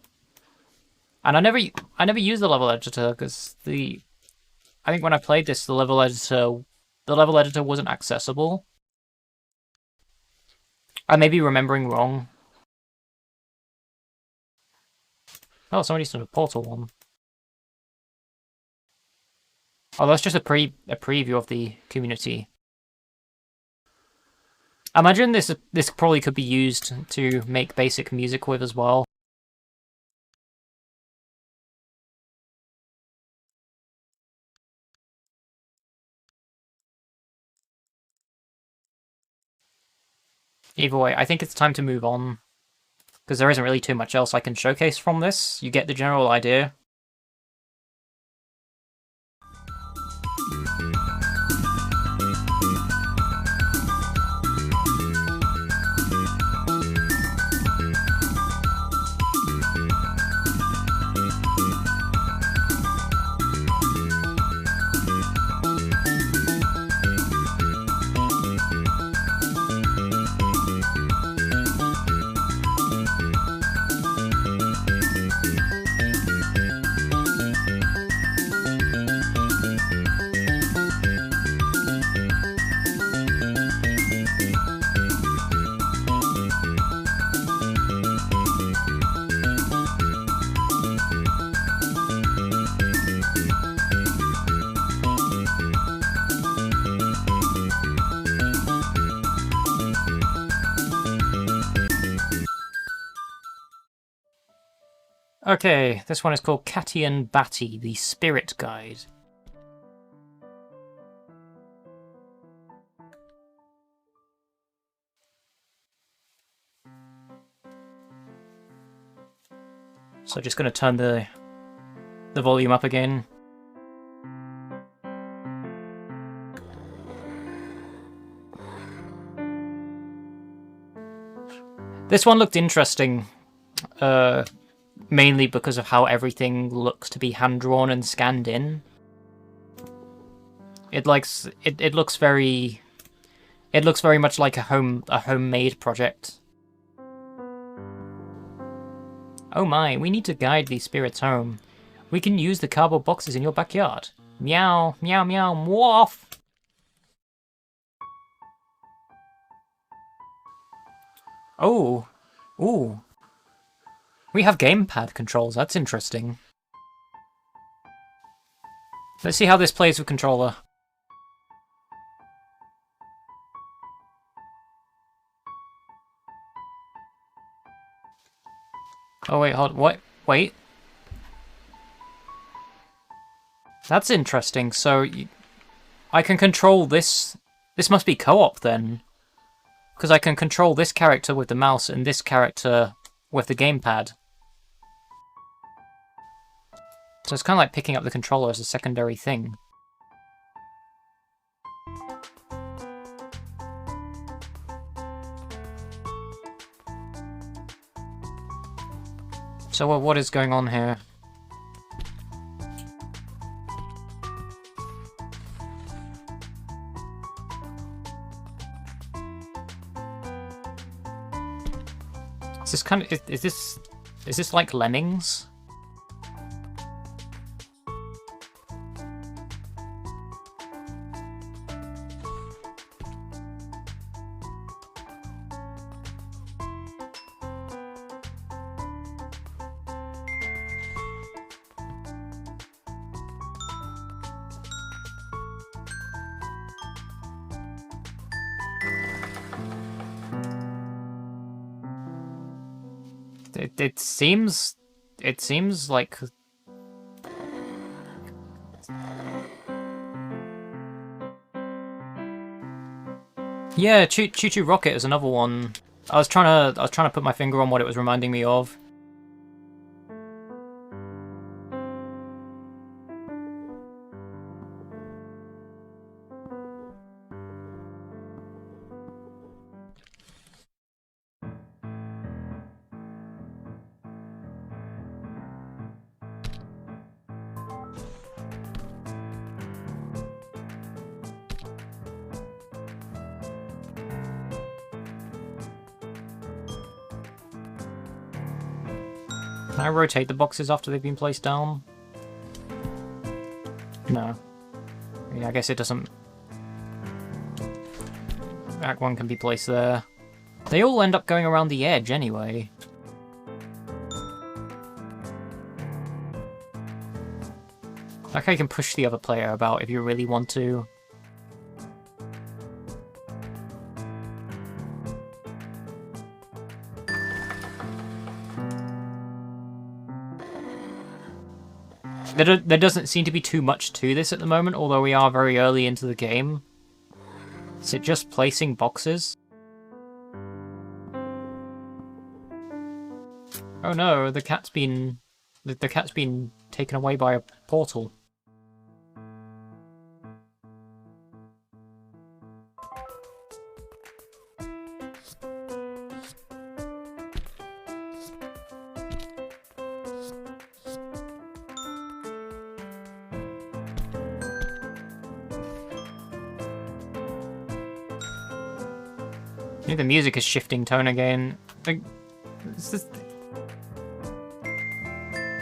and I never used the level editor because I think when I played this, the level editor wasn't accessible. I may be remembering wrong. Oh, somebody's done a Portal one. Oh, that's just a preview of the community. I imagine this probably could be used to make basic music with as well. Either way, I think it's time to move on. Because there isn't really too much else I can showcase from this. You get the general idea. Okay, this one is called Catty and Batty, the Spirit Guide. So just going to turn the volume up again. This one looked interesting. Mainly because of how everything looks to be hand-drawn and scanned in. It looks very much like a homemade project. Oh my, we need to guide these spirits home. We can use the cardboard boxes in your backyard. Meow, meow, meow, woof! Oh, ooh. We have gamepad controls, that's interesting. Let's see how this plays with controller. Oh wait, hold, what? Wait. That's interesting, so I can control this. This must be co-op then. Because I can control this character with the mouse and this character with the gamepad. So it's kind of like picking up the controller as a secondary thing. So what is going on here? Is this kind of is this like Lemmings? It seems like yeah, Choo Choo Rocket is another one. I was trying to put my finger on what it was reminding me of. Can I rotate the boxes after they've been placed down? No. Yeah, I guess it doesn't... That one can be placed there. They all end up going around the edge anyway. Like I can push the other player about if you really want to. There doesn't seem to be too much to this at the moment, although we are very early into the game. Is it just placing boxes? Oh no, the cat's been taken away by a portal. I think the music is shifting tone again. Like,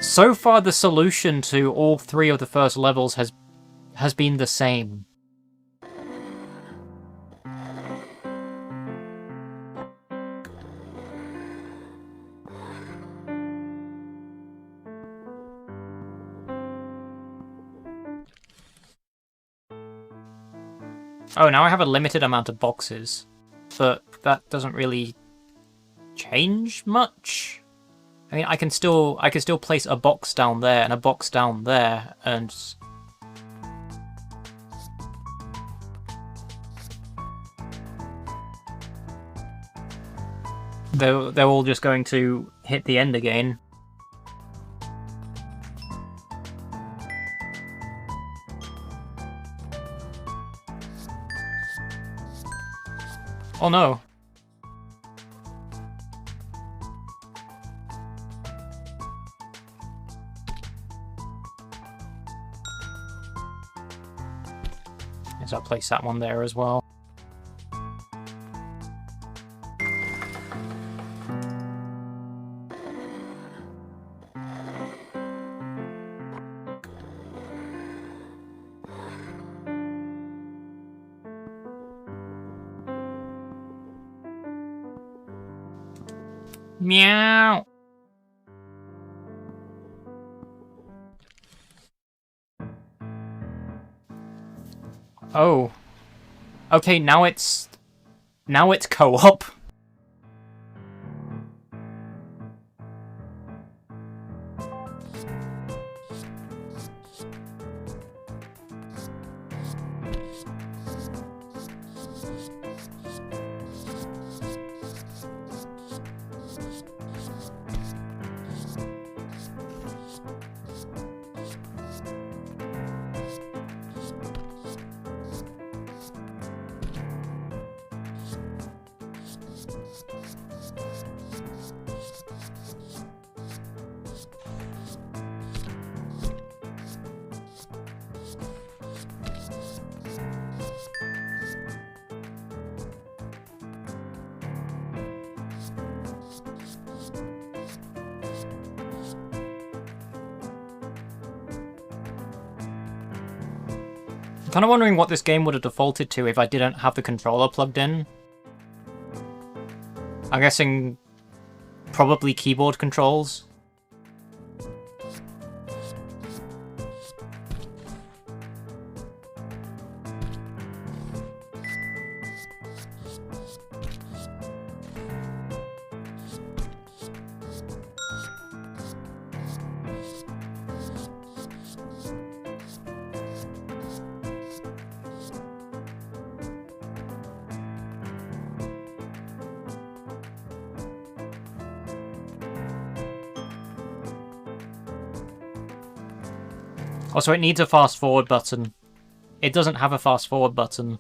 so far, the solution to all 3 of the first levels has been the same. Oh, now I have a limited amount of boxes, but that doesn't really change much. I mean, I can still place a box down there and a box down there, and they're all just going to hit the end again. Oh no. Guess I'll place that one there as well. Meow. Oh. Okay, now it's co-op. I'm kind of wondering what this game would have defaulted to if I didn't have the controller plugged in. I'm guessing probably keyboard controls. Also, it needs a fast forward button. It doesn't have a fast forward button.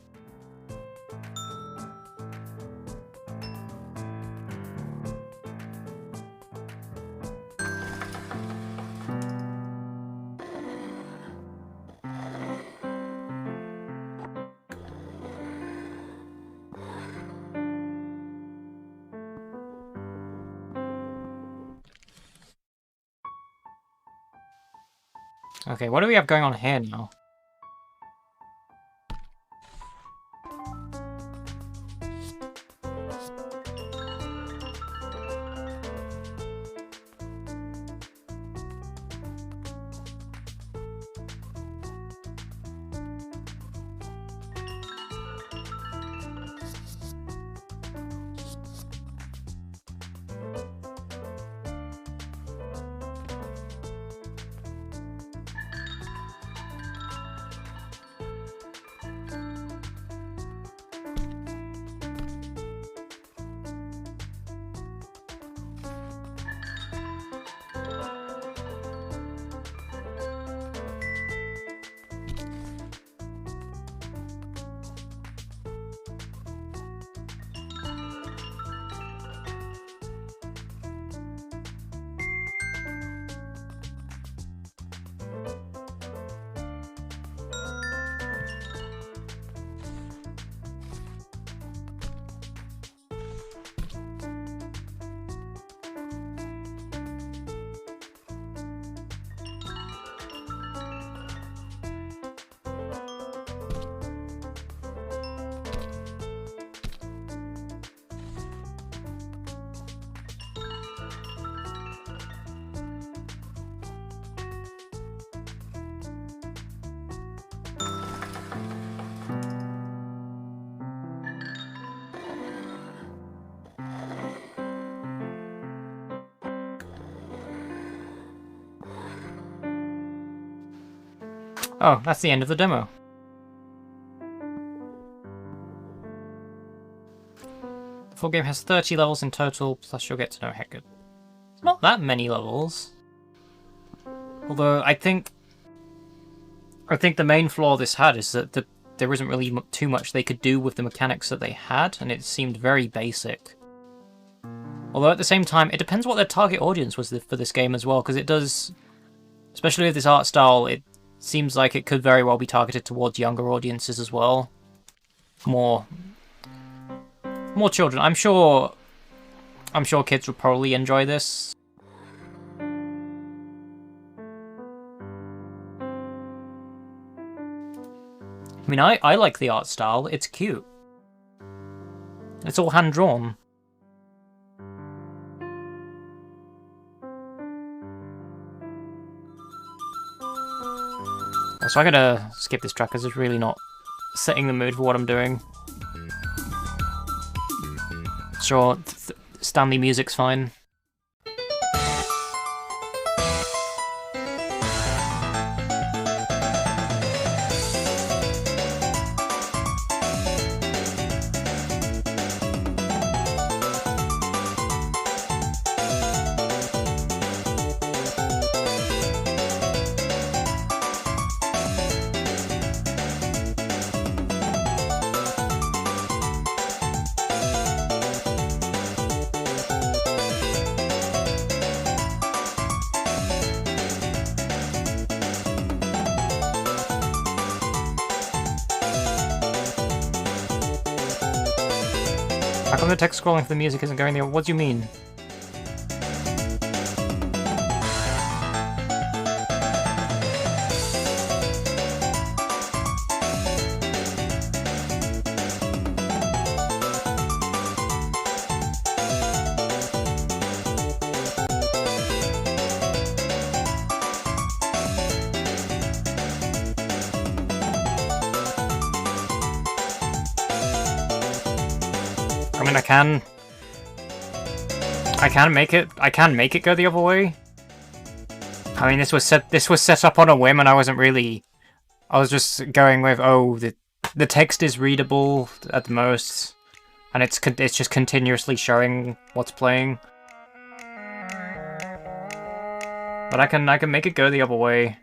Okay, what do we have going on here now? Oh, that's the end of the demo. The full game has 30 levels in total, plus you'll get to know Hector. It's not that many levels. Although, I think the main flaw this had is that there isn't really too much they could do with the mechanics that they had, and it seemed very basic. Although at the same time, it depends what their target audience was for this game as well, because it does, especially with this art style, it seems like it could very well be targeted towards younger audiences as well. More children. I'm sure kids would probably enjoy this. I mean, I like the art style. It's cute. It's all hand-drawn. So I'm gonna skip this track because it's really not setting the mood for what I'm doing. Sure, Stanley music's fine. How come the text scrolling for the music isn't going there? What do you mean? I mean, I can make it go the other way. I mean, this was set up on a whim, and I was just going with, oh, the text is readable at the most, and it's just continuously showing what's playing. But I can make it go the other way.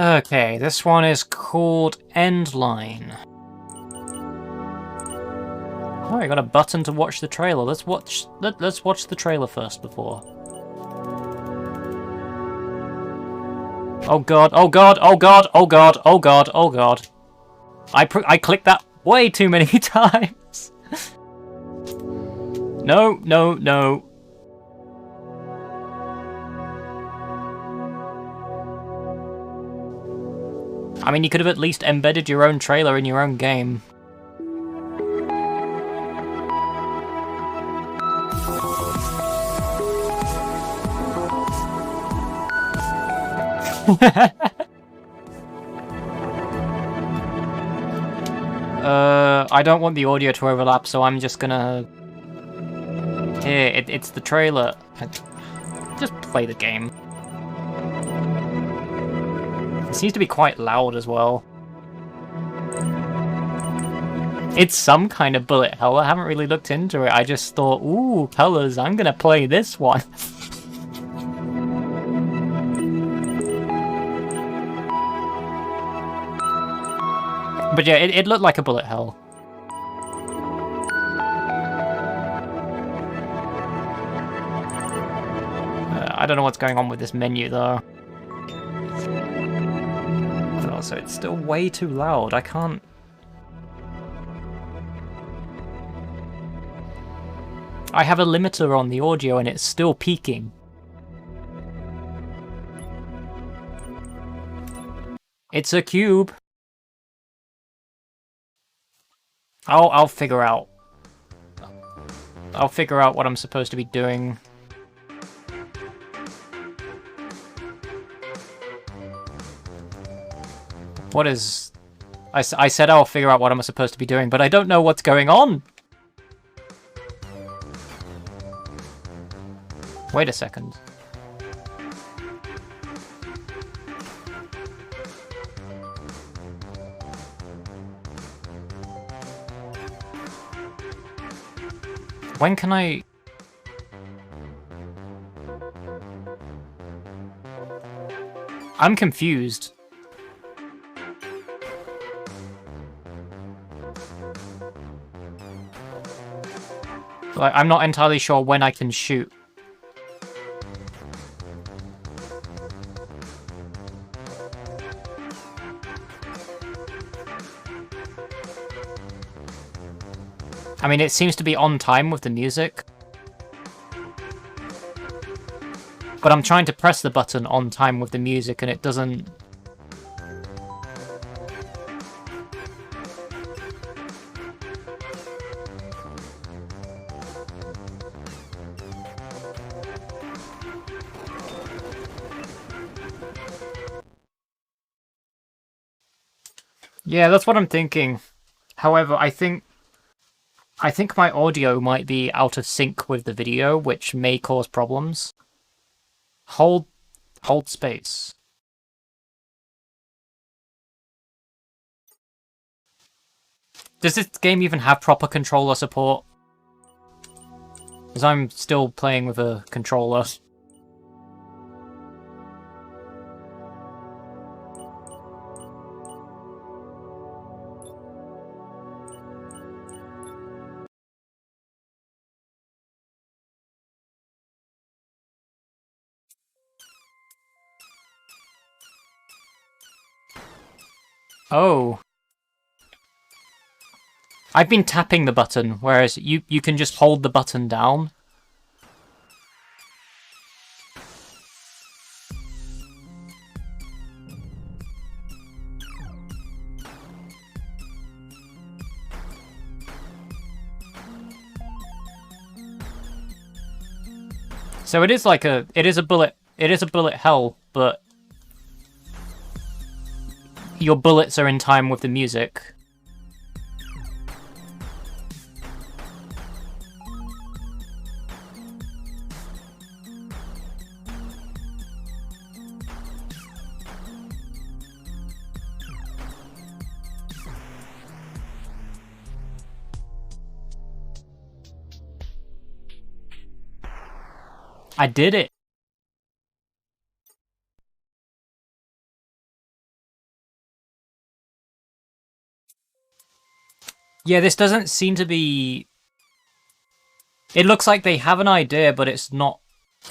Okay, this one is called Endline. Oh, I got a button to watch the trailer. Let's watch the trailer first before. Oh god, oh god, oh god, oh god, oh god, oh god. I clicked that way too many times. No, no, no. I mean, you could have at least embedded your own trailer in your own game. I don't want the audio to overlap, so I'm just gonna... Here, it's the trailer. Just play the game. It seems to be quite loud as well. It's some kind of bullet hell. I haven't really looked into it. I just thought, ooh, colors, I'm gonna play this one. But yeah, it looked like a bullet hell. I don't know what's going on with this menu though. But also, it's still way too loud. I can't... I have a limiter on the audio and it's still peaking. It's a cube. I'll figure out. I'll figure out what I'm supposed to be doing. What is... I said I'll figure out what I'm supposed to be doing, but I don't know what's going on! Wait a second. When can I... I'm confused. Like, I'm not entirely sure when I can shoot. I mean, it seems to be on time with the music. But I'm trying to press the button on time with the music and it doesn't... Yeah, that's what I'm thinking. However, I think my audio might be out of sync with the video, which may cause problems. Hold space. Does this game even have proper controller support? Because I'm still playing with a controller. Oh. I've been tapping the button, whereas you can just hold the button down. So it is like a bullet hell, but your bullets are in time with the music. I did it. Yeah, this doesn't seem to be... It looks like they have an idea, but it's not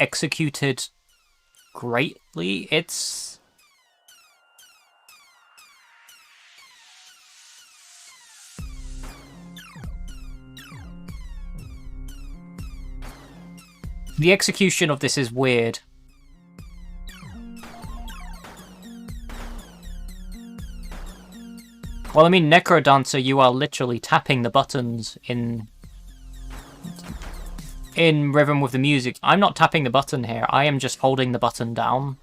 executed greatly. It's... The execution of this is weird. Well, I mean, Necrodancer, you are literally tapping the buttons in rhythm with the music. I'm not tapping the button here. I am just holding the button down.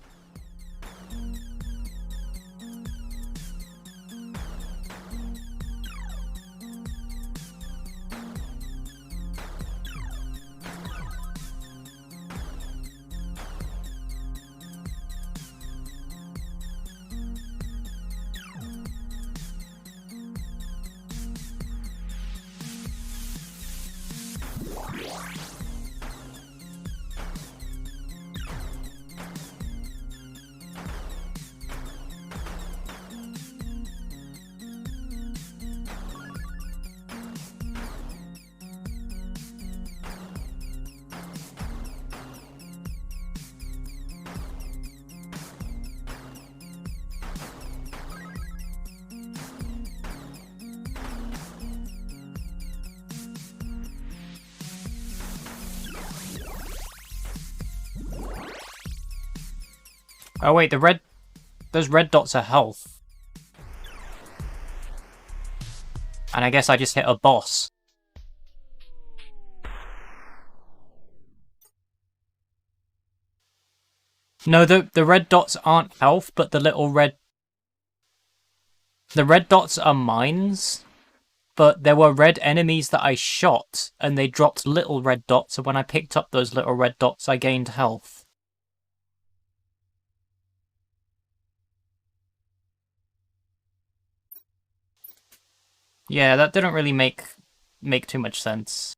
Oh wait, those red dots are health. And I guess I just hit a boss. No, the red dots aren't health, but the little red... The red dots are mines, but there were red enemies that I shot, and they dropped little red dots, and when I picked up those little red dots, I gained health. Yeah, that didn't really make too much sense.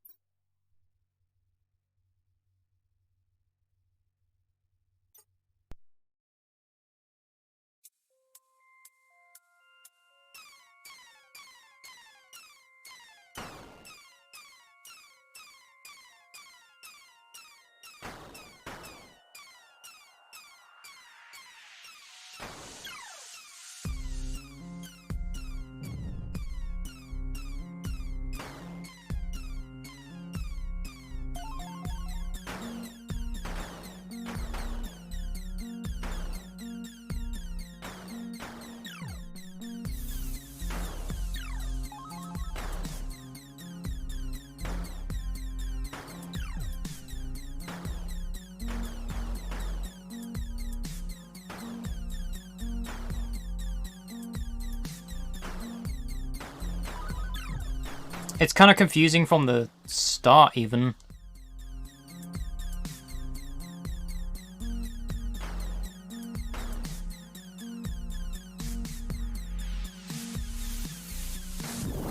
It's kind of confusing from the start, even.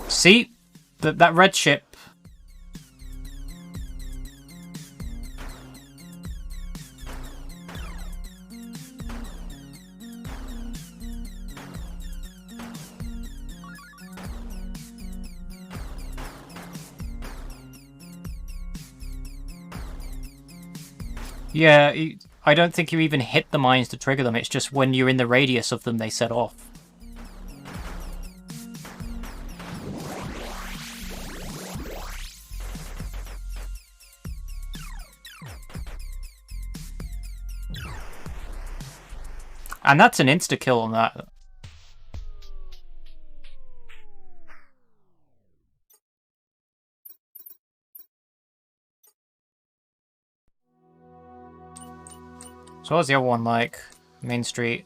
See? That red ship... Yeah, I don't think you even hit the mines to trigger them, it's just when you're in the radius of them they set off. And that's an insta-kill on that. So what was the other one like? Main Street.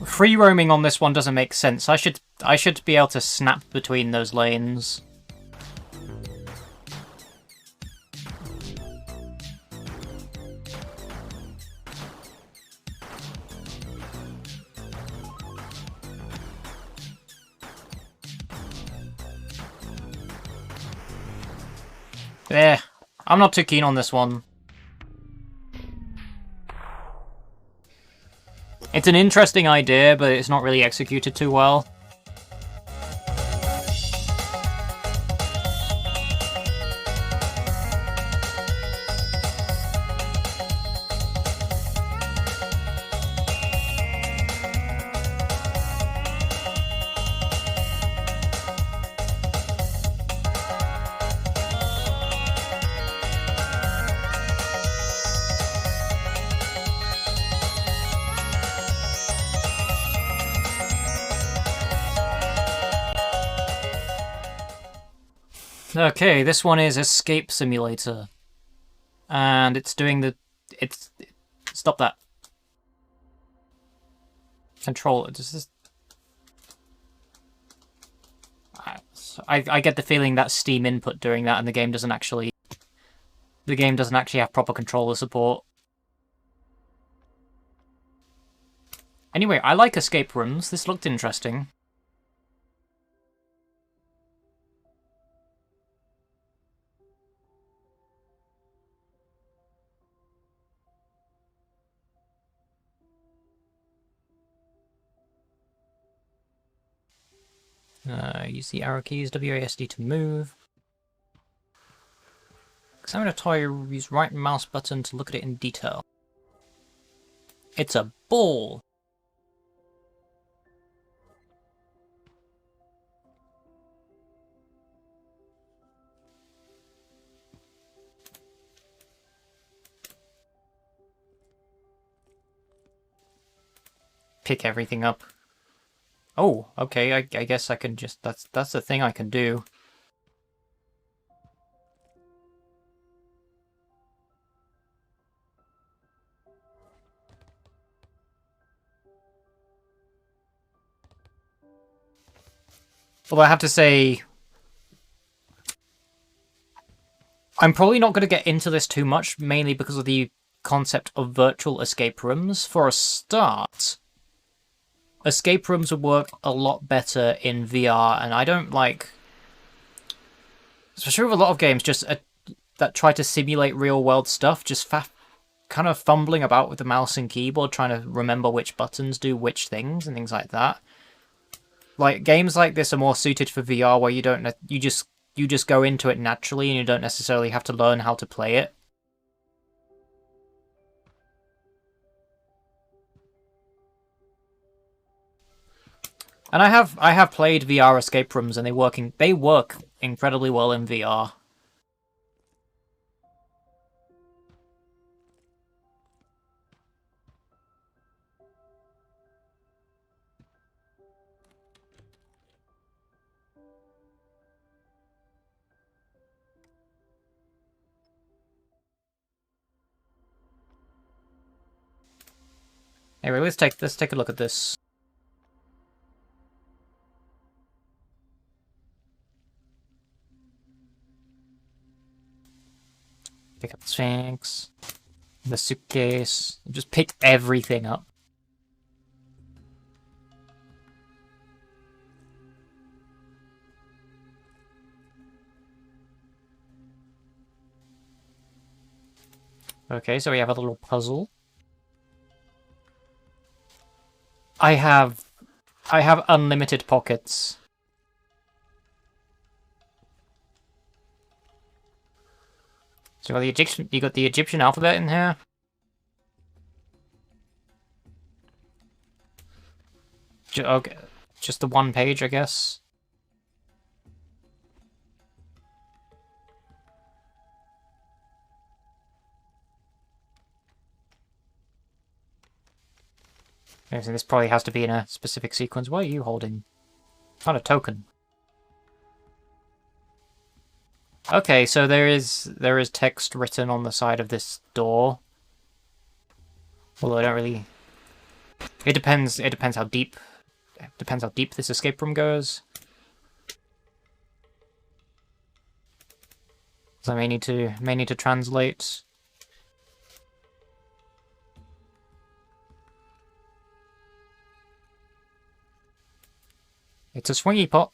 Free roaming on this one doesn't make sense. I should be able to snap between those lanes. Yeah, I'm not too keen on this one. It's an interesting idea, but it's not really executed too well. Okay, this one is Escape Simulator. And it's doing the... Stop that. Control it. I get the feeling that's Steam input doing that and the game doesn't actually... The game doesn't actually have proper controller support. Anyway, I like escape rooms. This looked interesting. Use the arrow keys, WASD to move. Examine a toy, use right mouse button to look at it in detail. It's a ball. Pick everything up. Oh, okay, I guess I can just... That's the thing I can do. Although I have to say... I'm probably not going to get into this too much, mainly because of the concept of virtual escape rooms. For a start, escape rooms would work a lot better in VR, and I don't like... Especially with a lot of games just that try to simulate real-world stuff, just kind of fumbling about with the mouse and keyboard, trying to remember which buttons do which things and things like that. Like, games like this are more suited for VR, where you just go into it naturally and you don't necessarily have to learn how to play it. And I have played VR escape rooms, and they work incredibly well in VR. Anyway, let's take a look at this. Pick up the Sphinx, the suitcase, just pick everything up. Okay, so we have a little puzzle. I have unlimited pockets. So you got the Egyptian alphabet in here. Okay, just the one page, I guess. Okay, so this probably has to be in a specific sequence. What are you holding? Not a token. Okay, so there is text written on the side of this door. Although I don't really... It depends how deep... Depends how deep this escape room goes. So I may need to translate. It's a swingy pot.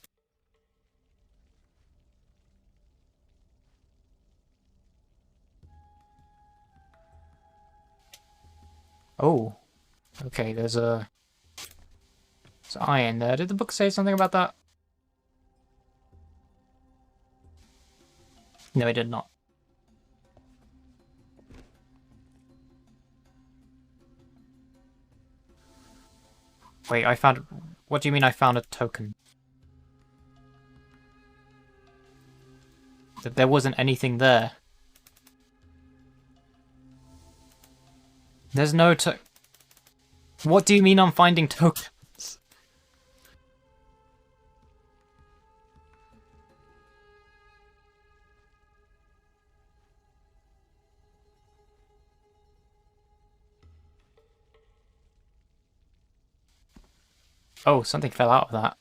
Oh, okay. There's an eye in there. Did the book say something about that? No, it did not. Wait, I found... What do you mean I found a token? That there wasn't anything there. There's no What do you mean I'm finding tokens? Oh, something fell out of that.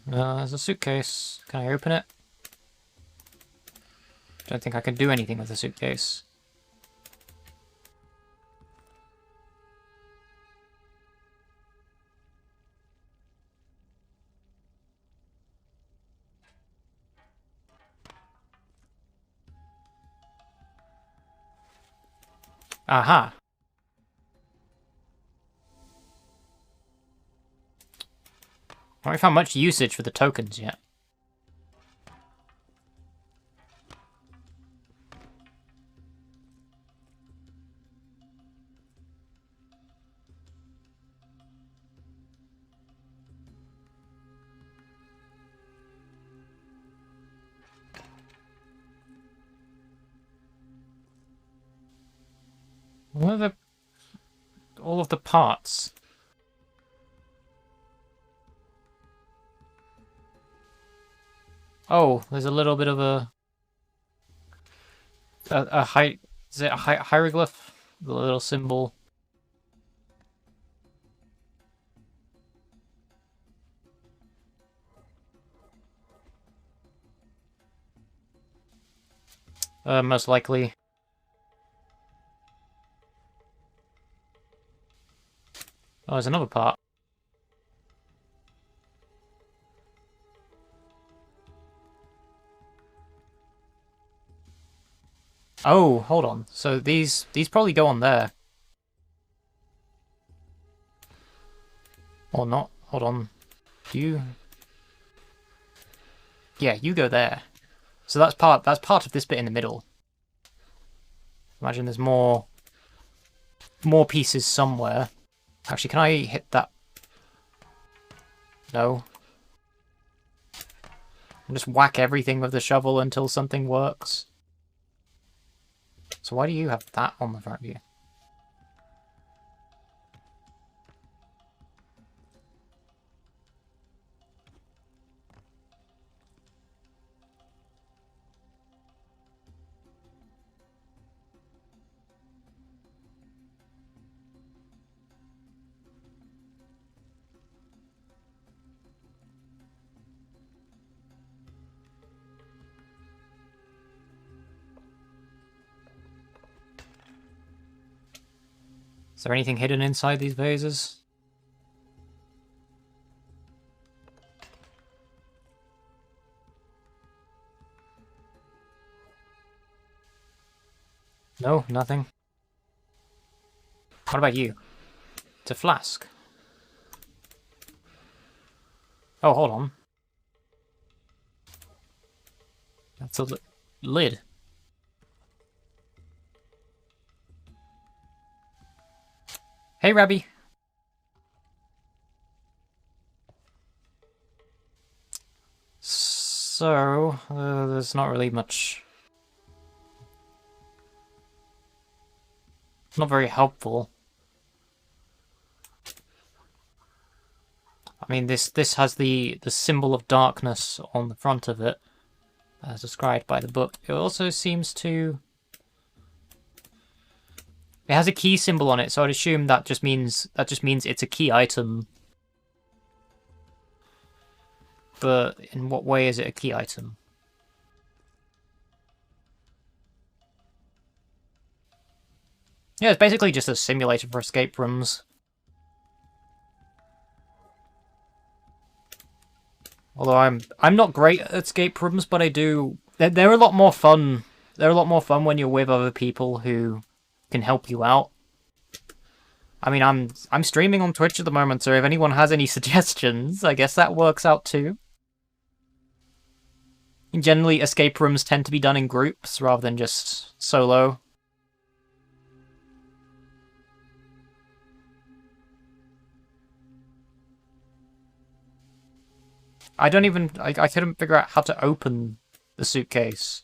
There's a suitcase. Can I open it? Don't think I can do anything with the suitcase. Aha! I haven't found much usage for the tokens yet. What are the... all of the parts? Oh, there's a little bit of a high... is it a hieroglyph? The little symbol. Most likely. Oh, there's another part. Oh, hold on. So these probably go on there. Or not. Hold on. Do you... yeah, you go there. So that's part of this bit in the middle. Imagine there's more pieces somewhere. Actually, can I hit that? No. I'll just whack everything with the shovel until something works. So why do you have that on the front of you? Is there anything hidden inside these vases? No, nothing. What about you? It's a flask. Oh, hold on. That's a lid. Hey, Rabby. So, there's not really much... not very helpful. I mean, this has the symbol of darkness on the front of it, as described by the book. It also seems to... it has a key symbol on it, so I'd assume that just means it's a key item. But in what way is it a key item? Yeah, it's basically just a simulator for escape rooms. Although I'm not great at escape rooms, but I do... they're a lot more fun. They're a lot more fun when you're with other people who can help you out. I mean, I'm streaming on Twitch at the moment, so if anyone has any suggestions, I guess that works out too. Generally, escape rooms tend to be done in groups rather than just solo. I couldn't figure out how to open the suitcase.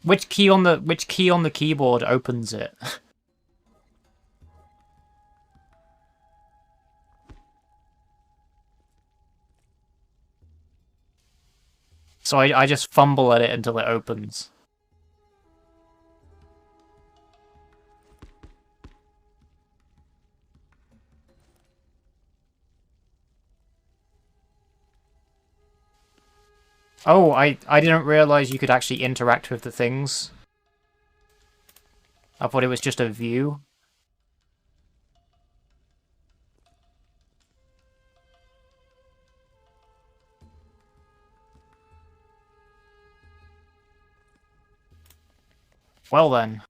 Which key on the keyboard opens it? So I just fumble at it until it opens. Oh, I didn't realize you could actually interact with the things. I thought it was just a view. Well then.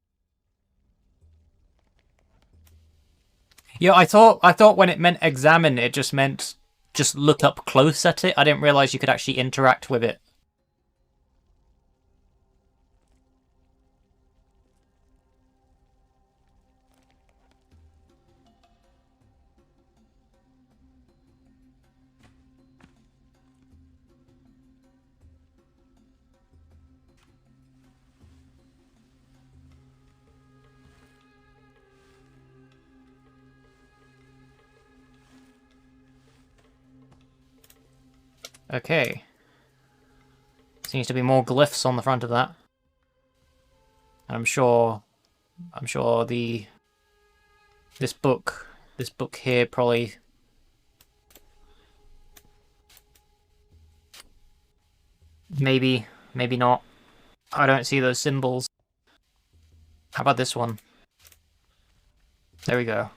Yeah, I thought when it meant examine, it just meant just look up close at it. I didn't realize you could actually interact with it. Okay. Seems to be more glyphs on the front of that. And I'm sure this book here probably maybe not. I don't see those symbols. How about this one? There we go.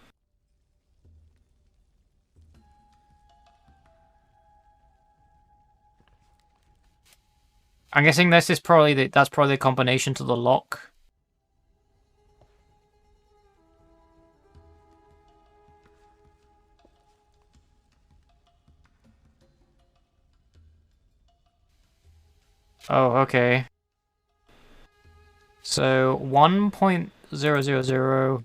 I'm guessing this is probably that's probably the combination to the lock. Oh, okay. So 1.000.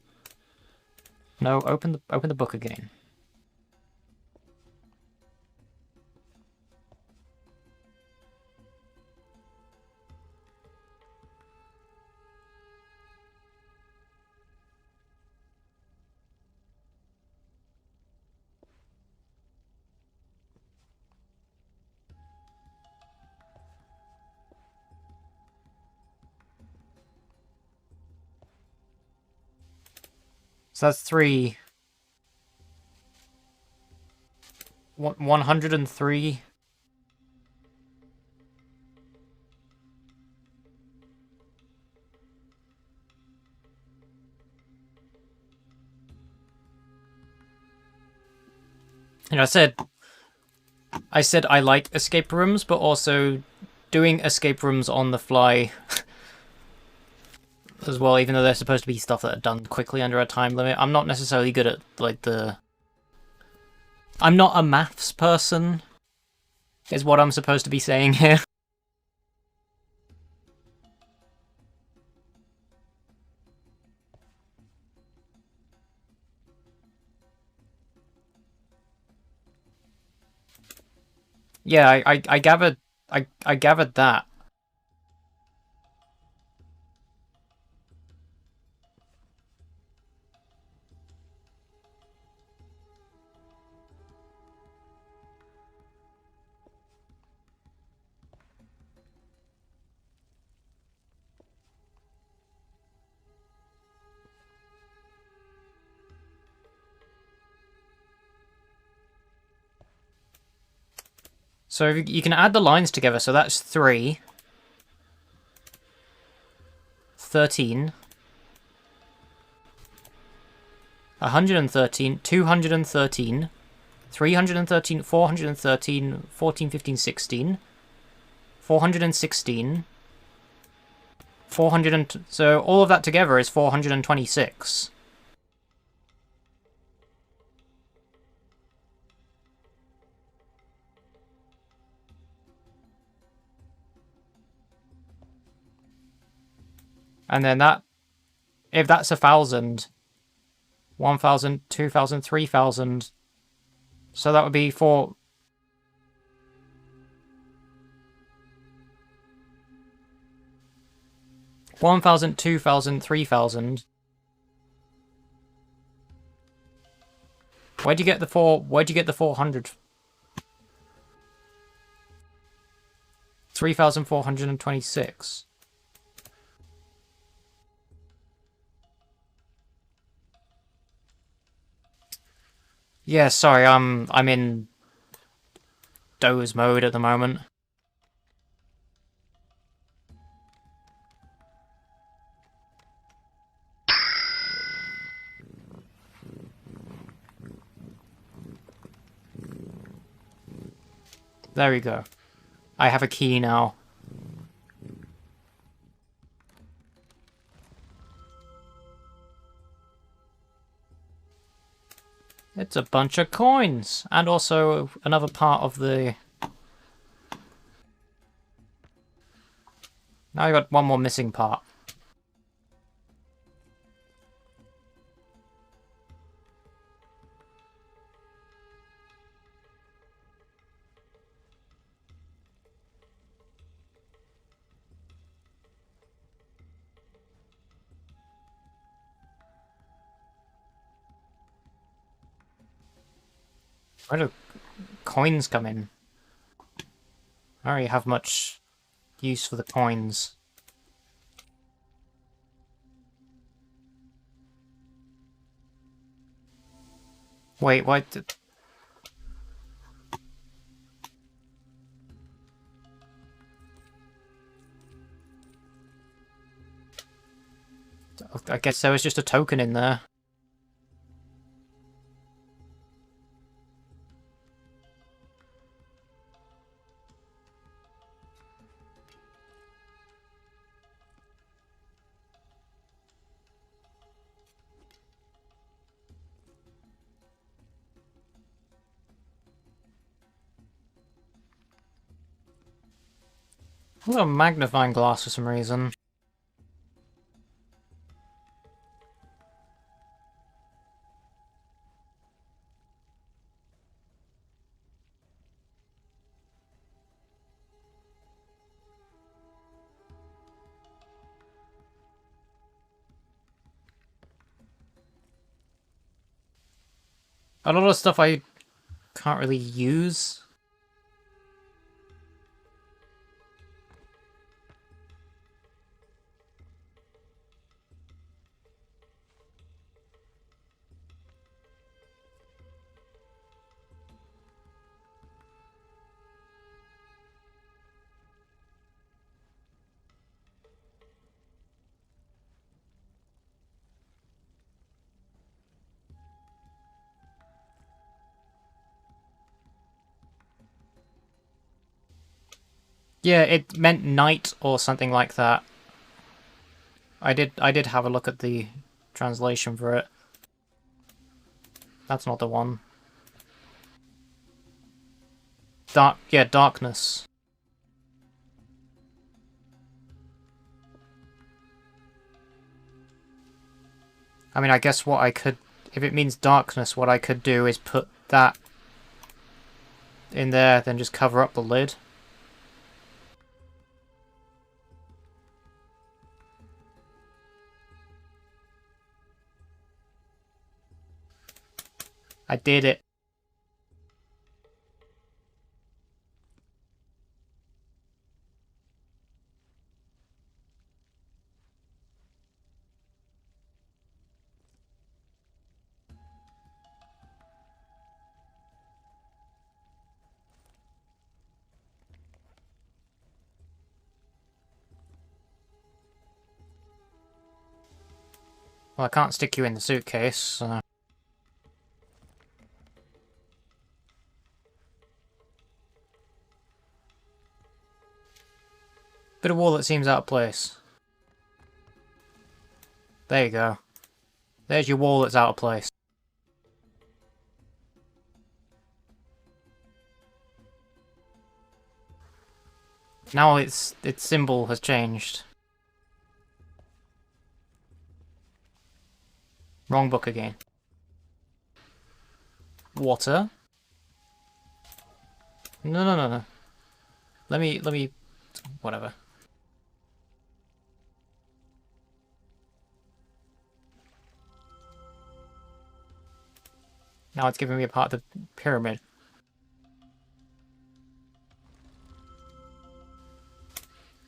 No, open the book again. So that's 3. 103. You know, I said I like escape rooms, but also doing escape rooms on the fly as well, even though they're supposed to be stuff that are done quickly under a time limit. I'm not necessarily good at, like, I'm not a maths person, is what I'm supposed to be saying here. Yeah, I gathered that. So you can add the lines together, so that's 3, 13, 113, 213, 313, 413, 14, 15, 16, 416, 400, so all of that together is 426. And then that, if that's 1,000, 1,000, 2,000, 3,000, so that would be 4. One 1,000, 2,000, 3,000. Where'd you get the 400? 3,426. Yeah, sorry, I'm in doze mode at the moment. There we go. I have a key now. It's a bunch of coins, and also another part of the... Now I got one more missing part. Where do coins come in? I don't really have much use for the coins. Wait, why did... I guess there was just a token in there. I've got a magnifying glass for some reason. A lot of stuff I can't really use. Yeah, it meant night or something like that. I did have a look at the translation for it. That's not the one. Darkness. I mean, I guess what I could... If it means darkness, what I could do is put that in there, then just cover up the lid. I did it. Well, I can't stick you in the suitcase, so... Bit of wall that seems out of place. There you go. There's your wall that's out of place. Now its symbol has changed. Wrong book again. Water. No. Let me... Whatever. Now it's giving me a part of the pyramid.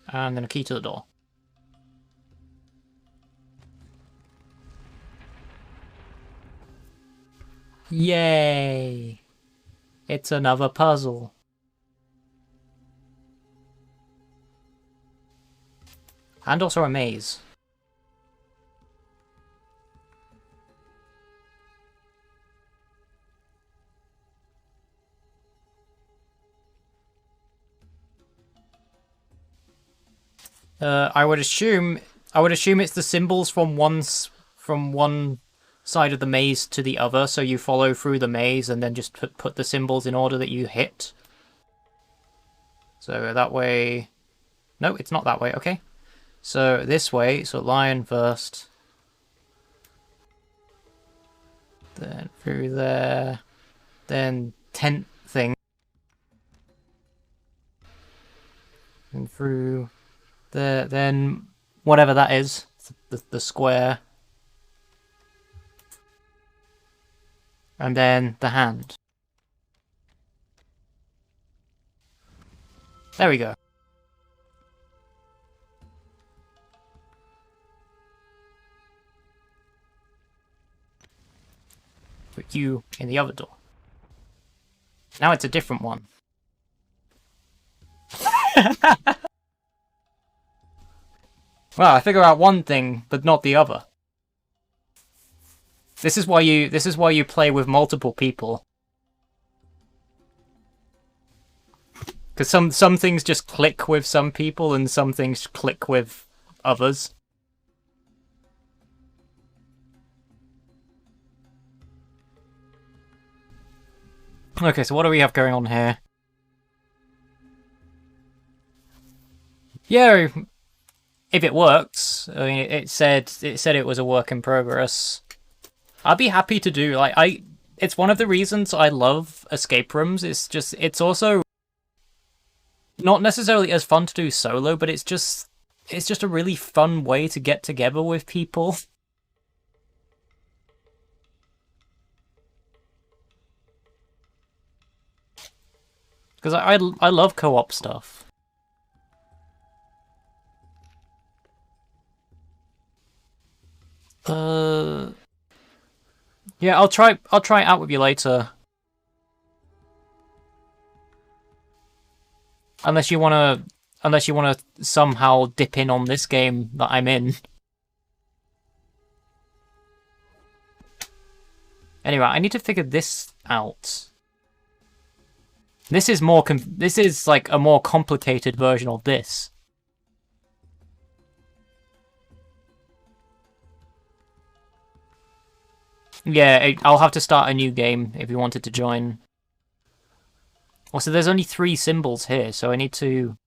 And then a key to the door. Yay! It's another puzzle. And also a maze. I would assume it's the symbols from one side of the maze to the other, so you follow through the maze and then just put the symbols in order that you hit. So that way... No, it's not that way, okay. So this way, so lion first. Then through there. Then tent thing. And through there, then whatever that is, the square. And then the hand. There we go. Put you in the other door. Now it's a different one. Well, I figure out one thing, but not the other. This is why you play with multiple people. Because some things just click with some people and some things click with others. Okay, so what do we have going on here? Yeah, if it works. I mean, it said it was a work in progress. I'd be happy to do, like, it's one of the reasons I love escape rooms. It's also not necessarily as fun to do solo, but it's just a really fun way to get together with people. Because I love co-op stuff. Yeah, I'll try it out with you later. Unless you wanna somehow dip in on this game that I'm in. Anyway, I need to figure this out. This is like a more complicated version of this. Yeah, I'll have to start a new game if you wanted to join. Also, there's only 3 symbols here, so I need to...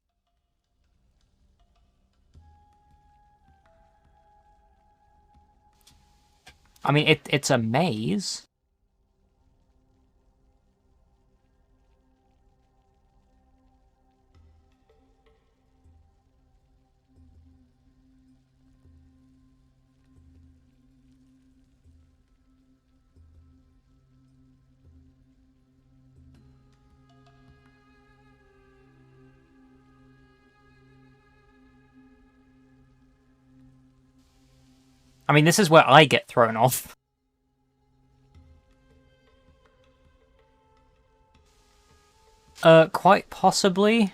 I mean, it's a maze. I mean, this is where I get thrown off. Quite possibly.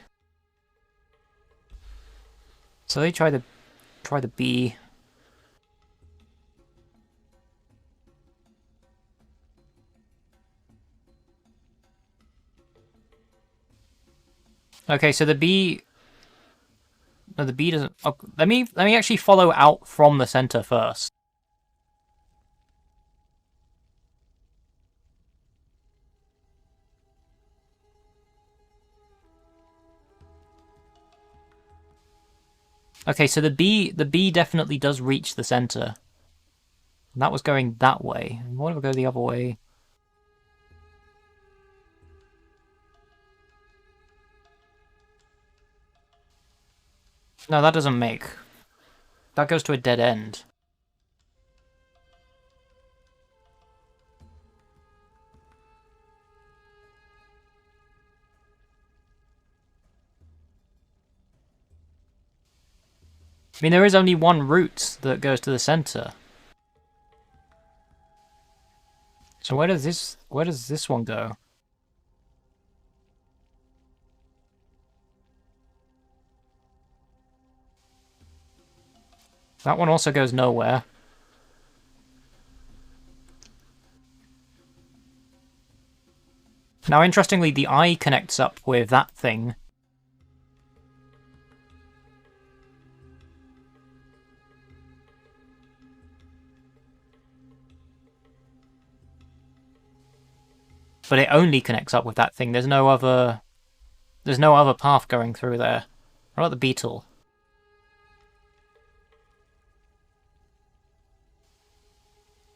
So they try the B. Okay, so the B... No, the B doesn't... Oh, let me actually follow out from the center first. Okay, so the B definitely does reach the center. And that was going that way. What if we go the other way? No, that doesn't make. That goes to a dead end. I mean, there is only one route that goes to the center. So where does this one go? That one also goes nowhere. Now, interestingly, the eye connects up with that thing. But it only connects up with that thing. There's no other path going through there. What about the beetle?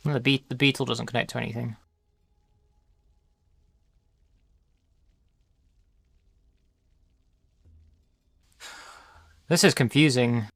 Well, the beetle doesn't connect to anything. This is confusing.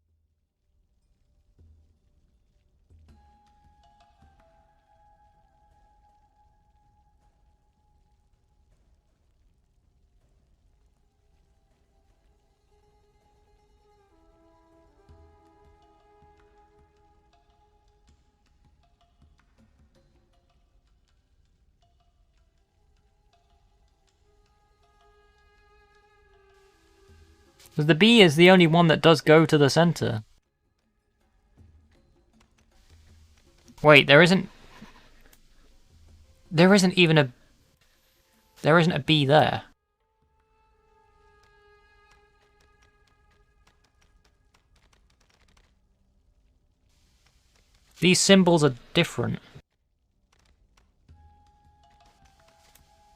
Because the bee is the only one that does go to the center. Wait, there isn't even a... There isn't a bee there. These symbols are different.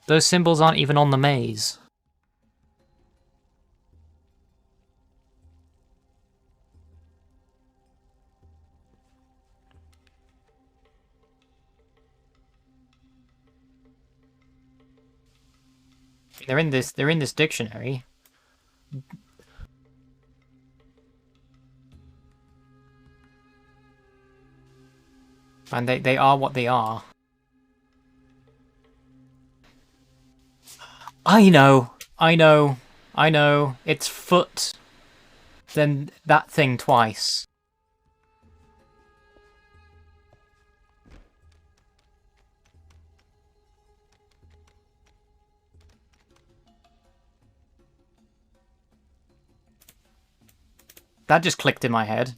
Those symbols aren't even on the maze. They're in this dictionary. And they are what they are. I know. It's foot, then that thing twice. That just clicked in my head.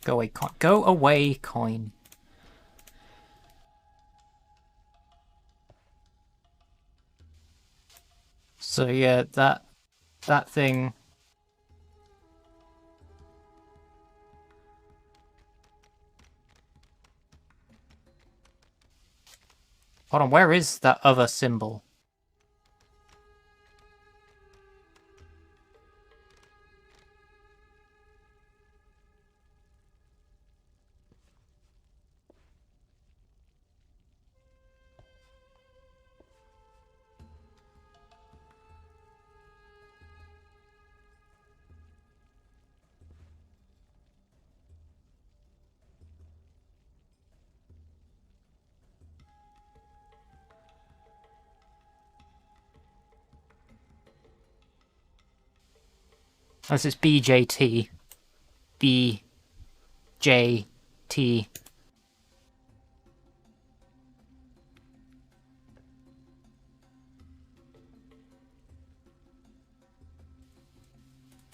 Go away, coin. Go away, coin. So yeah, that thing. Hold on, where is that other symbol? This is BJT. BJT.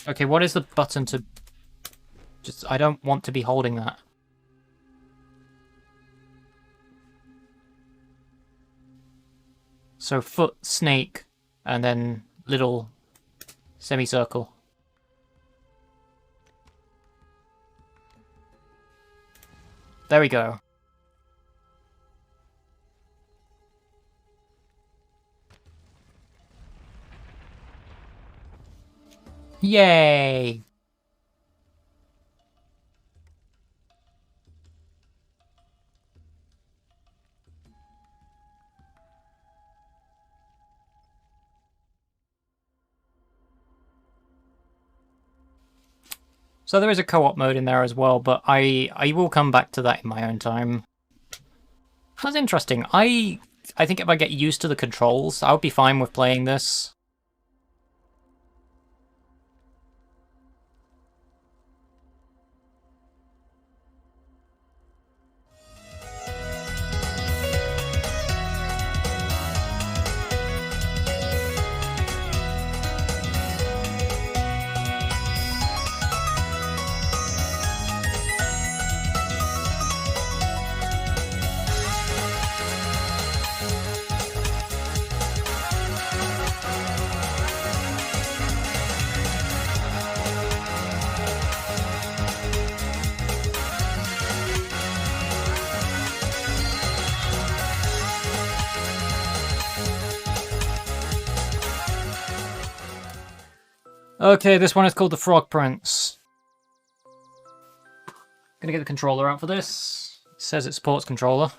Okay, what is the button to... Just, I don't want to be holding that. So foot, snake, and then little semicircle. There we go. Yay! So there is a co-op mode in there as well, but I will come back to that in my own time. That's interesting. I think if I get used to the controls, I would be fine with playing this. Okay, this one is called the Frog Prince. Gonna get the controller out for this. It says it supports controller.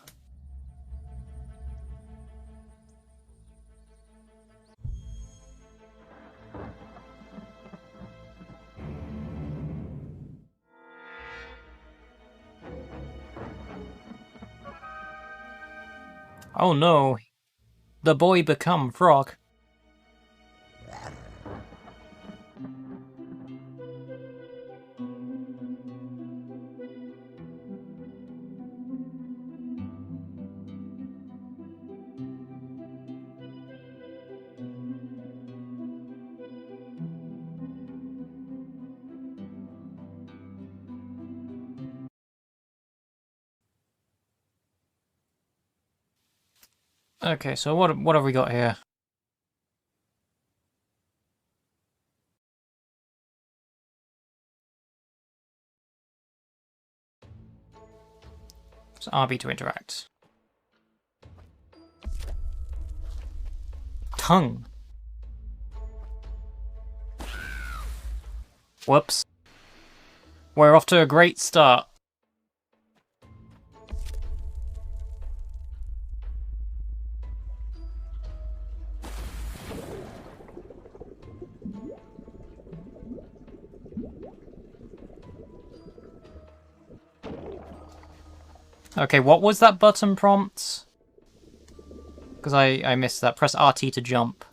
Oh no, the boy become frog. Okay, so what have we got here? It's RB to interact. Tongue. Whoops. We're off to a great start. Okay, what was that button prompt? Because I missed that. Press RT to jump.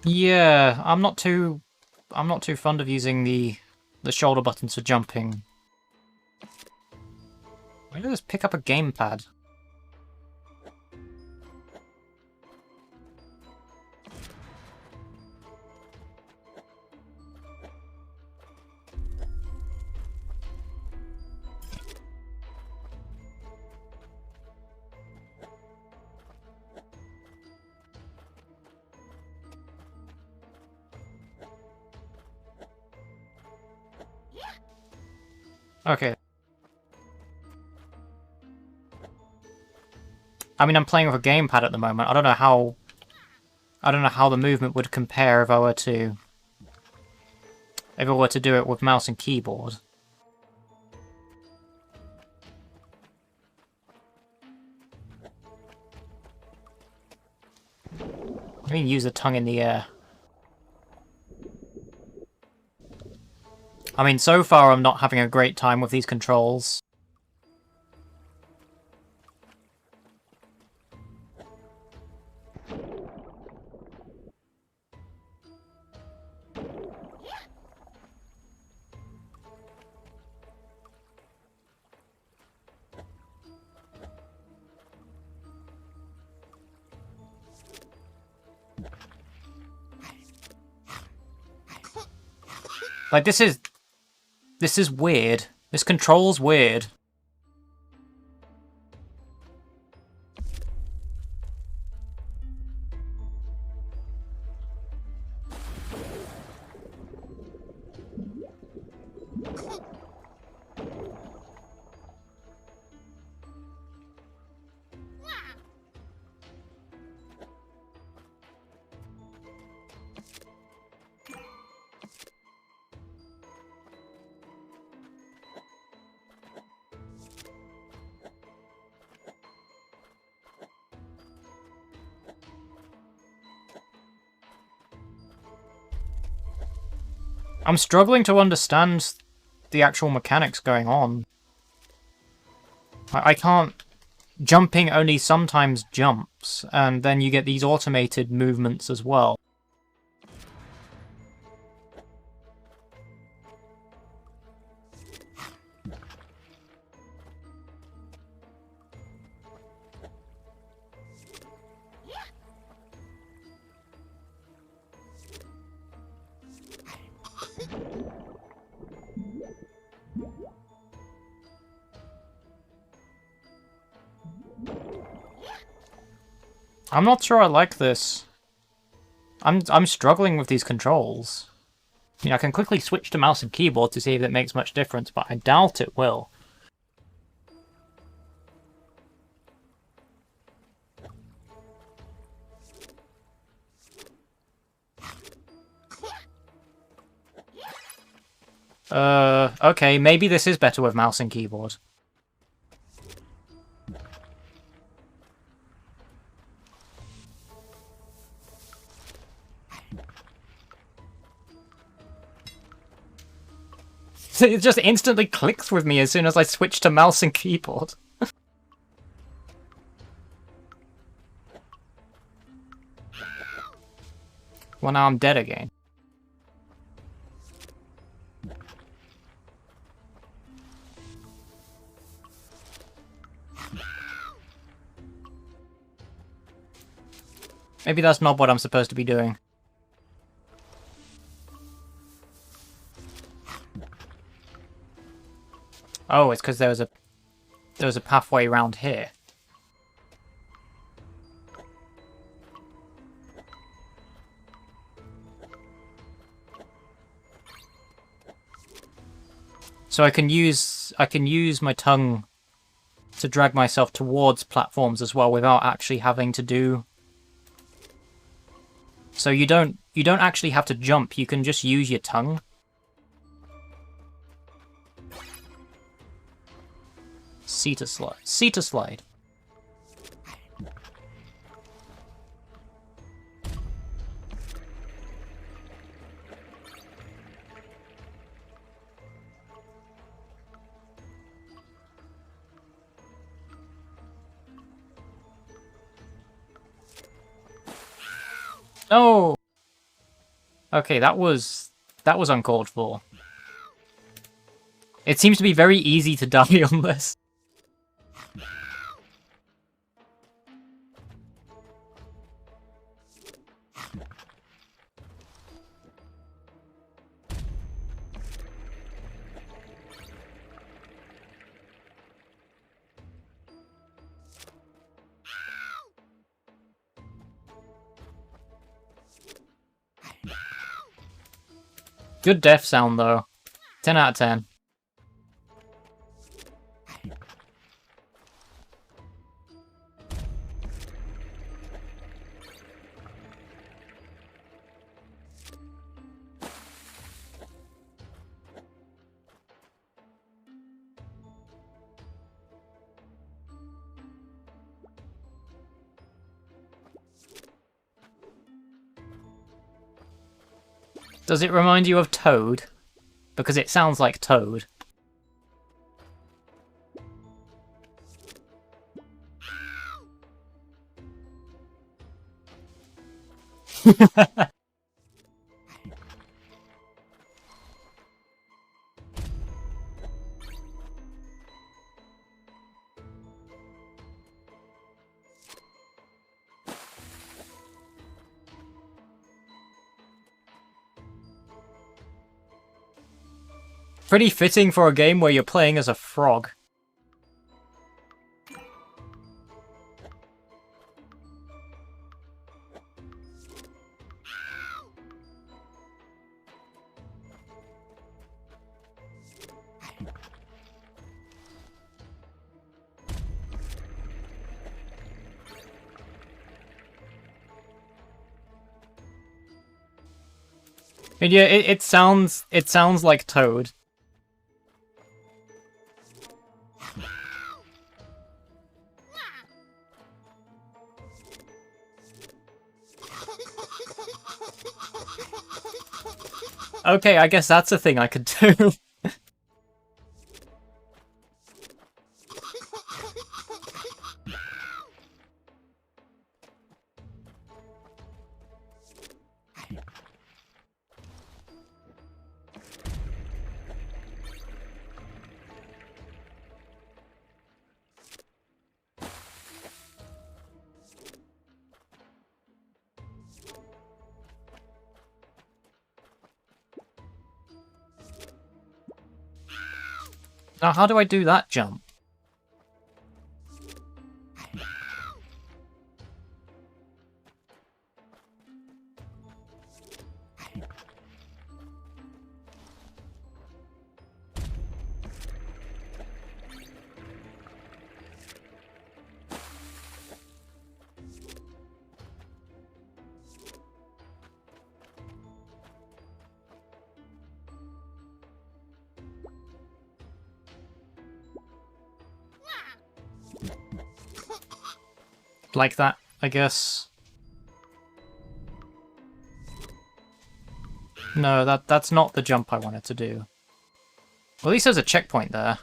Yeah, I'm not too fond of using the shoulder buttons for jumping. Why don't I just pick up a gamepad? Okay. I mean, I'm playing with a gamepad at the moment. I don't know how the movement would compare if I were to do it with mouse and keyboard. I mean, use the tongue in the air. I mean, so far I'm not having a great time with these controls. Like, this is weird. This control's weird. I'm struggling to understand the actual mechanics going on. I can't... Jumping only sometimes jumps, and then you get these automated movements as well. I'm not sure I like this. I'm struggling with these controls. I mean, I can quickly switch to mouse and keyboard to see if it makes much difference, but I doubt it will. Okay, maybe this is better with mouse and keyboard. It just instantly clicks with me as soon as I switch to mouse and keyboard. Well, now I'm dead again. Maybe that's not what I'm supposed to be doing. Oh, it's because there was a pathway around here. So I can use my tongue to drag myself towards platforms as well without actually having to do. So you don't actually have to jump, you can just use your tongue. C to slide. C to slide. Oh! Okay, that was uncalled for. It seems to be very easy to die on this. Good death sound, though. 10 out of 10. Does it remind you of Toad? Because it sounds like Toad. Pretty fitting for a game where you're playing as a frog. And yeah, it sounds like Toad. Okay, I guess that's a thing I could do. Now, how do I do that jump? Like that, I guess. No, that's not the jump I wanted to do. Well, at least there's a checkpoint there.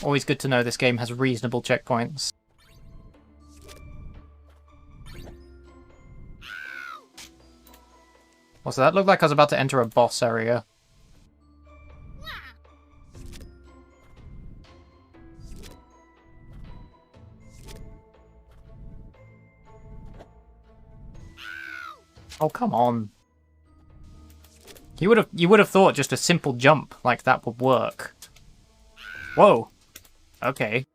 Always good to know this game has reasonable checkpoints. Well, so that looked like I was about to enter a boss area. Oh, come on. You would have thought just a simple jump like that would work. Whoa. Okay.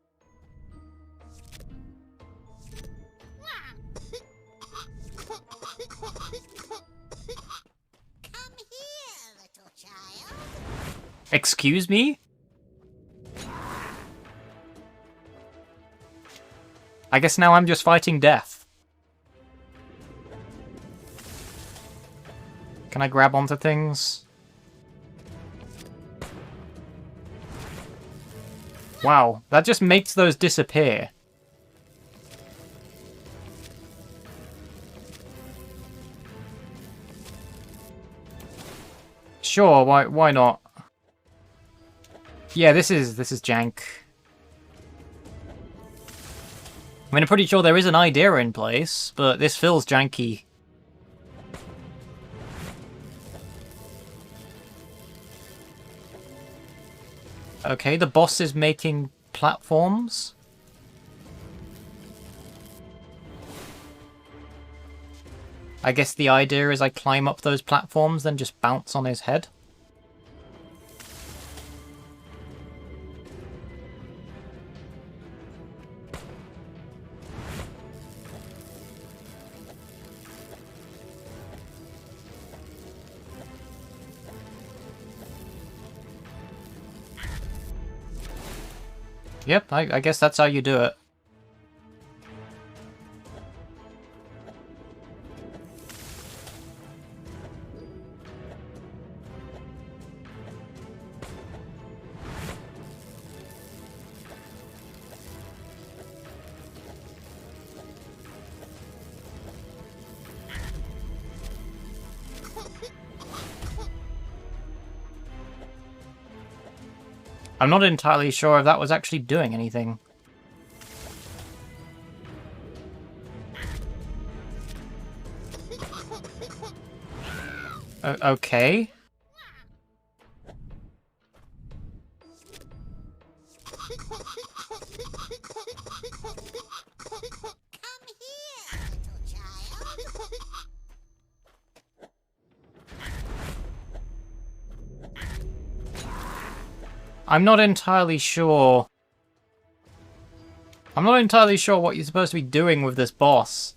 Come here, little child. Excuse me? I guess now I'm just fighting death. Can I grab onto things? Wow, that just makes those disappear. Sure, why not? Yeah, this is jank. I mean, I'm pretty sure there is an idea in place, but this feels janky. Okay, the boss is making platforms. I guess the idea is I climb up those platforms, then just bounce on his head. Yep, I guess that's how you do it. I'm not entirely sure if that was actually doing anything. Okay. Come here, little child. I'm not entirely sure. I'm not entirely sure what you're supposed to be doing with this boss.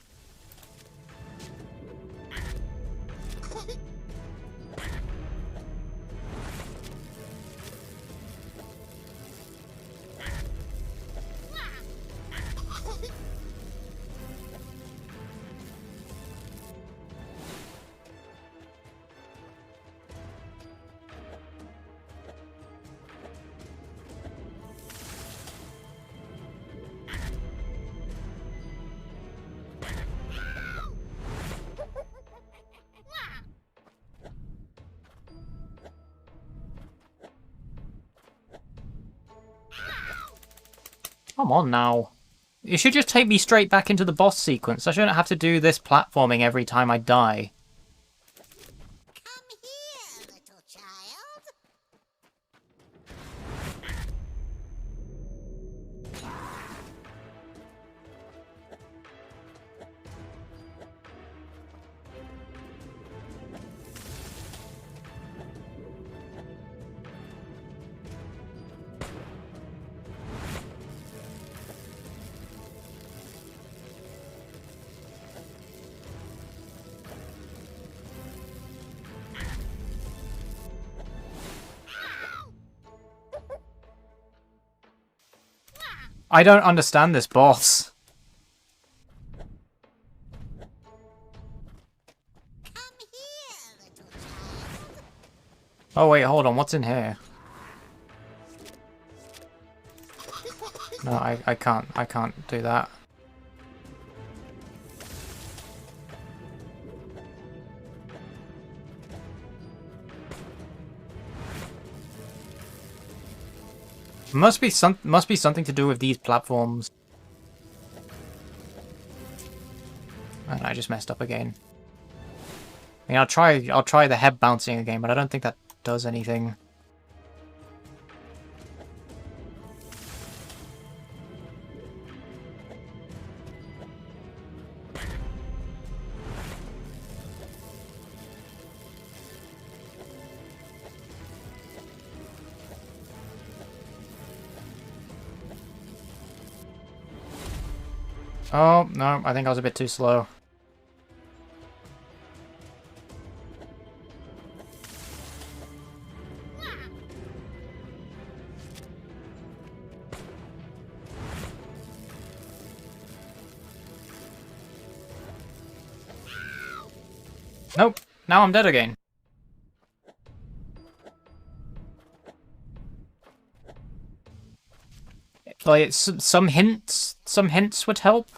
Come on now. You should just take me straight back into the boss sequence. I shouldn't have to do this platforming every time I die. Come here, little child. I don't understand this boss. Come here, little child. Oh wait, hold on, what's in here? No, I can't do that. Must be something to do with these platforms. And I just messed up again. I mean, I'll try the head bouncing again, but I don't think that does anything. Oh, no, I think I was a bit too slow. Nope, now I'm dead again. Like, some hints would help.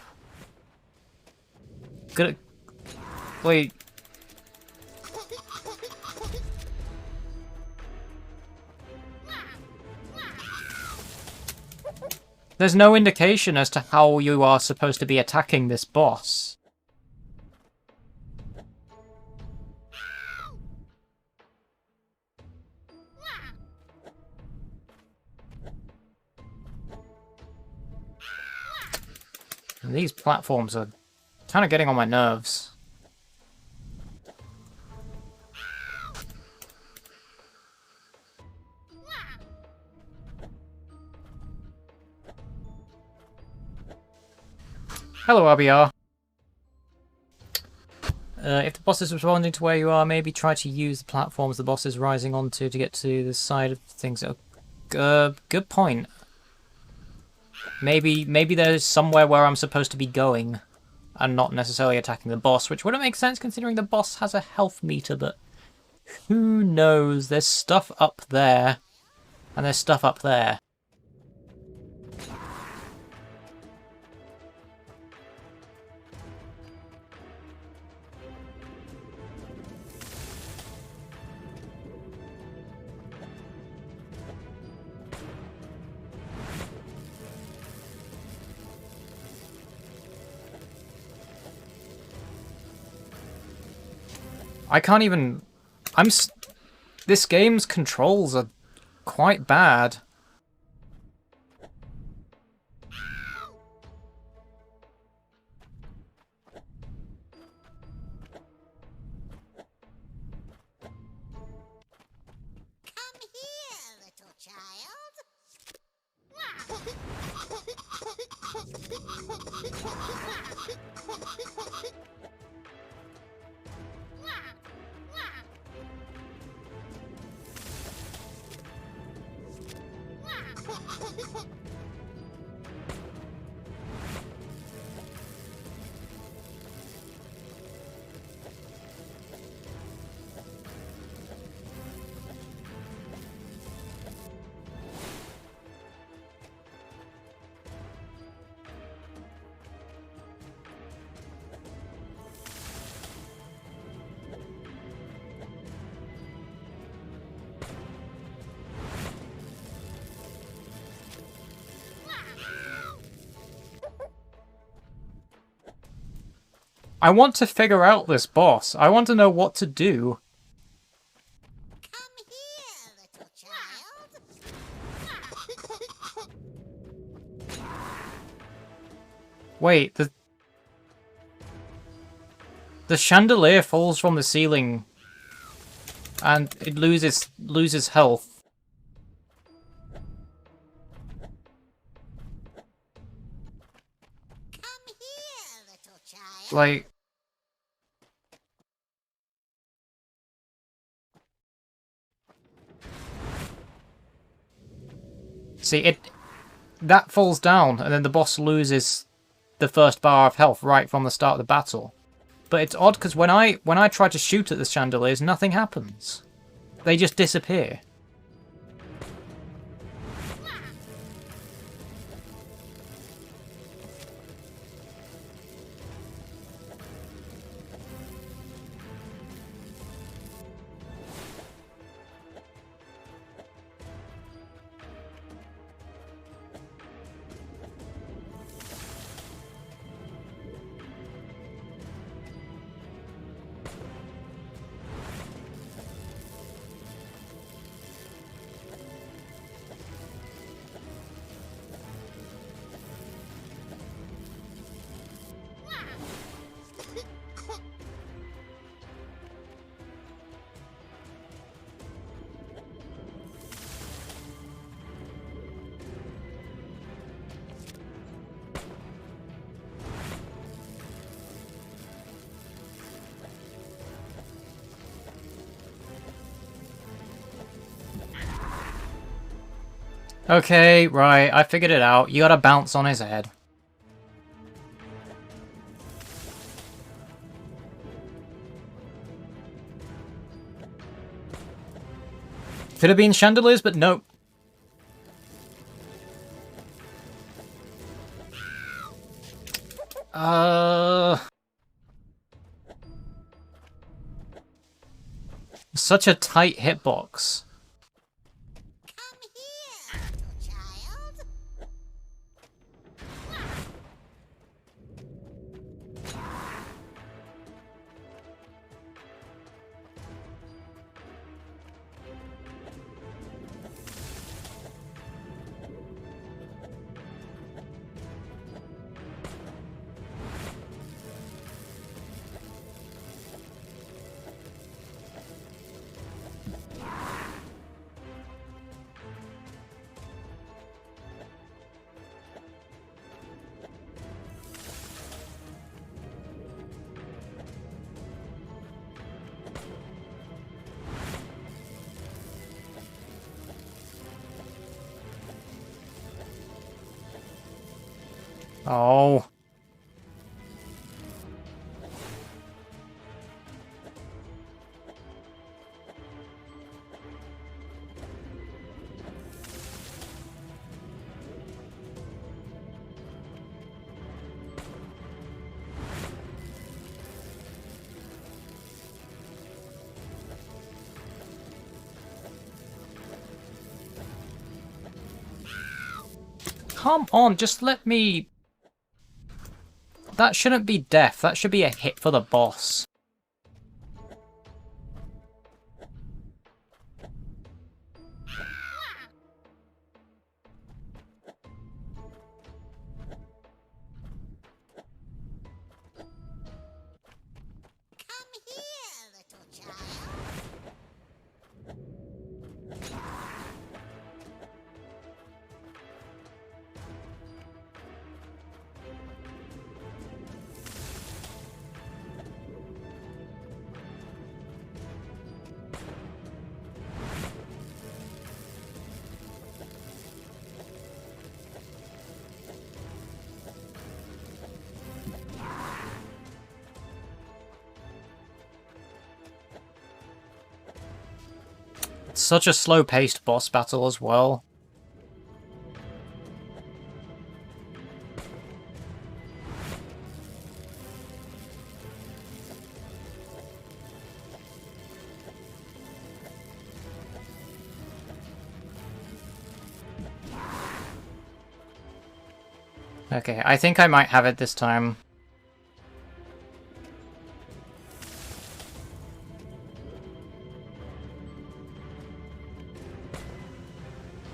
Good. Wait. There's no indication as to how you are supposed to be attacking this boss. And these platforms are kind of getting on my nerves. Hello, RBR. If the boss is responding to where you are, maybe try to use the platforms the boss is rising onto to get to the side of things. Good point. Maybe there's somewhere where I'm supposed to be going and not necessarily attacking the boss, which wouldn't make sense considering the boss has a health meter, but who knows? There's stuff up there, and there's stuff up there. I can't even... This game's controls are quite bad. Come here, little child. I want to figure out this boss. I want to know what to do. Come here, little child. Wait, the chandelier falls from the ceiling and it loses health. Come here, little child. Like, see, that falls down, and then the boss loses the first bar of health right from the start of the battle. But it's odd because when I try to shoot at the chandeliers, nothing happens. They just disappear. Okay, right, I figured it out. You gotta bounce on his head. Could have been chandeliers, but nope. Such a tight hitbox. Come here, little child. Oh. Come on, just let me... That shouldn't be death, that should be a hit for the boss. Come here, little child. It's such a slow-paced boss battle as well. Okay, I think I might have it this time.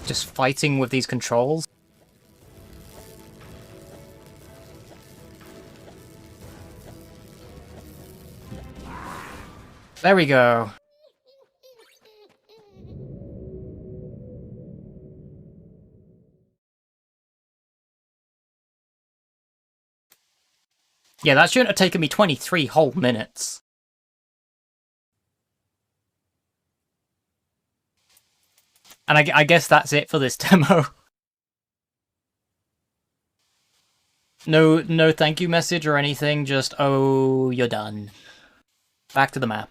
Just fighting with these controls. There we go. Yeah, that shouldn't have taken me 23 whole minutes. And I guess that's it for this demo. No thank you message or anything, just, oh, you're done. Back to the map.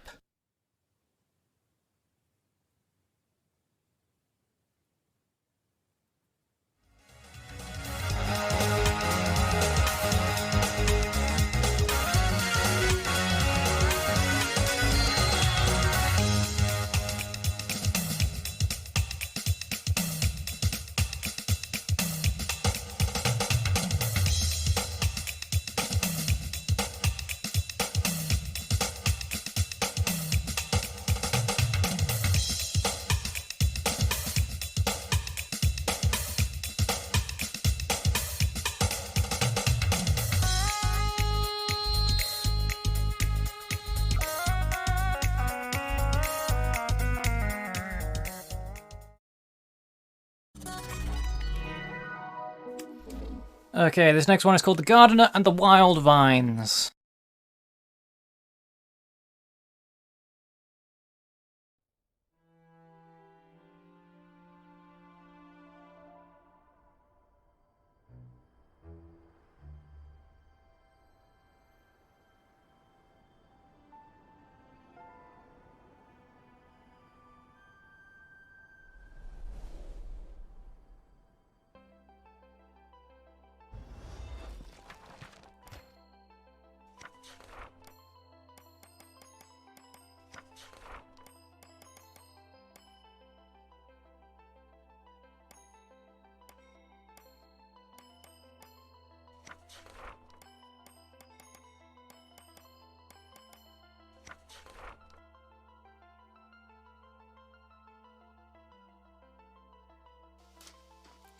Okay, this next one is called The Gardener and the Wild Vines.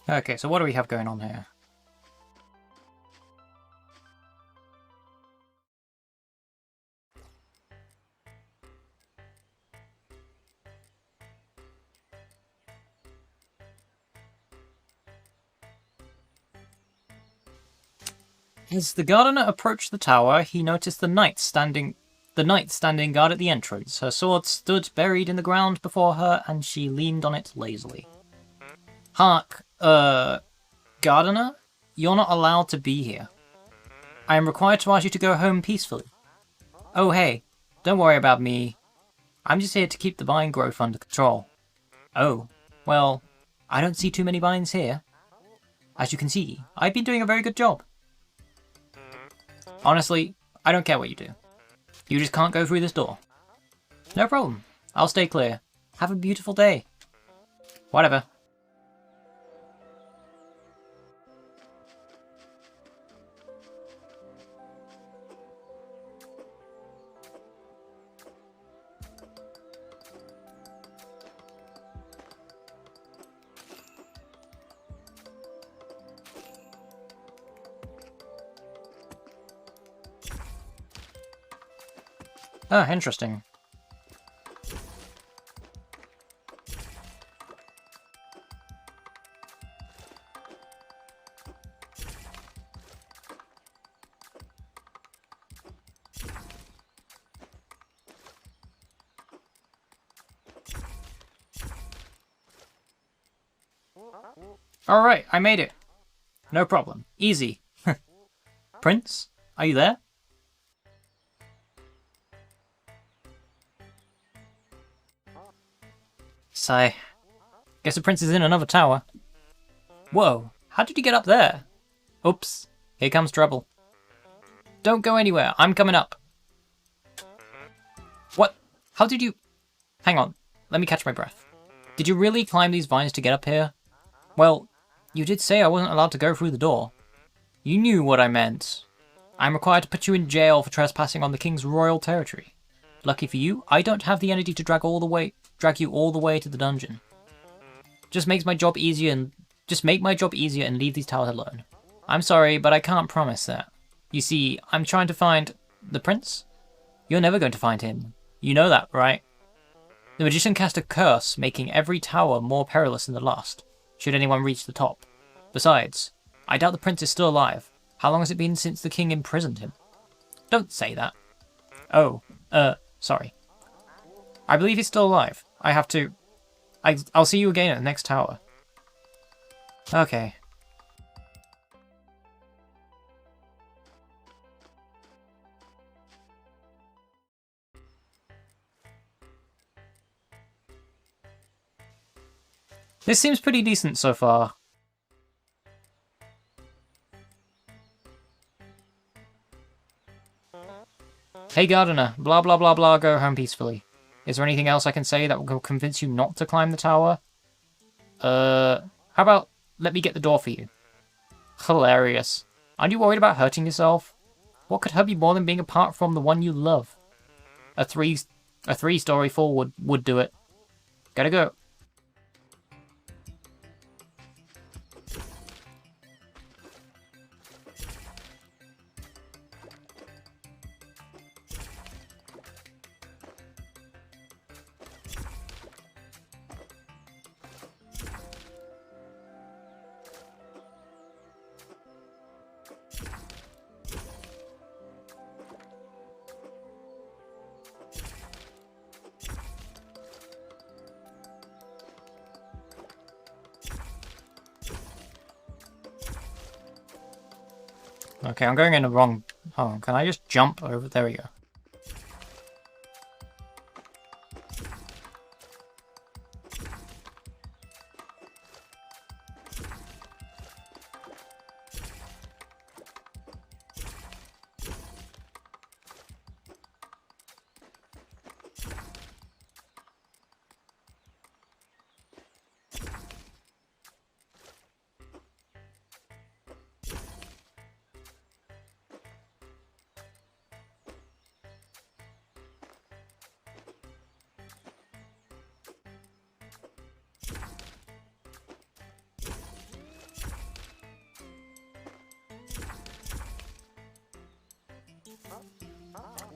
Okay, so what do we have going on here? As the gardener approached the tower, he noticed the knight standing guard at the entrance. Her sword stood buried in the ground before her, and she leaned on it lazily. Hark, gardener? You're not allowed to be here. I am required to ask you to go home peacefully. Oh hey, don't worry about me. I'm just here to keep the vine growth under control. Oh, well, I don't see too many vines here. As you can see, I've been doing a very good job. Honestly, I don't care what you do. You just can't go through this door. No problem. I'll stay clear. Have a beautiful day. Whatever. Oh, interesting. Alright, I made it. No problem. Easy. Prince, are you there? Sigh. Guess the prince is in another tower. Whoa, how did you get up there? Oops, here comes trouble. Don't go anywhere, I'm coming up. What? How did you... Hang on, let me catch my breath. Did you really climb these vines to get up here? Well, you did say I wasn't allowed to go through the door. You knew what I meant. I'm required to put you in jail for trespassing on the king's royal territory. Lucky for you, I don't have the energy to drag you all the way to the dungeon. Just make my job easier and leave these towers alone. I'm sorry, but I can't promise that. You see, I'm trying to find the prince. You're never going to find him. You know that, right? The magician cast a curse, making every tower more perilous than the last, should anyone reach the top. Besides, I doubt the prince is still alive. How long has it been since the king imprisoned him? Don't say that. Oh, sorry. I believe he's still alive. I have to... I'll see you again at the next tower. Okay. This seems pretty decent so far. Hey Gardener, blah blah blah blah, go home peacefully. Is there anything else I can say that will convince you not to climb the tower? How about let me get the door for you? Hilarious. Aren't you worried about hurting yourself? What could hurt you more than being apart from the one you love? A three-story fall would do it. Gotta go. Okay, I'm going in the wrong... Hold on, can I just jump over? There we go.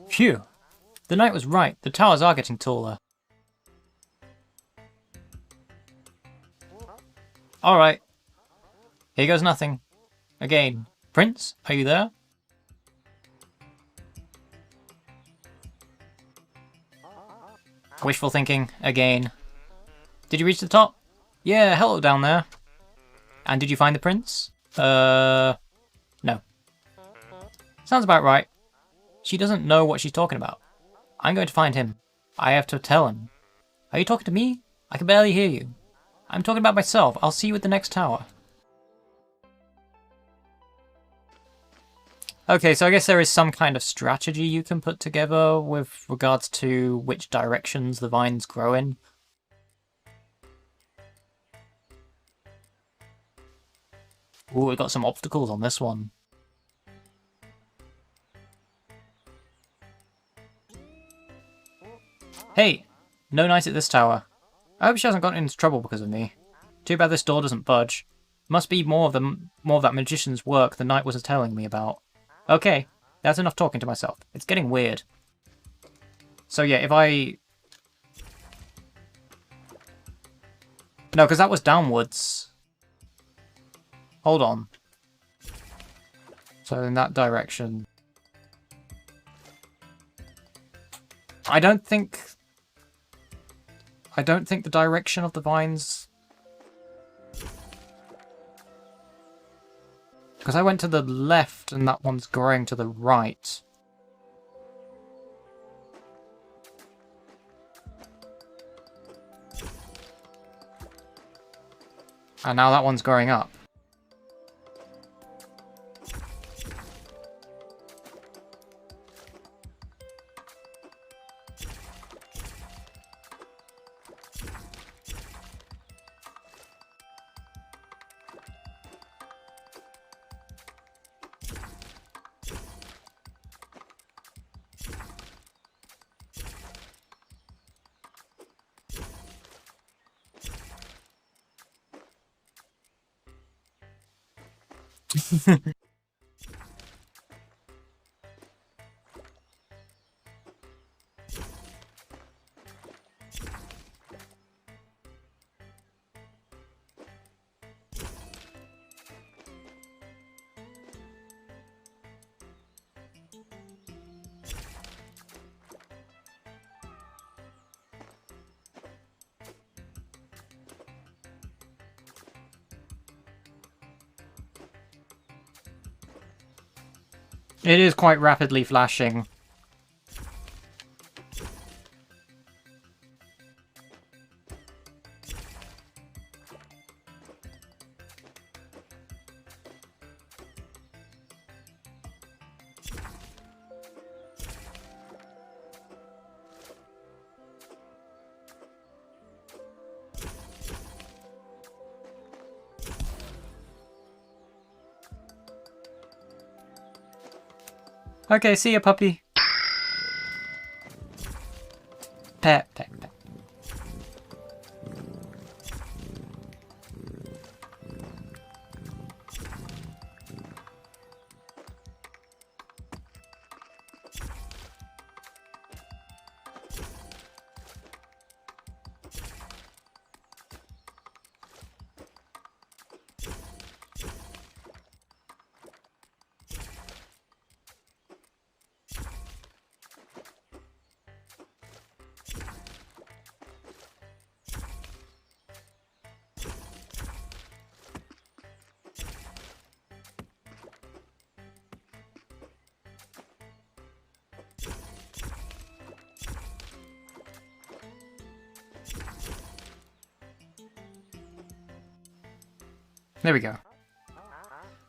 Phew. The knight was right. The towers are getting taller. Alright. Here goes nothing. Again. Prince, are you there? Wishful thinking. Again. Did you reach the top? Yeah, hello down there. And did you find the prince? No. Sounds about right. She doesn't know what she's talking about. I'm going to find him. I have to tell him. Are you talking to me? I can barely hear you. I'm talking about myself. I'll see you at the next tower. Okay, so I guess there is some kind of strategy you can put together with regards to which directions the vines grow in. Ooh, we got some obstacles on this one. Hey, no knight at this tower. I hope she hasn't gotten into trouble because of me. Too bad this door doesn't budge. Must be more of that magician's work the knight was telling me about. Okay, that's enough talking to myself. It's getting weird. So yeah, if I... No, because that was downwards. Hold on. So in that direction... I don't think the direction of the vines... Because I went to the left and that one's growing to the right. And now that one's growing up. It is quite rapidly flashing. Okay, see ya, puppy. Pet, pet, pet. There we go.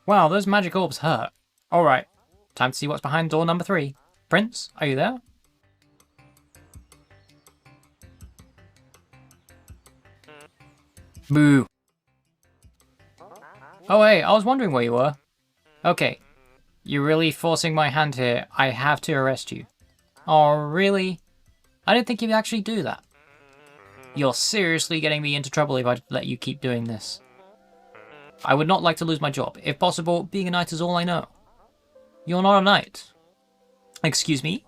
Wow, those magic orbs hurt. Alright, time to see what's behind door number 3. Prince, are you there? Boo. Oh hey, I was wondering where you were. Okay, you're really forcing my hand here. I have to arrest you. Oh, really? I didn't think you'd actually do that. You're seriously getting me into trouble if I let you keep doing this. I would not like to lose my job. If possible, being a knight is all I know. You're not a knight. Excuse me?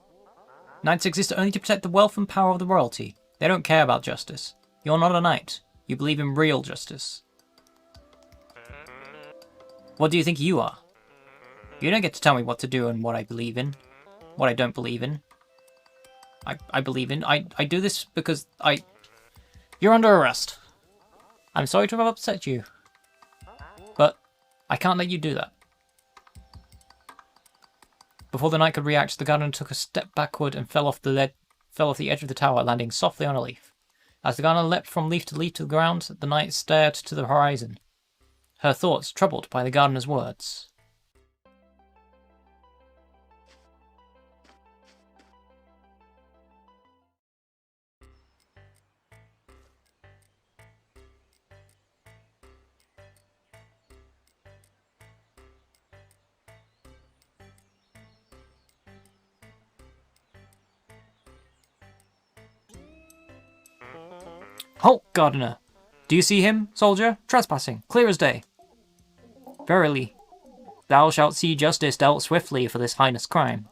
Knights exist only to protect the wealth and power of the royalty. They don't care about justice. You're not a knight. You believe in real justice. What do you think you are? You don't get to tell me what to do and what I believe in. What I don't believe in. I believe in. I do this because You're under arrest. I'm sorry to have upset you. But I can't let you do that. Before the knight could react, the gardener took a step backward and fell off the edge of the tower, landing softly on a leaf. As the gardener leapt from leaf to the ground, the knight stared to the horizon, her thoughts troubled by the gardener's words. Halt, gardener! Do you see him, soldier? Trespassing, clear as day. Verily, thou shalt see justice dealt swiftly for this heinous crime.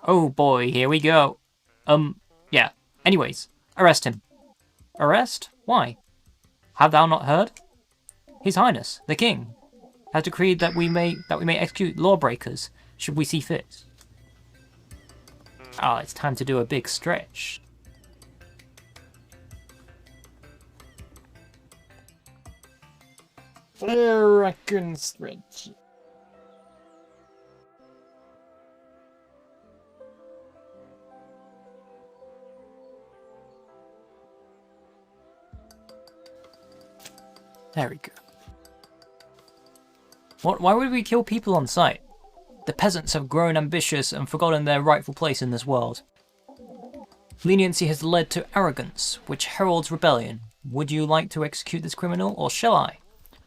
Oh boy, here we go. Yeah. Anyways, arrest him. Arrest? Why? Have thou not heard? His Highness, the King, has decreed that we may execute lawbreakers should we see fit. Ah, it's time to do a big stretch. Raccoon stretch. There we go. Why would we kill people on sight? The peasants have grown ambitious and forgotten their rightful place in this world. Leniency has led to arrogance, which heralds rebellion. Would you like to execute this criminal, or shall I?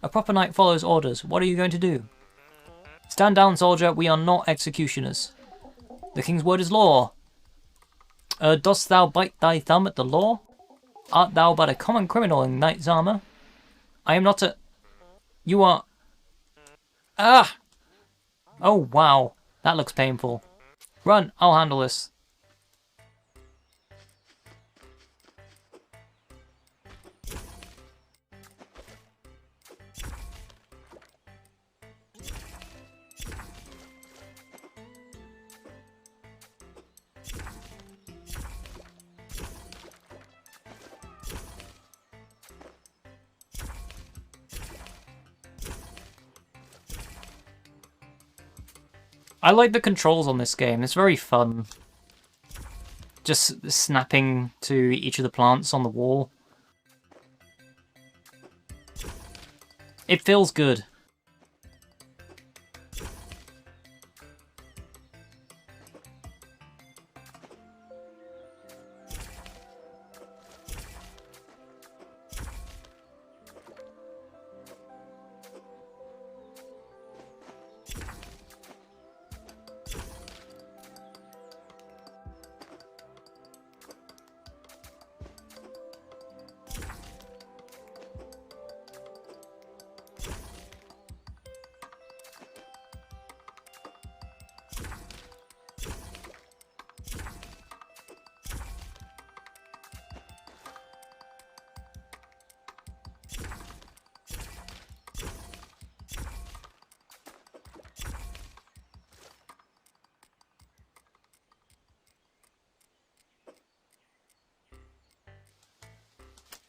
A proper knight follows orders. What are you going to do? Stand down, soldier. We are not executioners. The king's word is law. Dost thou bite thy thumb at the law? Art thou but a common criminal in knight's armour? I am not a... You are... Ah! Oh, wow. That looks painful. Run, I'll handle this. I like the controls on this game, it's very fun. Just snapping to each of the plants on the wall. It feels good.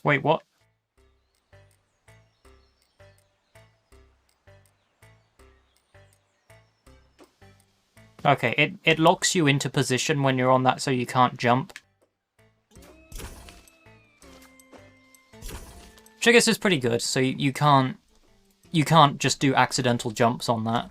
Wait, what? Okay, it locks you into position when you're on that so you can't jump. Which I guess is pretty good, so you can't just do accidental jumps on that.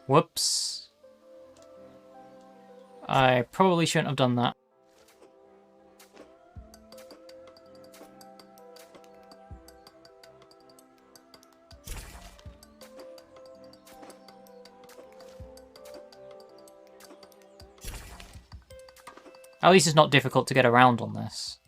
Whoops. I probably shouldn't have done that. At least it's not difficult to get around on this.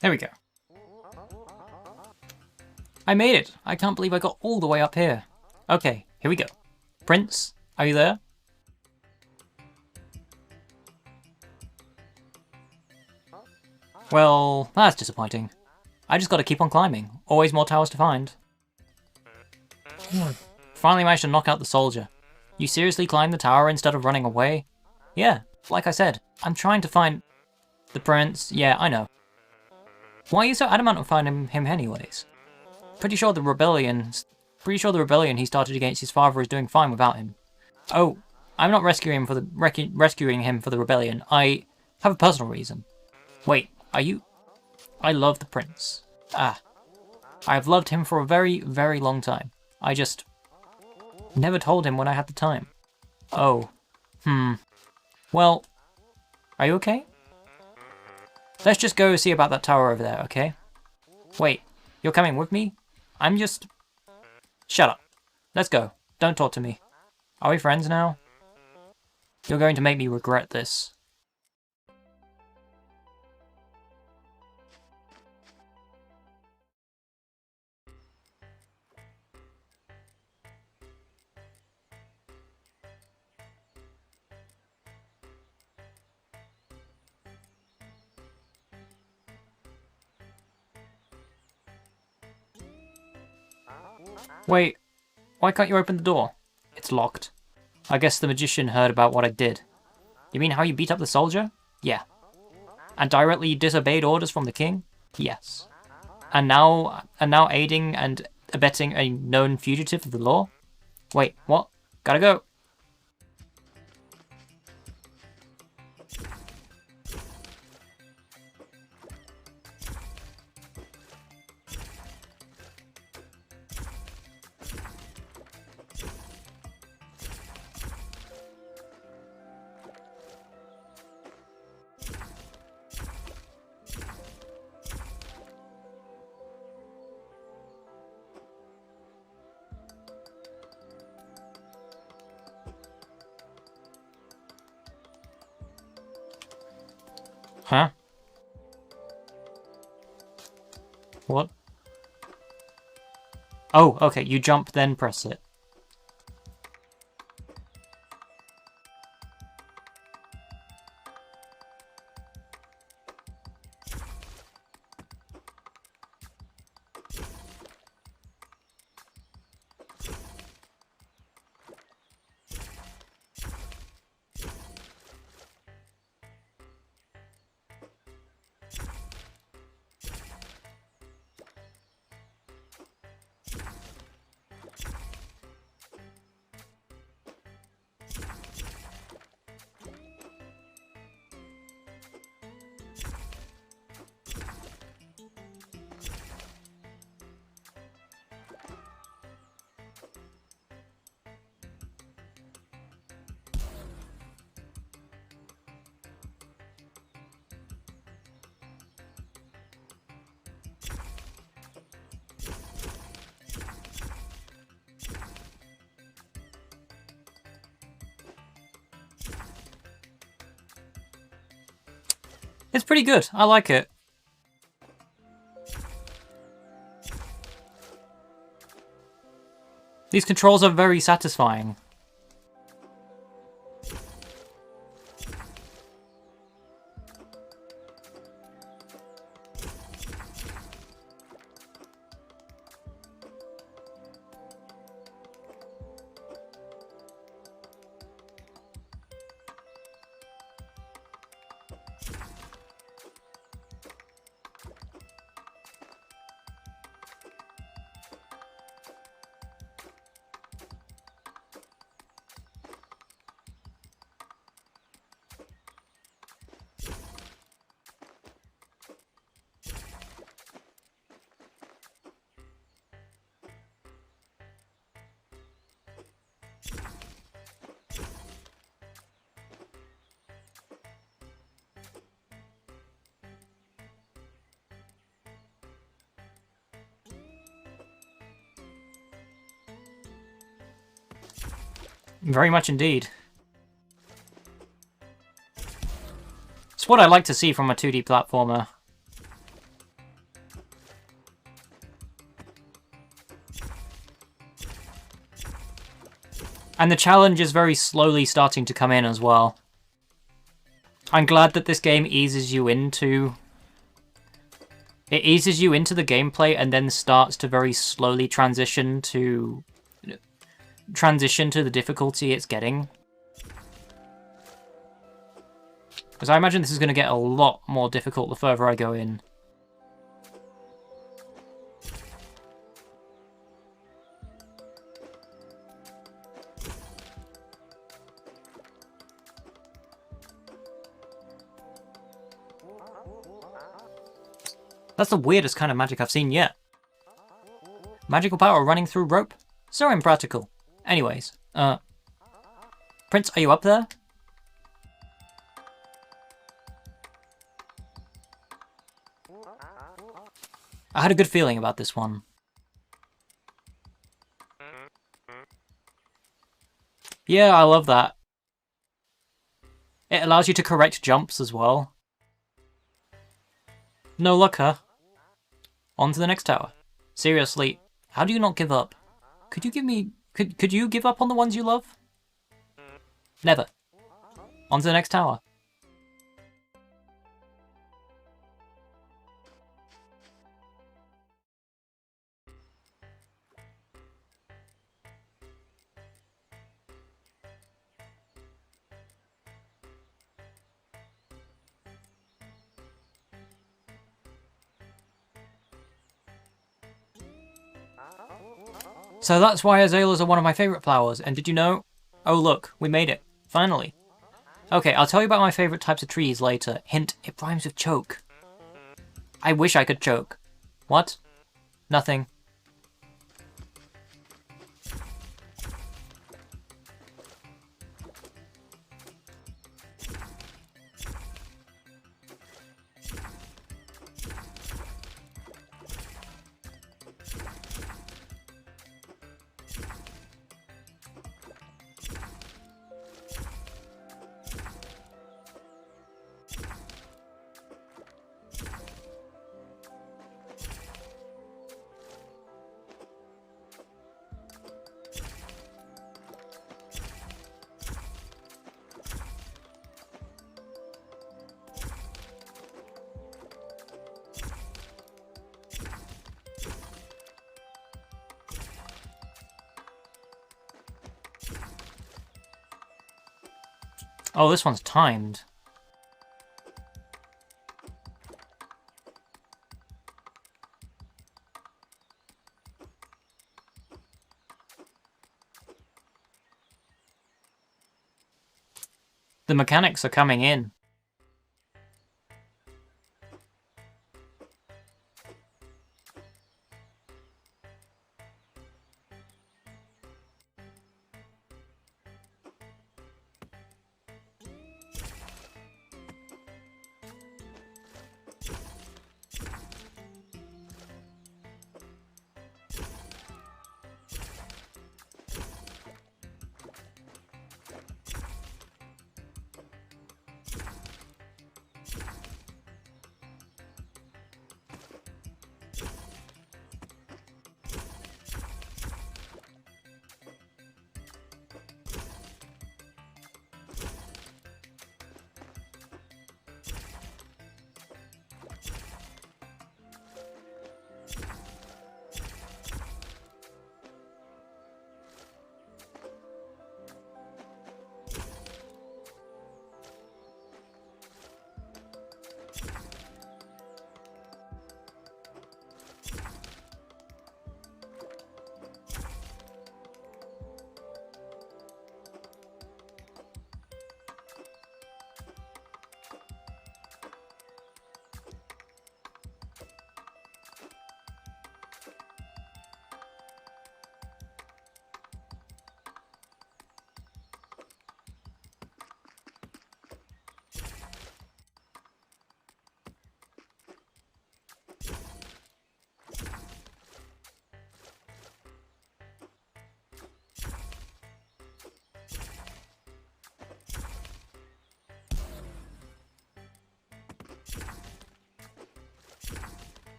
There we go. I made it! I can't believe I got all the way up here. Okay, here we go. Prince, are you there? Well, that's disappointing. I just gotta keep on climbing. Always more towers to find. Finally managed to knock out the soldier. You seriously climbed the tower instead of running away? Yeah, like I said, I'm trying to find... the prince. Yeah, I know. Why are you so adamant on finding him anyways? Pretty sure the rebellion he started against his father is doing fine without him. Oh, I'm not rescuing him for the rebellion. I have a personal reason. Wait, are you... I love the prince. I have loved him for a very, very long time. I just never told him when I had the time. Oh. Well, are you okay? Let's just go see about that tower over there, okay? Wait, you're coming with me? I'm just... Shut up. Let's go. Don't talk to me. Are we friends now? You're going to make me regret this. Wait, why can't you open the door? It's locked. I guess the magician heard about what I did. You mean how you beat up the soldier? Yeah. And directly disobeyed orders from the king? Yes. And now aiding and abetting a known fugitive of the law? Wait, what? Gotta go. Huh? What? Oh, okay, you jump, then press it. It's pretty good. I like it. These controls are very satisfying. Very much indeed. It's what I like to see from a 2D platformer. And the challenge is very slowly starting to come in as well. I'm glad that this game eases you into... It eases you into the gameplay and then starts to very slowly transition to the difficulty it's getting. Because I imagine this is going to get a lot more difficult the further I go in. That's the weirdest kind of magic I've seen yet. Magical power running through rope? So impractical. Anyways, Prince, are you up there? I had a good feeling about this one. Yeah, I love that. It allows you to correct jumps as well. No luck, huh? On to the next tower. Seriously, how do you not give up? Could you give me... Could you give up on the ones you love? Never. On to the next tower. So that's why azaleas are one of my favourite flowers, and did you know? Oh look, we made it. Finally. Okay, I'll tell you about my favourite types of trees later. Hint, it rhymes with choke. I wish I could choke. What? Nothing. Oh, this one's timed. The mechanics are coming in.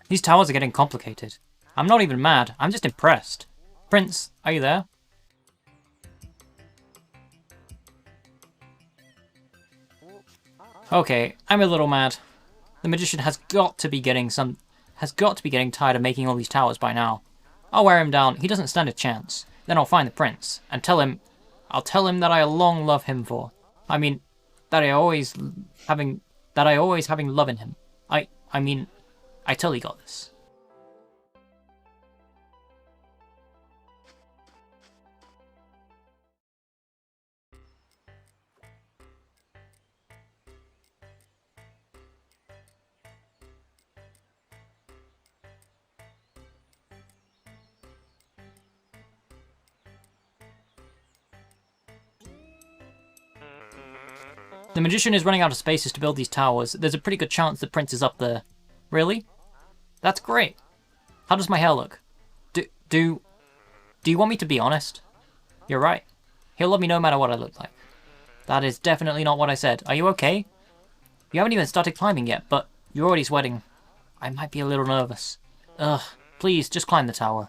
These towers are getting complicated. I'm not even mad, I'm just impressed. Prince, are you there? Okay, I'm a little mad. The magician has got to be getting tired of making all these towers by now. I'll wear him down, he doesn't stand a chance. Then I'll find the prince, and I'll tell him that I long love him for. I mean, that I always having love in him. I mean, I totally got this. The magician is running out of spaces to build these towers. There's a pretty good chance the prince is up there. Really? That's great. How does my hair look? Do you want me to be honest? You're right. He'll love me no matter what I look like. That is definitely not what I said. Are you okay? You haven't even started climbing yet, but you're already sweating. I might be a little nervous. Ugh, please, just climb the tower.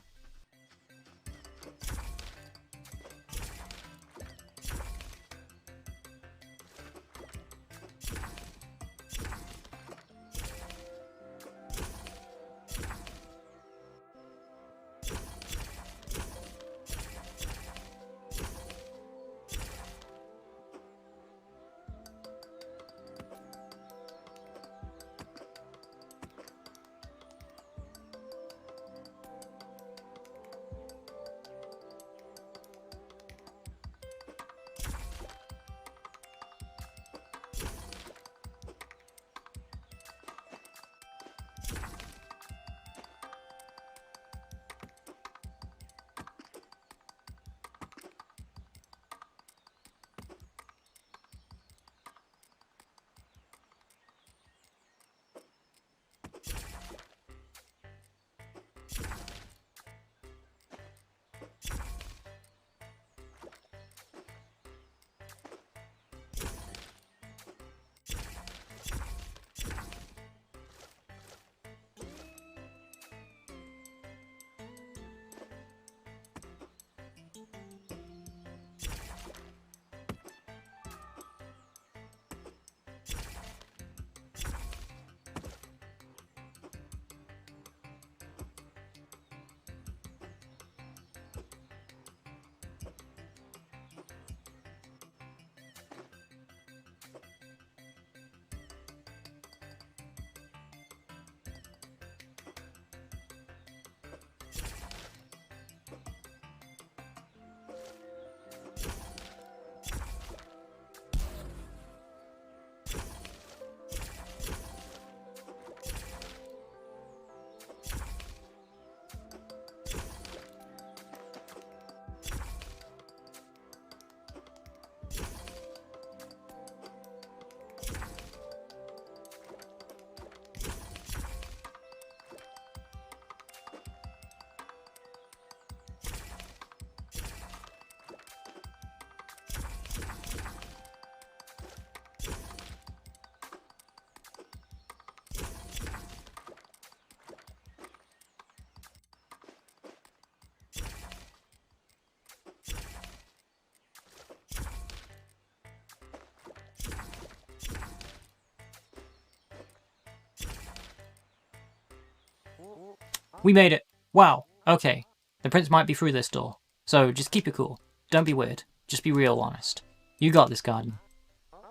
We made it. Wow. Okay. The prince might be through this door. So just keep it cool. Don't be weird. Just be real honest. You got this, garden.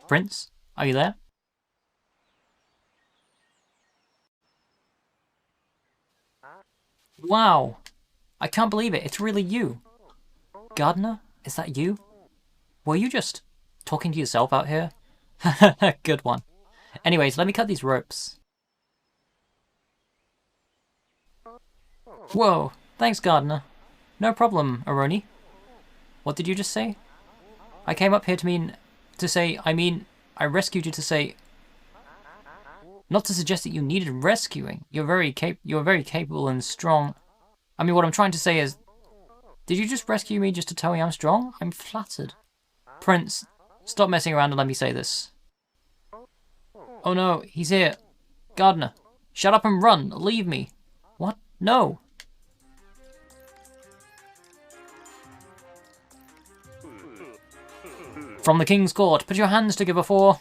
Prince, are you there? Wow. I can't believe it. It's really you. Gardener, is that you? Were you just talking to yourself out here? Good one. Anyways, let me cut these ropes. Whoa, thanks, gardener. No problem, Aroni. What did you just say? I came up here I rescued you to say... Not to suggest that you needed rescuing. You're very capable and strong. I mean, what I'm trying to say is... Did you just rescue me just to tell me I'm strong? I'm flattered. Prince, stop messing around and let me say this. Oh no, he's here. Gardener, shut up and run. Leave me. What? No. From the King's Court, put your hands together for...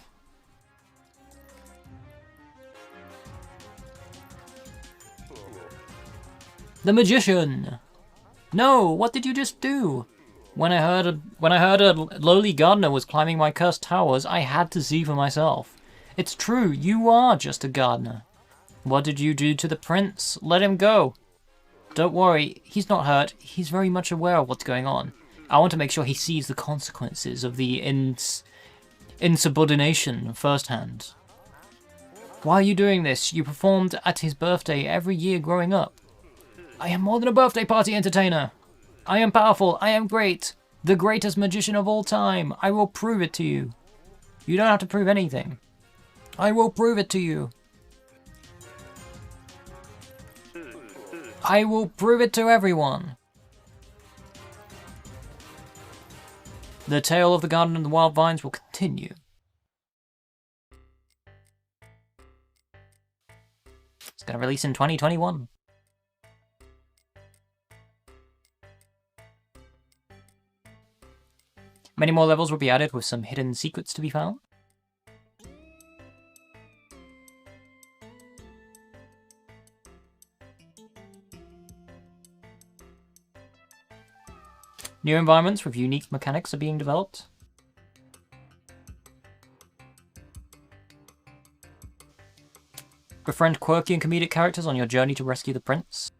The Magician! No, what did you just do? When I heard a lowly gardener was climbing my cursed towers, I had to see for myself. It's true, you are just a gardener. What did you do to the prince? Let him go. Don't worry, he's not hurt. He's very much aware of what's going on. I want to make sure he sees the consequences of the insubordination firsthand. Why are you doing this? You performed at his birthday every year growing up. I am more than a birthday party entertainer. I am powerful. I am great. The greatest magician of all time. I will prove it to you. You don't have to prove anything. I will prove it to you. I will prove it to everyone. The tale of the garden and the wild vines will continue. It's going to release in 2021. Many more levels will be added with some hidden secrets to be found. New environments with unique mechanics are being developed. Befriend quirky and comedic characters on your journey to rescue the prince.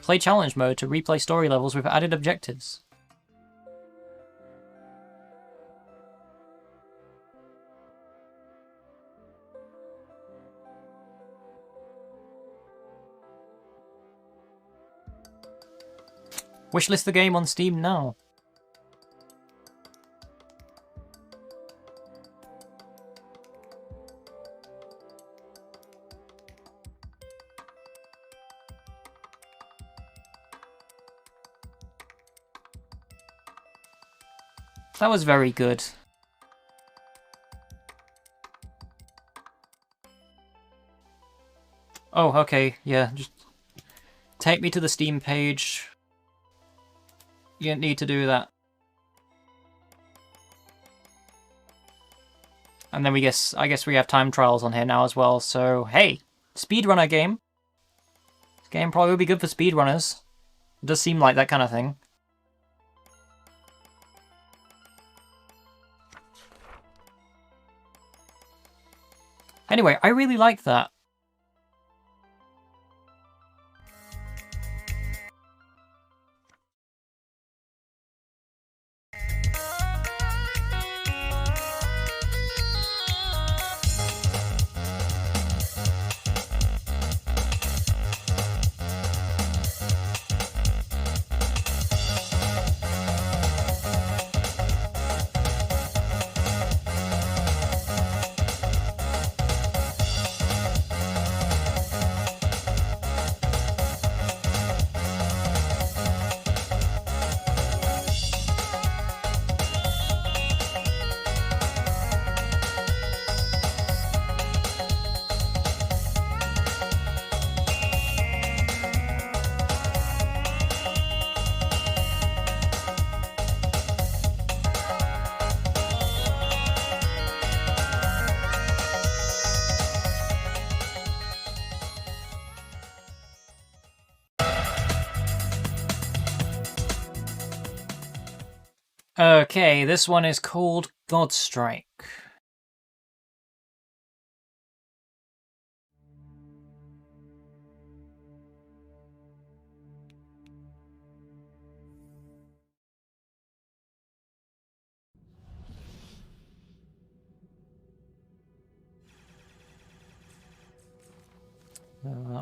Play challenge mode to replay story levels with added objectives. Wishlist the game on Steam now. That was very good. Oh, okay, yeah, just take me to the Steam page. You don't need to do that. And then I guess we have time trials on here now as well, so hey, speedrunner game. This game probably would be good for speedrunners. It does seem like that kind of thing. Anyway, I really like that. Okay, this one is called Godstrike.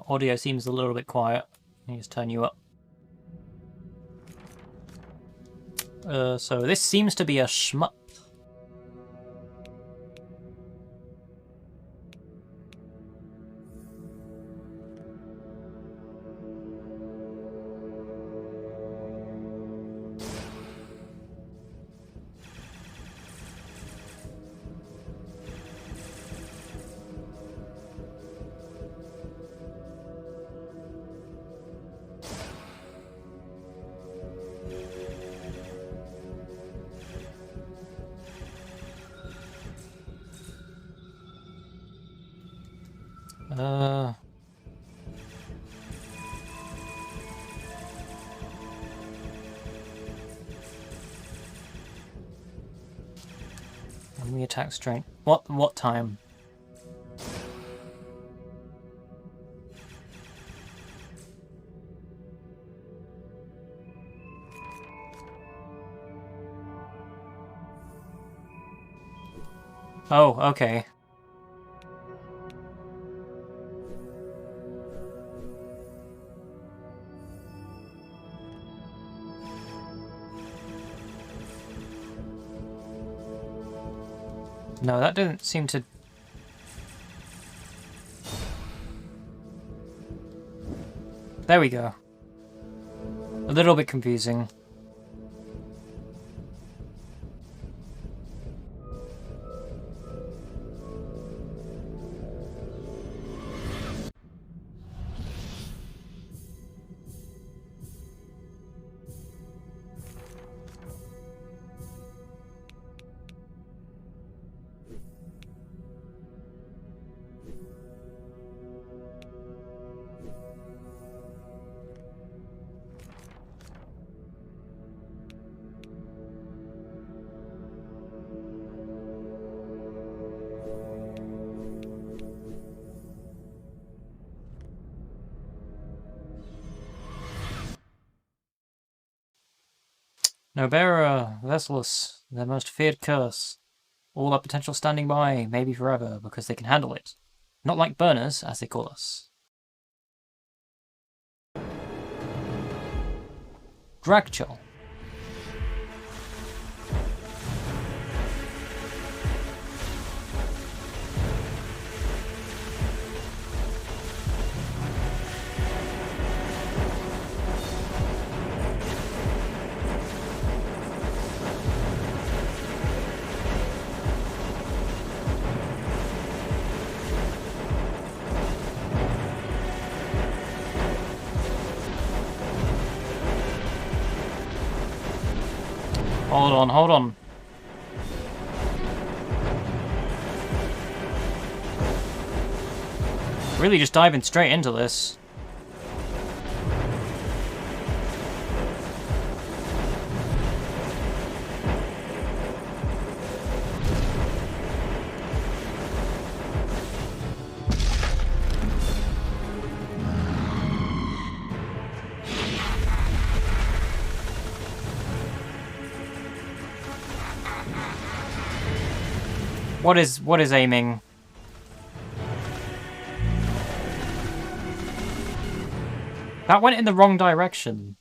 Audio seems a little bit quiet. Let me just turn you up. So this seems to be a shmup. Enemy attack strength. What time? Oh, okay. No, that didn't seem to... There we go. A little bit confusing. No bearer, Vesselus, their most feared curse. All our potential standing by, maybe forever, because they can handle it. Not like burners, as they call us. Dragchol. Hold on, hold on. Really just diving straight into this. What is aiming? That went in the wrong direction.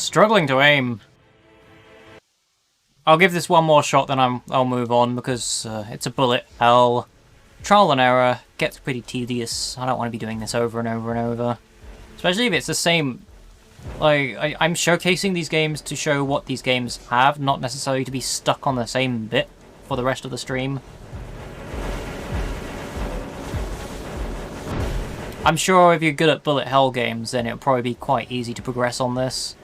struggling to aim. I'll give this one more shot, then I'll move on, because it's a bullet hell. Trial and error gets pretty tedious. I don't want to be doing this over and over and over. Especially if it's the same... Like, I'm showcasing these games to show what these games have, not necessarily to be stuck on the same bit for the rest of the stream. I'm sure if you're good at bullet hell games, then it'll probably be quite easy to progress on this.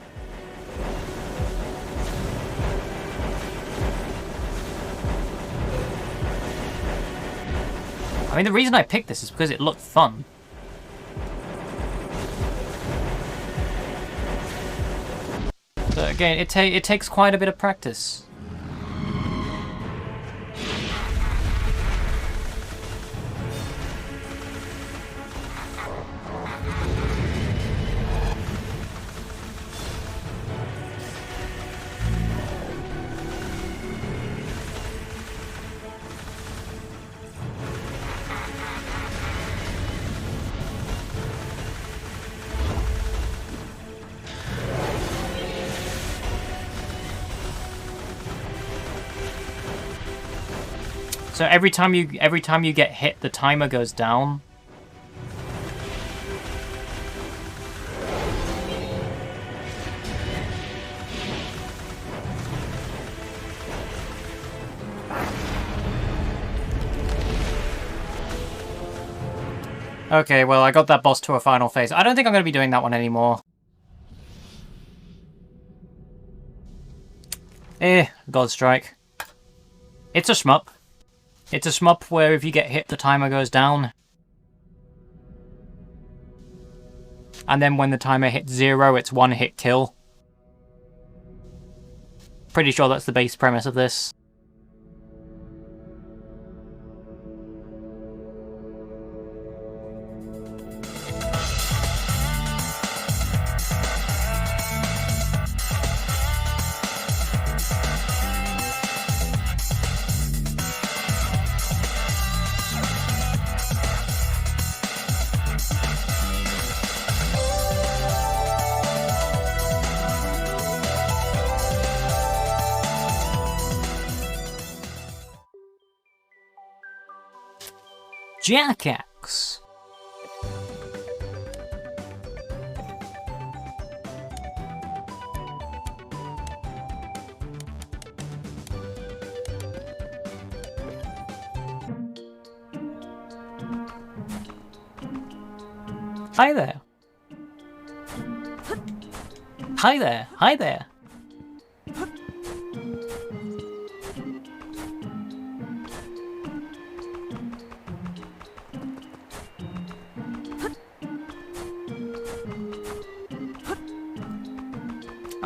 I mean, the reason I picked this is because it looked fun. But again, it takes quite a bit of practice. So every time you get hit, the timer goes down. Okay, well, I got that boss to a final phase. I don't think I'm going to be doing that one anymore. Godstrike. It's a shmup. It's a shmup where if you get hit, the timer goes down. And then when the timer hits 0, it's one hit kill. Pretty sure that's the base premise of this. Jackaxe. Hi there. Hi there. Hi there.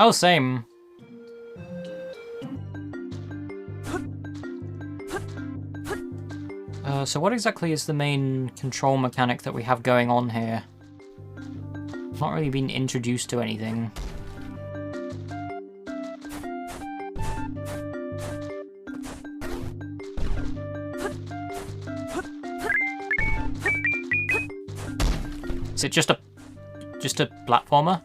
Oh, same. So what exactly is the main control mechanic that we have going on here? Not really been introduced to anything. Is it just a platformer?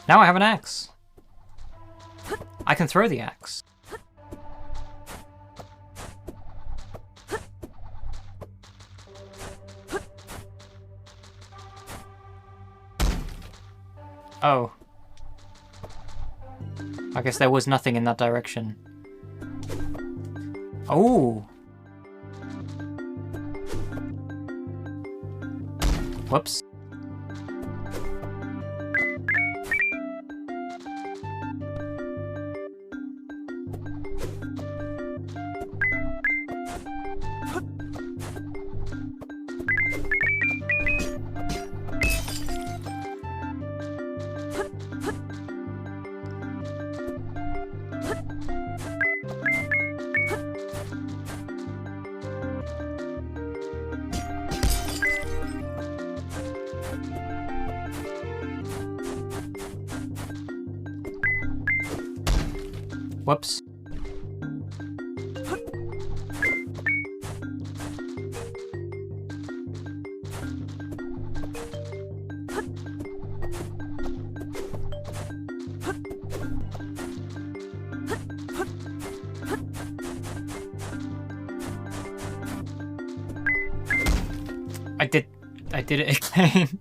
Now I have an axe. I can throw the axe. Oh. I guess there was nothing in that direction. Oh! Whoops. Whoops. I did it again.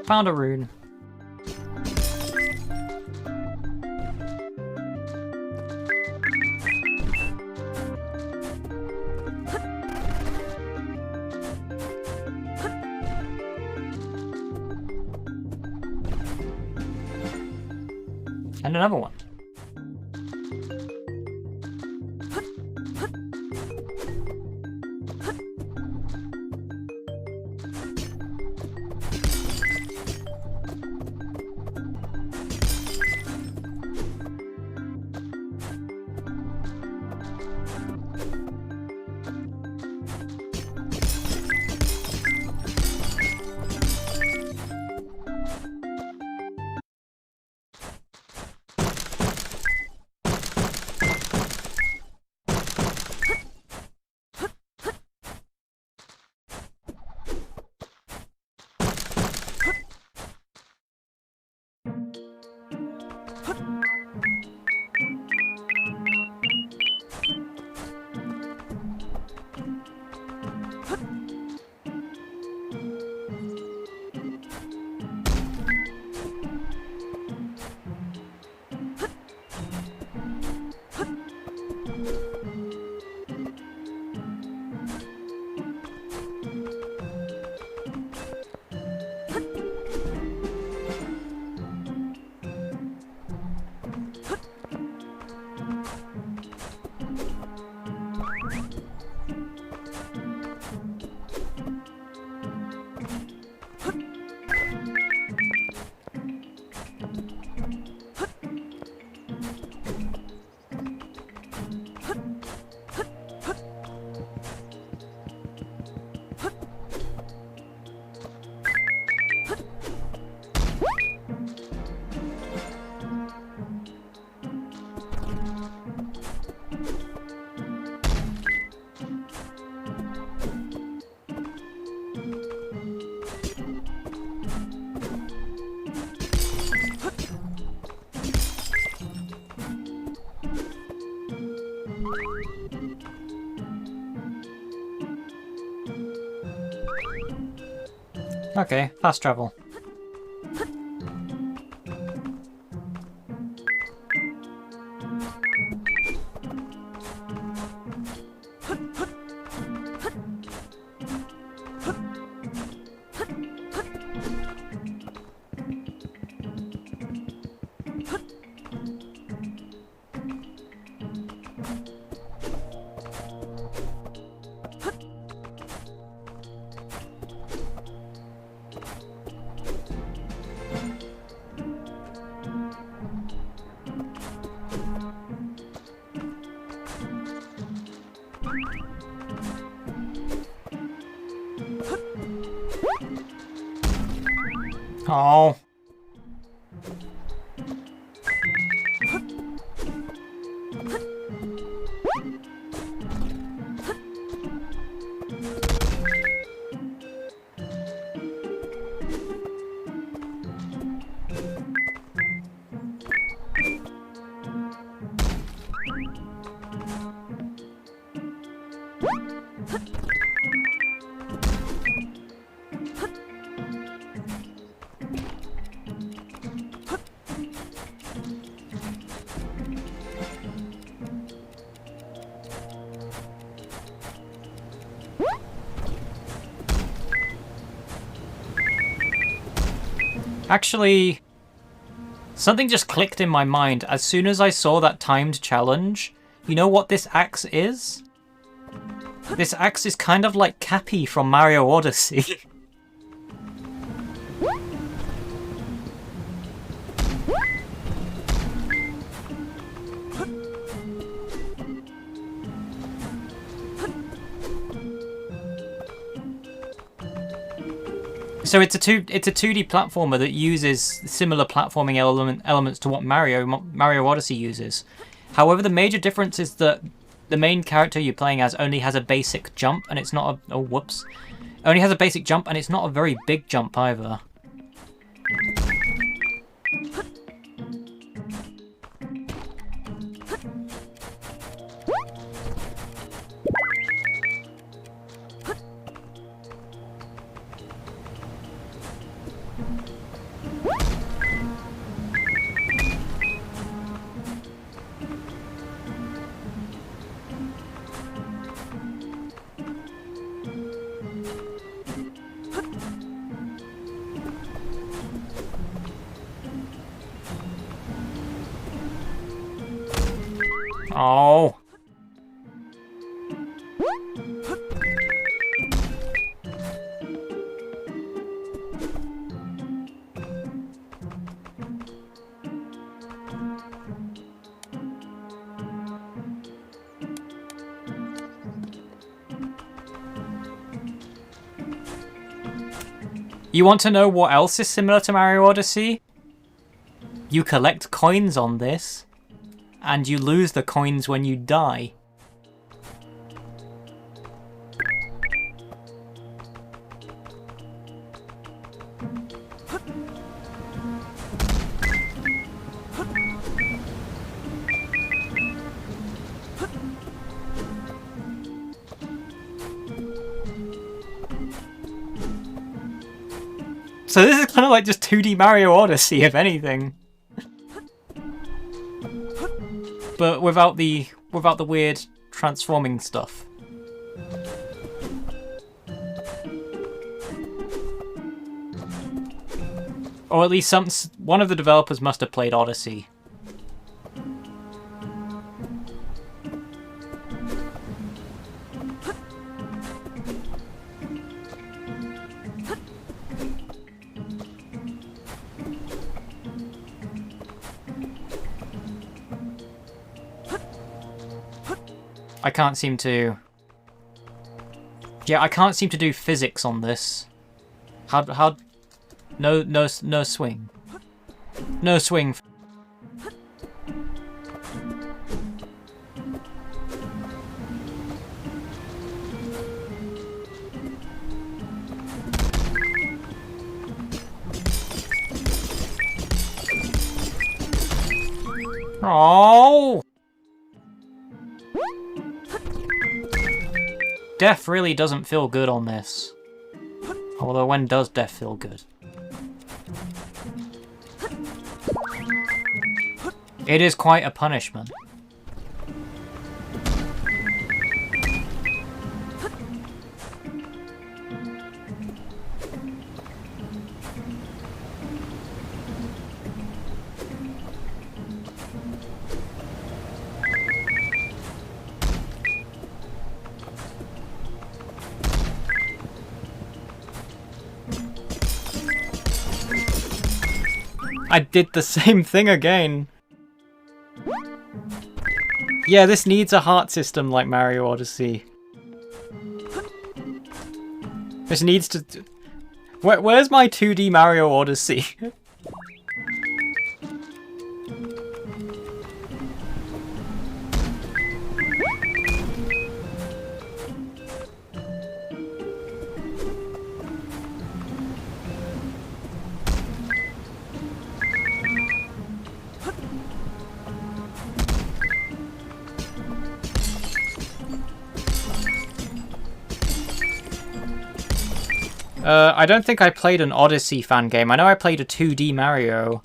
Found a rune. And another one. Okay, fast travel. Oh. Actually, something just clicked in my mind as soon as I saw that timed challenge. You know what this axe is? This axe is kind of like Catty from Mario Odyssey. So it's a 2D platformer that uses similar platforming elements to what Mario Odyssey uses. However, the major difference is that the main character you're playing as only has a basic jump, and it's not a only has a basic jump, and it's not a very big jump either. Oh. You want to know what else is similar to Mario Odyssey? You collect coins on this, and you lose the coins when you die. So this is kind of like just 2D Mario Odyssey, if anything. But without the weird transforming stuff. Or at least one of the developers must have played Odyssey. I can't seem to... Yeah, I can't seem to do physics on this. How... No swing. No swing. Oh! Death really doesn't feel good on this. Although when does death feel good? It is quite a punishment. I did the same thing again. Yeah, this needs a heart system like Mario Odyssey. This needs to... Where's my 2D Mario Odyssey? I don't think I played an Odyssey fan game. I know I played a 2D Mario.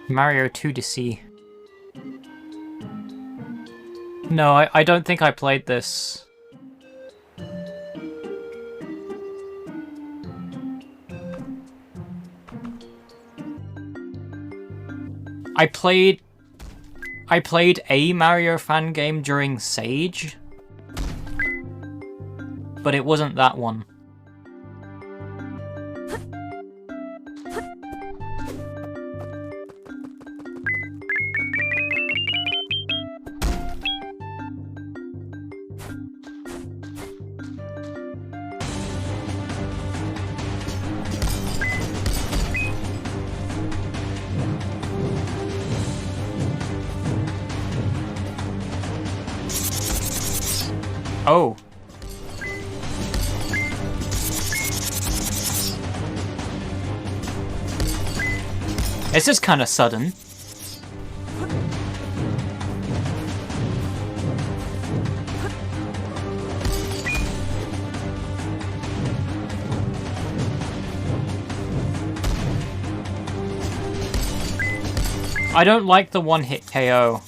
Mario 2DC. No, I don't think I played this. I played a Mario fan game during Sage, but it wasn't that one. Oh. It's just kind of sudden. I don't like the one-hit KO.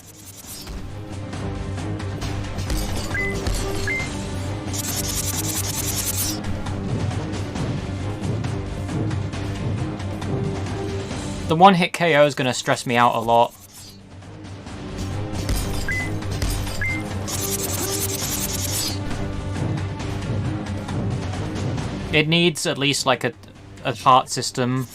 The one-hit KO is going to stress me out a lot. It needs at least like a heart system.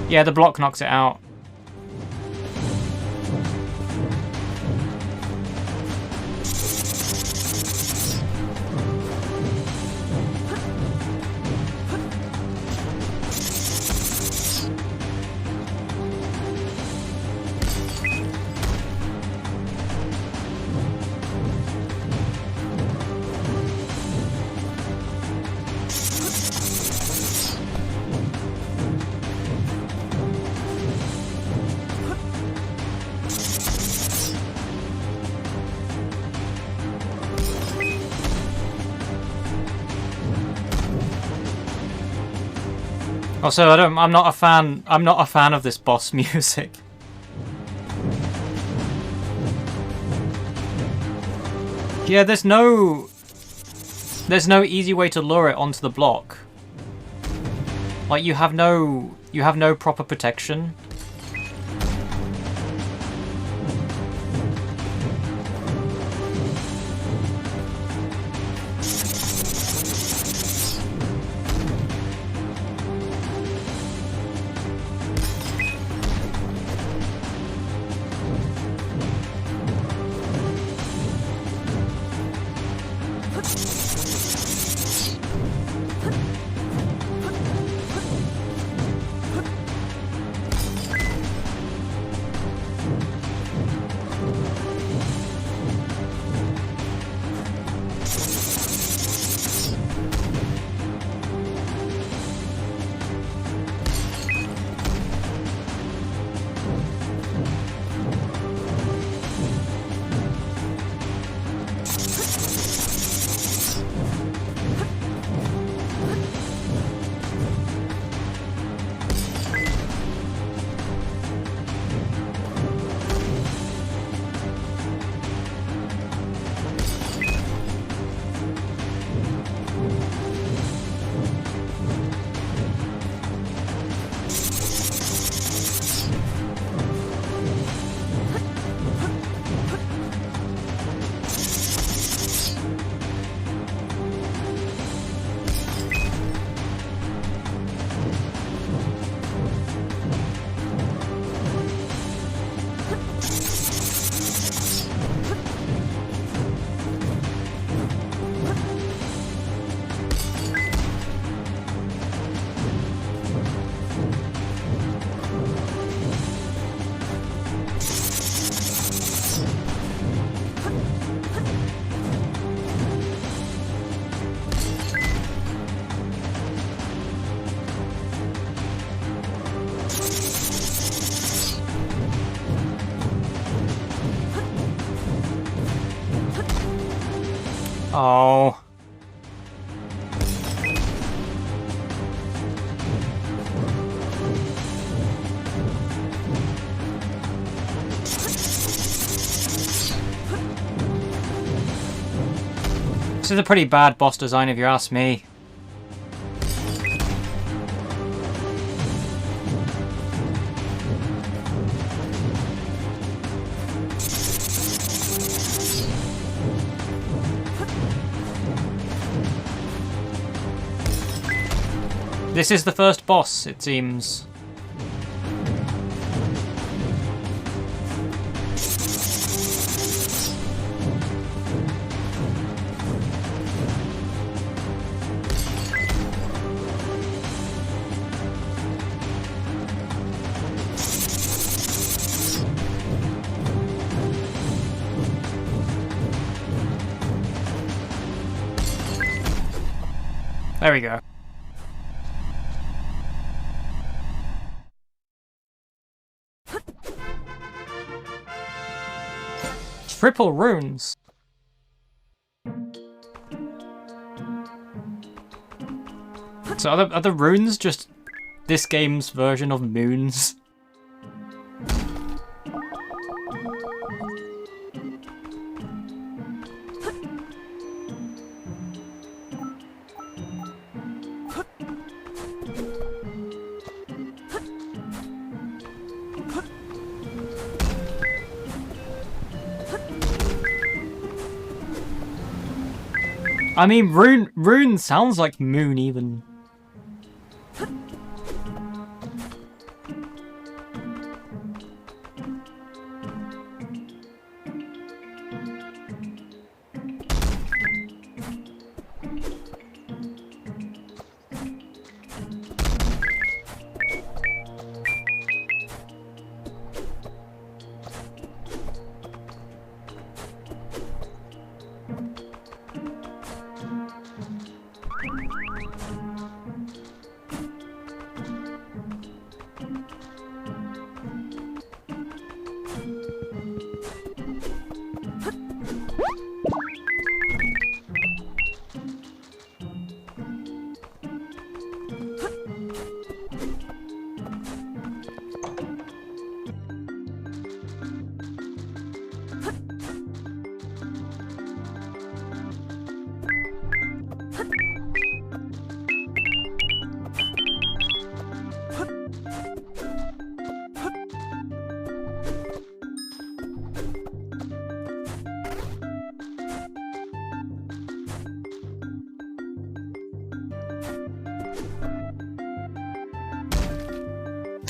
Yeah, the block knocks it out. Also, I'm not a fan of this boss music. Yeah, there's no easy way to lure it onto the block. Like you have no proper protection. Oh. This is a pretty bad boss design if you ask me. This is the first boss, it seems. There we go. Triple runes. So are the runes just this game's version of moons? I mean, rune sounds like moon even.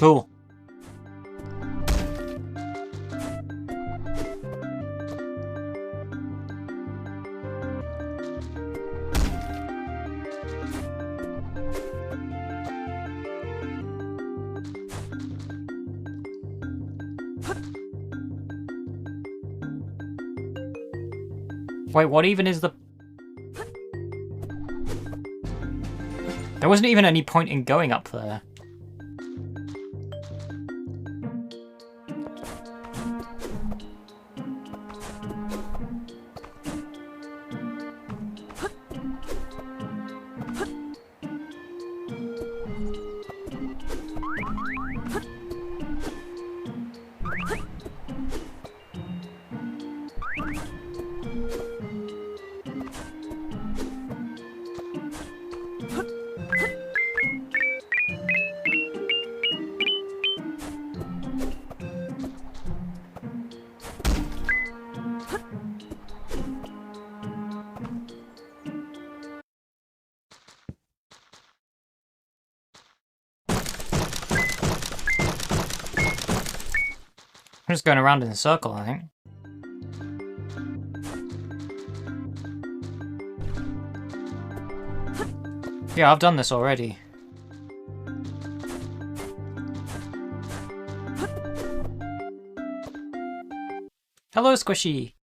Cool. Wait, what even is the... There wasn't even any point in going up there. I'm just going around in a circle, I think. Yeah, I've done this already. Hello, Squishy!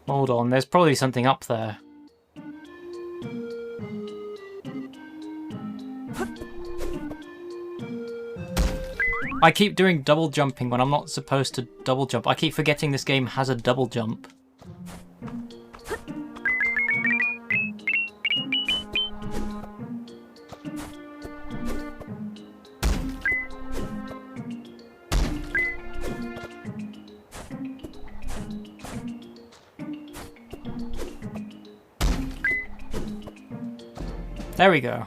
Hold on, there's probably something up there. I keep doing double jumping when I'm not supposed to double jump. I keep forgetting this game has a double jump. There we go.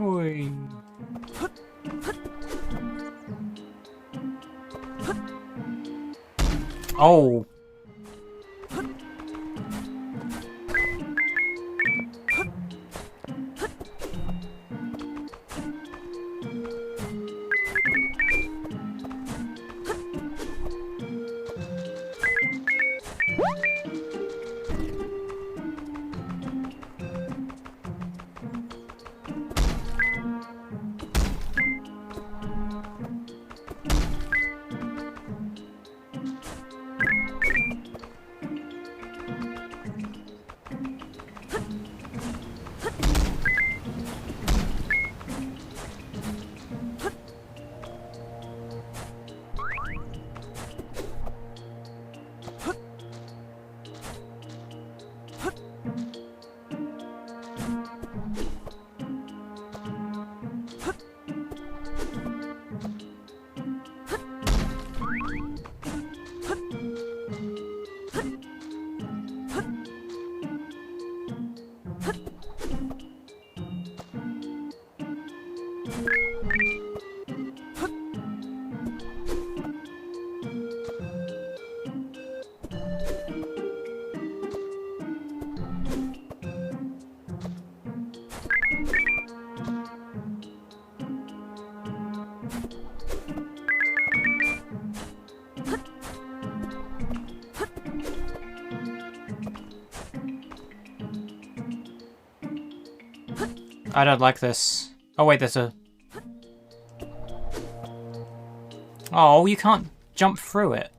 Oi. Oh. I don't like this. Oh wait, there's a... Oh, you can't jump through it.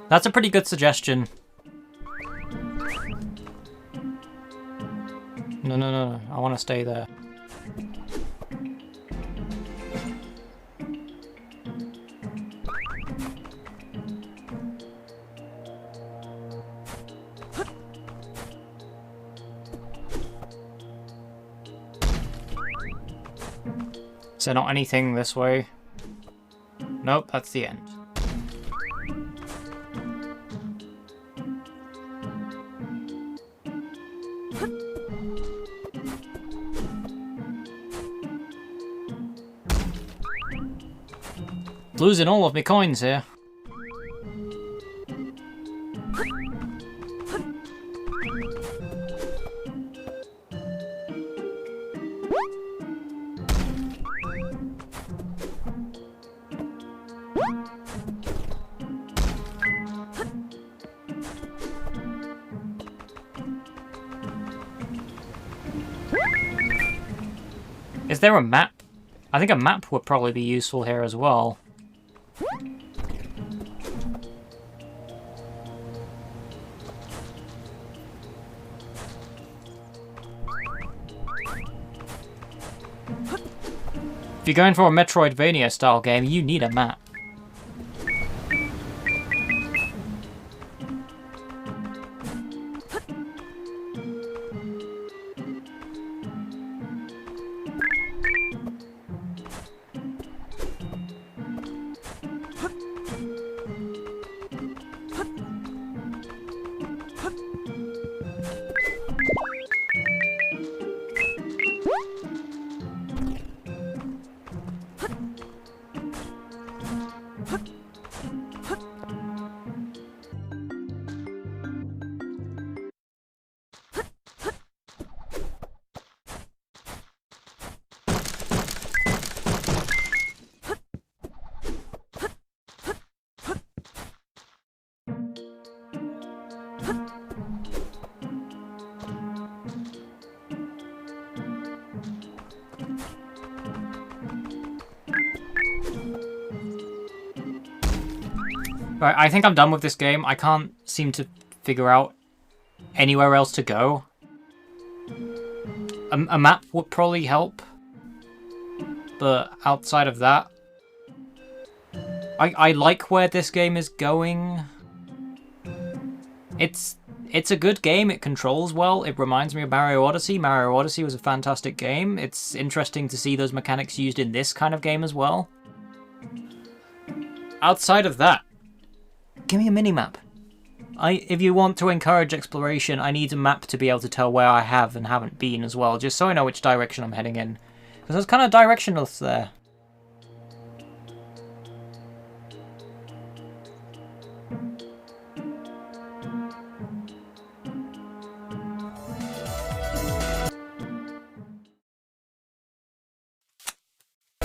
That's a pretty good suggestion. No, no, no, no. I want to stay there. Is there not anything this way? Nope, that's the end. Losing all of my coins here. Is there a map? I think a map would probably be useful here as well. If you're going for a Metroidvania style game, you need a map. Right, I think I'm done with this game. I can't seem to figure out anywhere else to go. A map would probably help, but outside of that, I like where this game is going. It's a good game. It controls well. It reminds me of Mario Odyssey. Mario Odyssey was a fantastic game. It's interesting to see those mechanics used in this kind of game as well. Outside of that, give me a mini-map. If you want to encourage exploration, I need a map to be able to tell where I have and haven't been as well, just so I know which direction I'm heading in. Because there's kind of directionless there.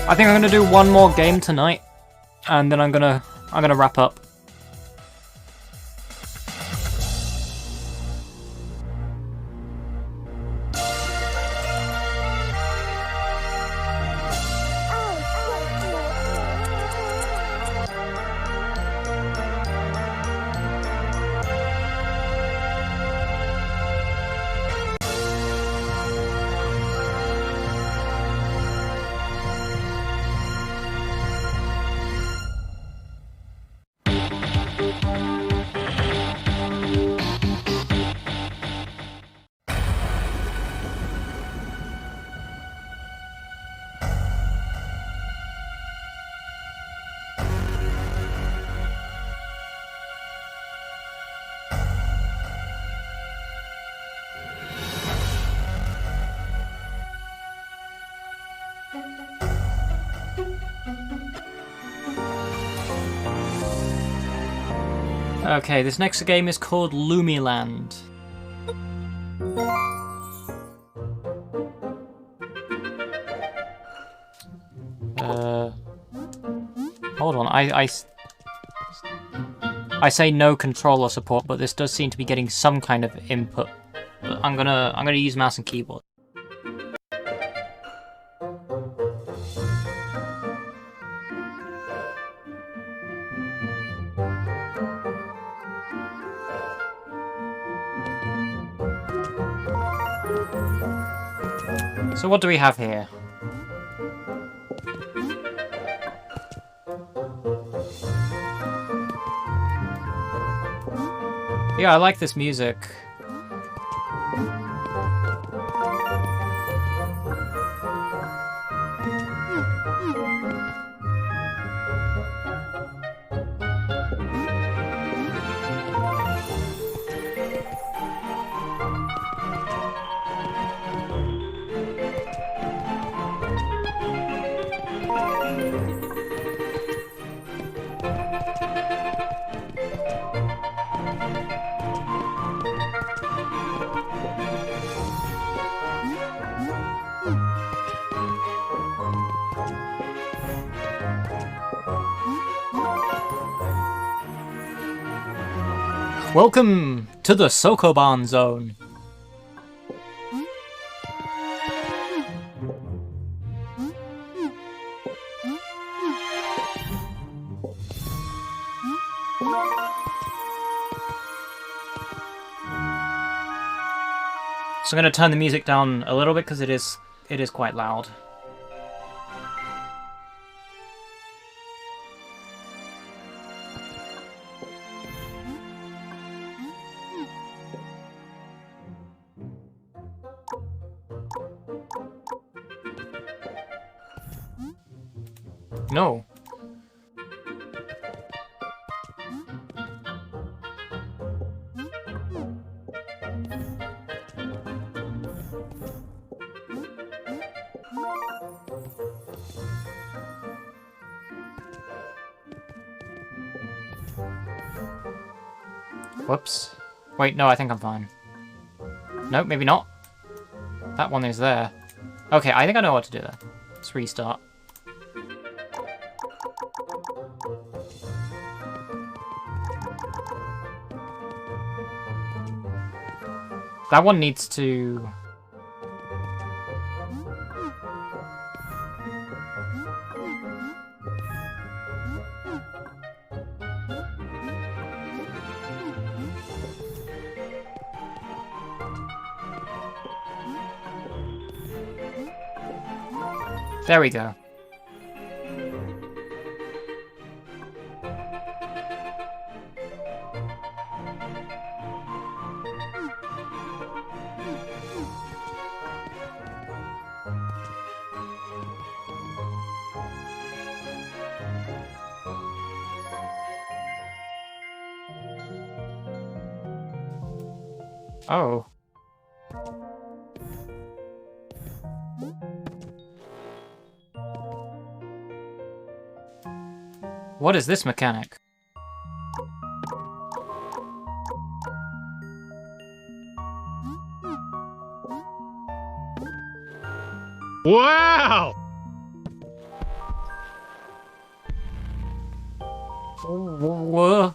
I think I'm gonna do one more game tonight, and then I'm gonna wrap up. Okay, this next game is called Lumiland. Hold on, I say no controller support, but this does seem to be getting some kind of input. But I'm gonna use mouse and keyboard. So what do we have here? Yeah, I like this music. Welcome to the Sokoban Zone. So I'm going to turn the music down a little bit because it is quite loud. No. Whoops. Wait, no, I think I'm fine. Nope, maybe not. That one is there. Okay, I think I know what to do there. Let's restart. That one needs to... There we go. Oh. What is this mechanic? Wow! Whoa.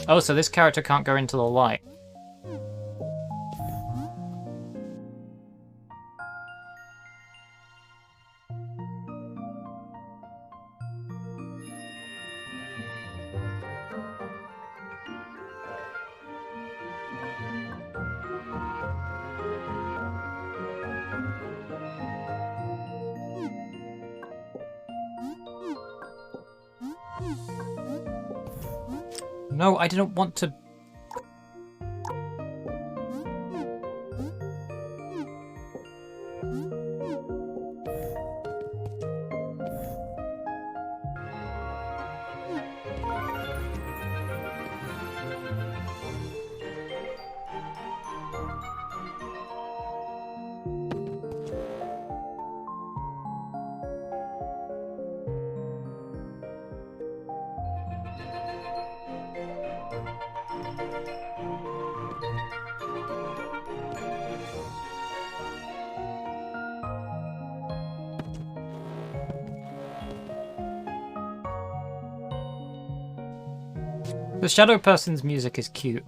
Oh, so this character can't go into the light. No, I didn't want to... The shadow person's music is cute.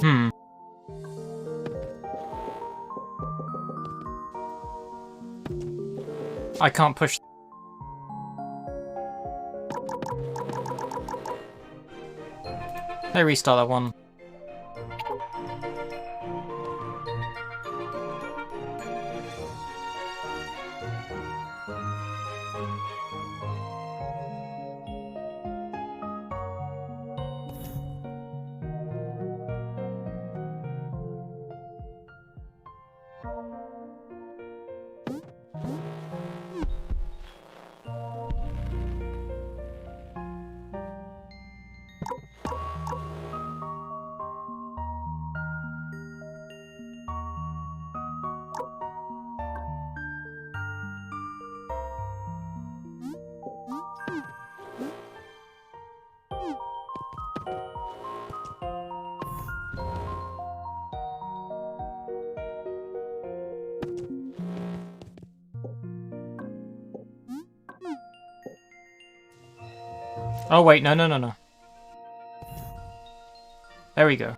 Hmm. I can't push. They restart that one. Oh wait, no, no, no, no. There we go.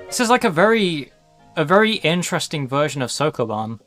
This is like a very interesting version of Sokoban.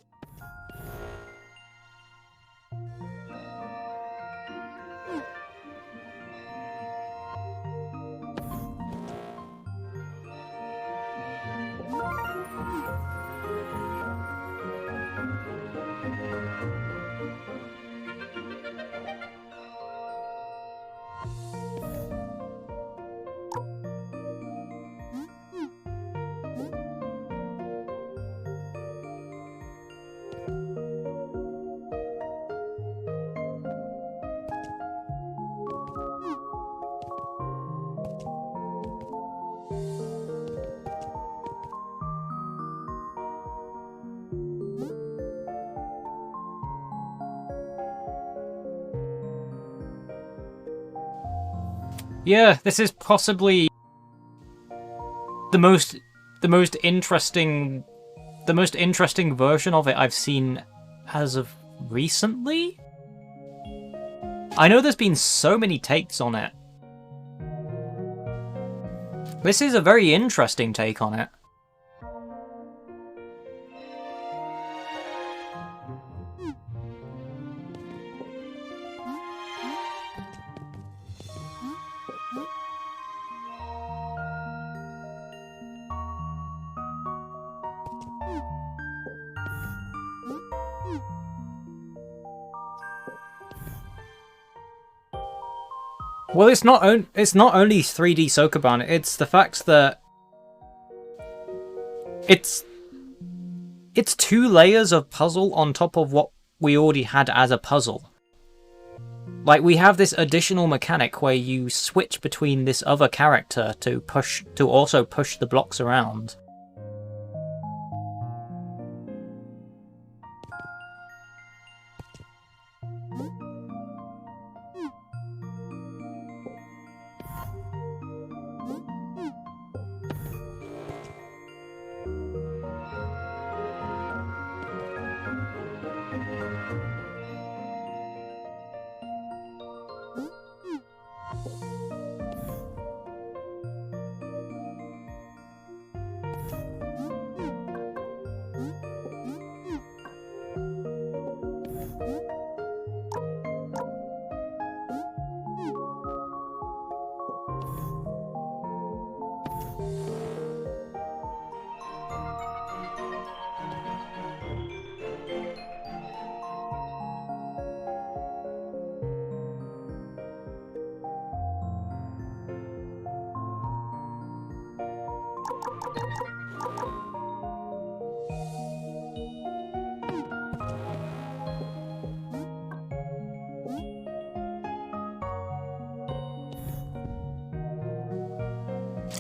Yeah, this is possibly the most interesting version of it I've seen as of recently. I know there's been so many takes on it. This is a very interesting take on it. Well, it's not only 3D Sokoban, it's the fact that it's 2 layers of puzzle on top of what we already had as a puzzle. Like, we have this additional mechanic where you switch between this other character to also push the blocks around.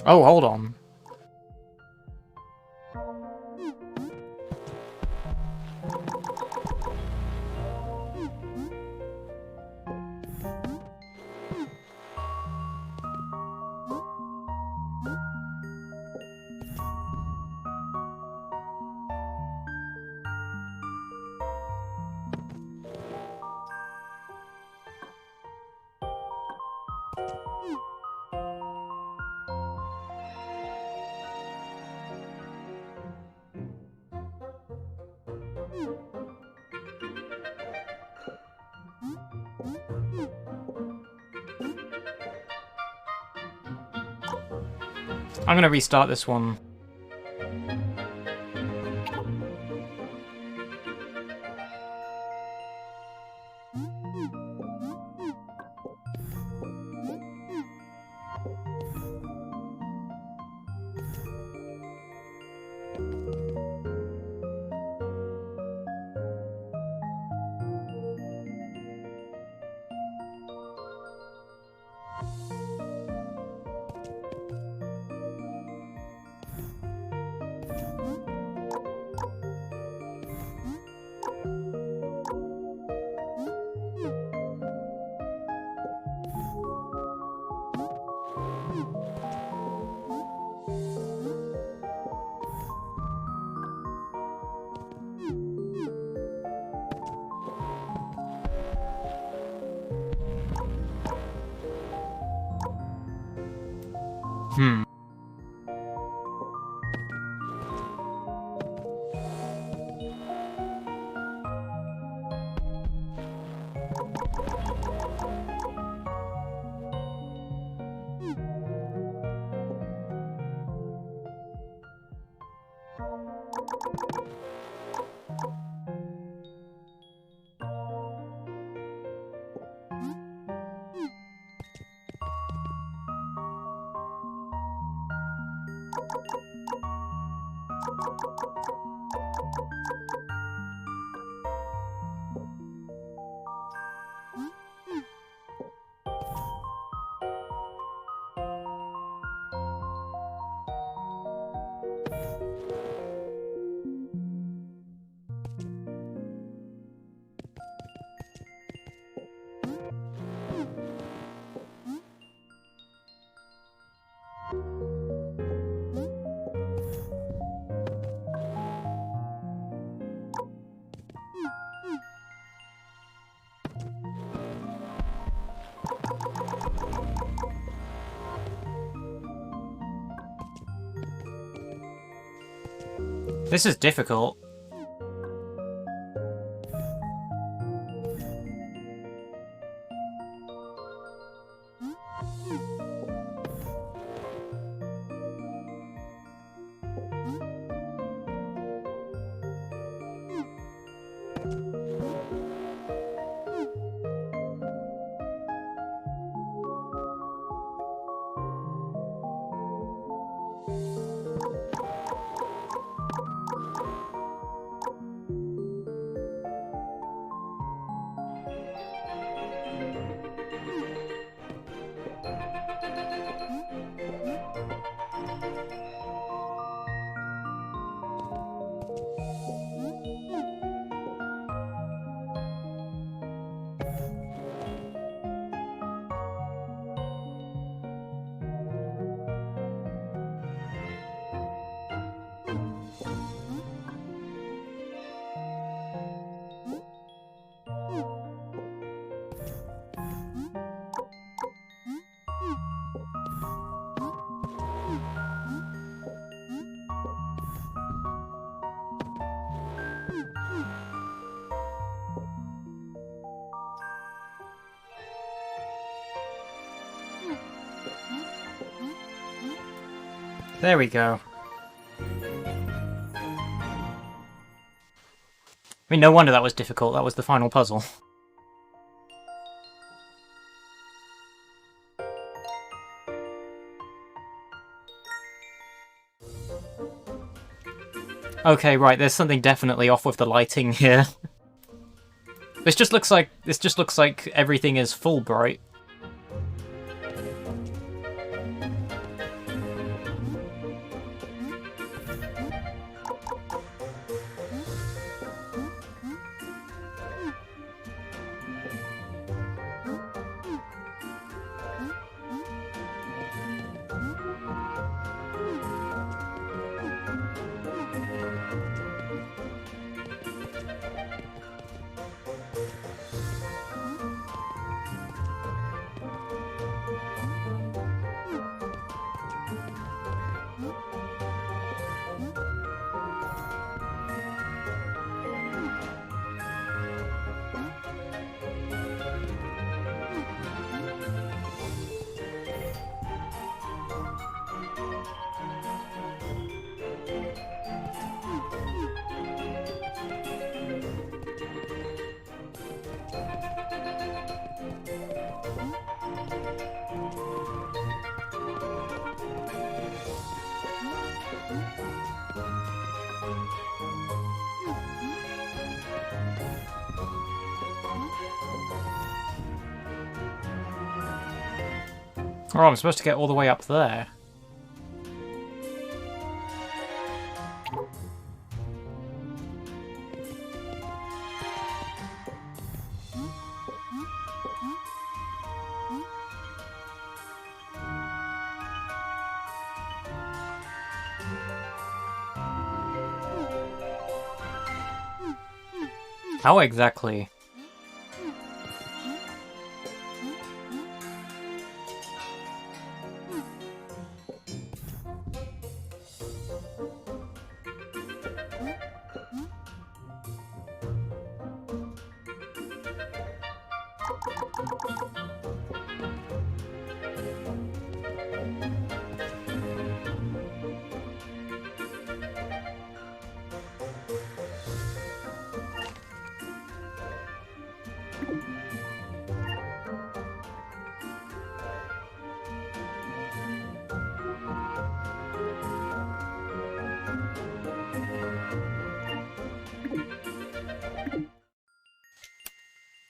Oh, hold on. I'm gonna restart this one. This is difficult. There we go. I mean, no wonder that was difficult. That was the final puzzle. Okay, right, there's something definitely off with the lighting here. This just looks like everything is full bright. Oh, I'm supposed to get all the way up there. How exactly?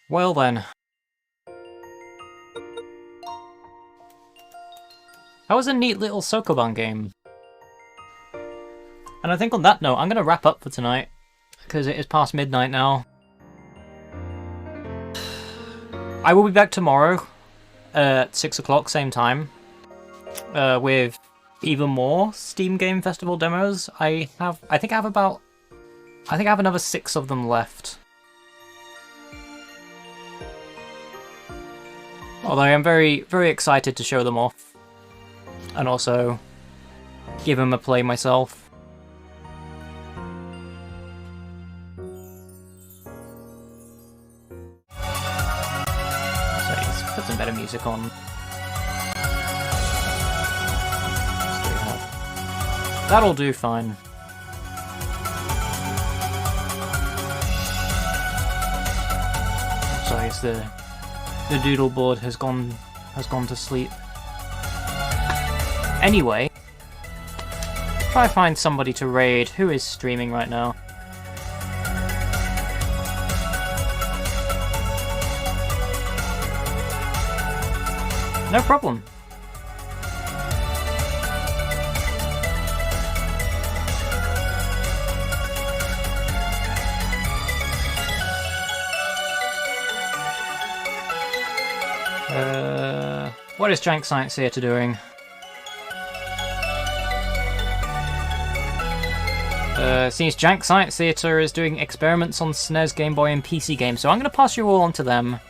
Well then. That was a neat little Sokoban game. And I think on that note, I'm going to wrap up for tonight, because it is past midnight now. I will be back tomorrow at 6 o'clock, same time, with even more Steam Game Festival demos. I think I have another 6 of them left. Although I am very, very excited to show them off, and also give them a play myself. So let's put some better music on. That'll do fine. Sorry, it's the doodle board has gone to sleep. Anyway, try to find somebody to raid. Who is streaming right now? No problem. What is Jank Science Theatre doing? Seems Jank Science Theatre is doing experiments on SNES, Game Boy, and PC games, so I'm going to pass you all on to them.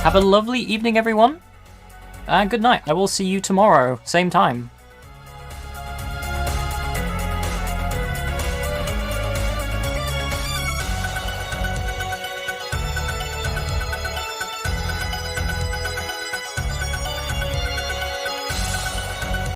Have a lovely evening, everyone, and good night. I will see you tomorrow, same time.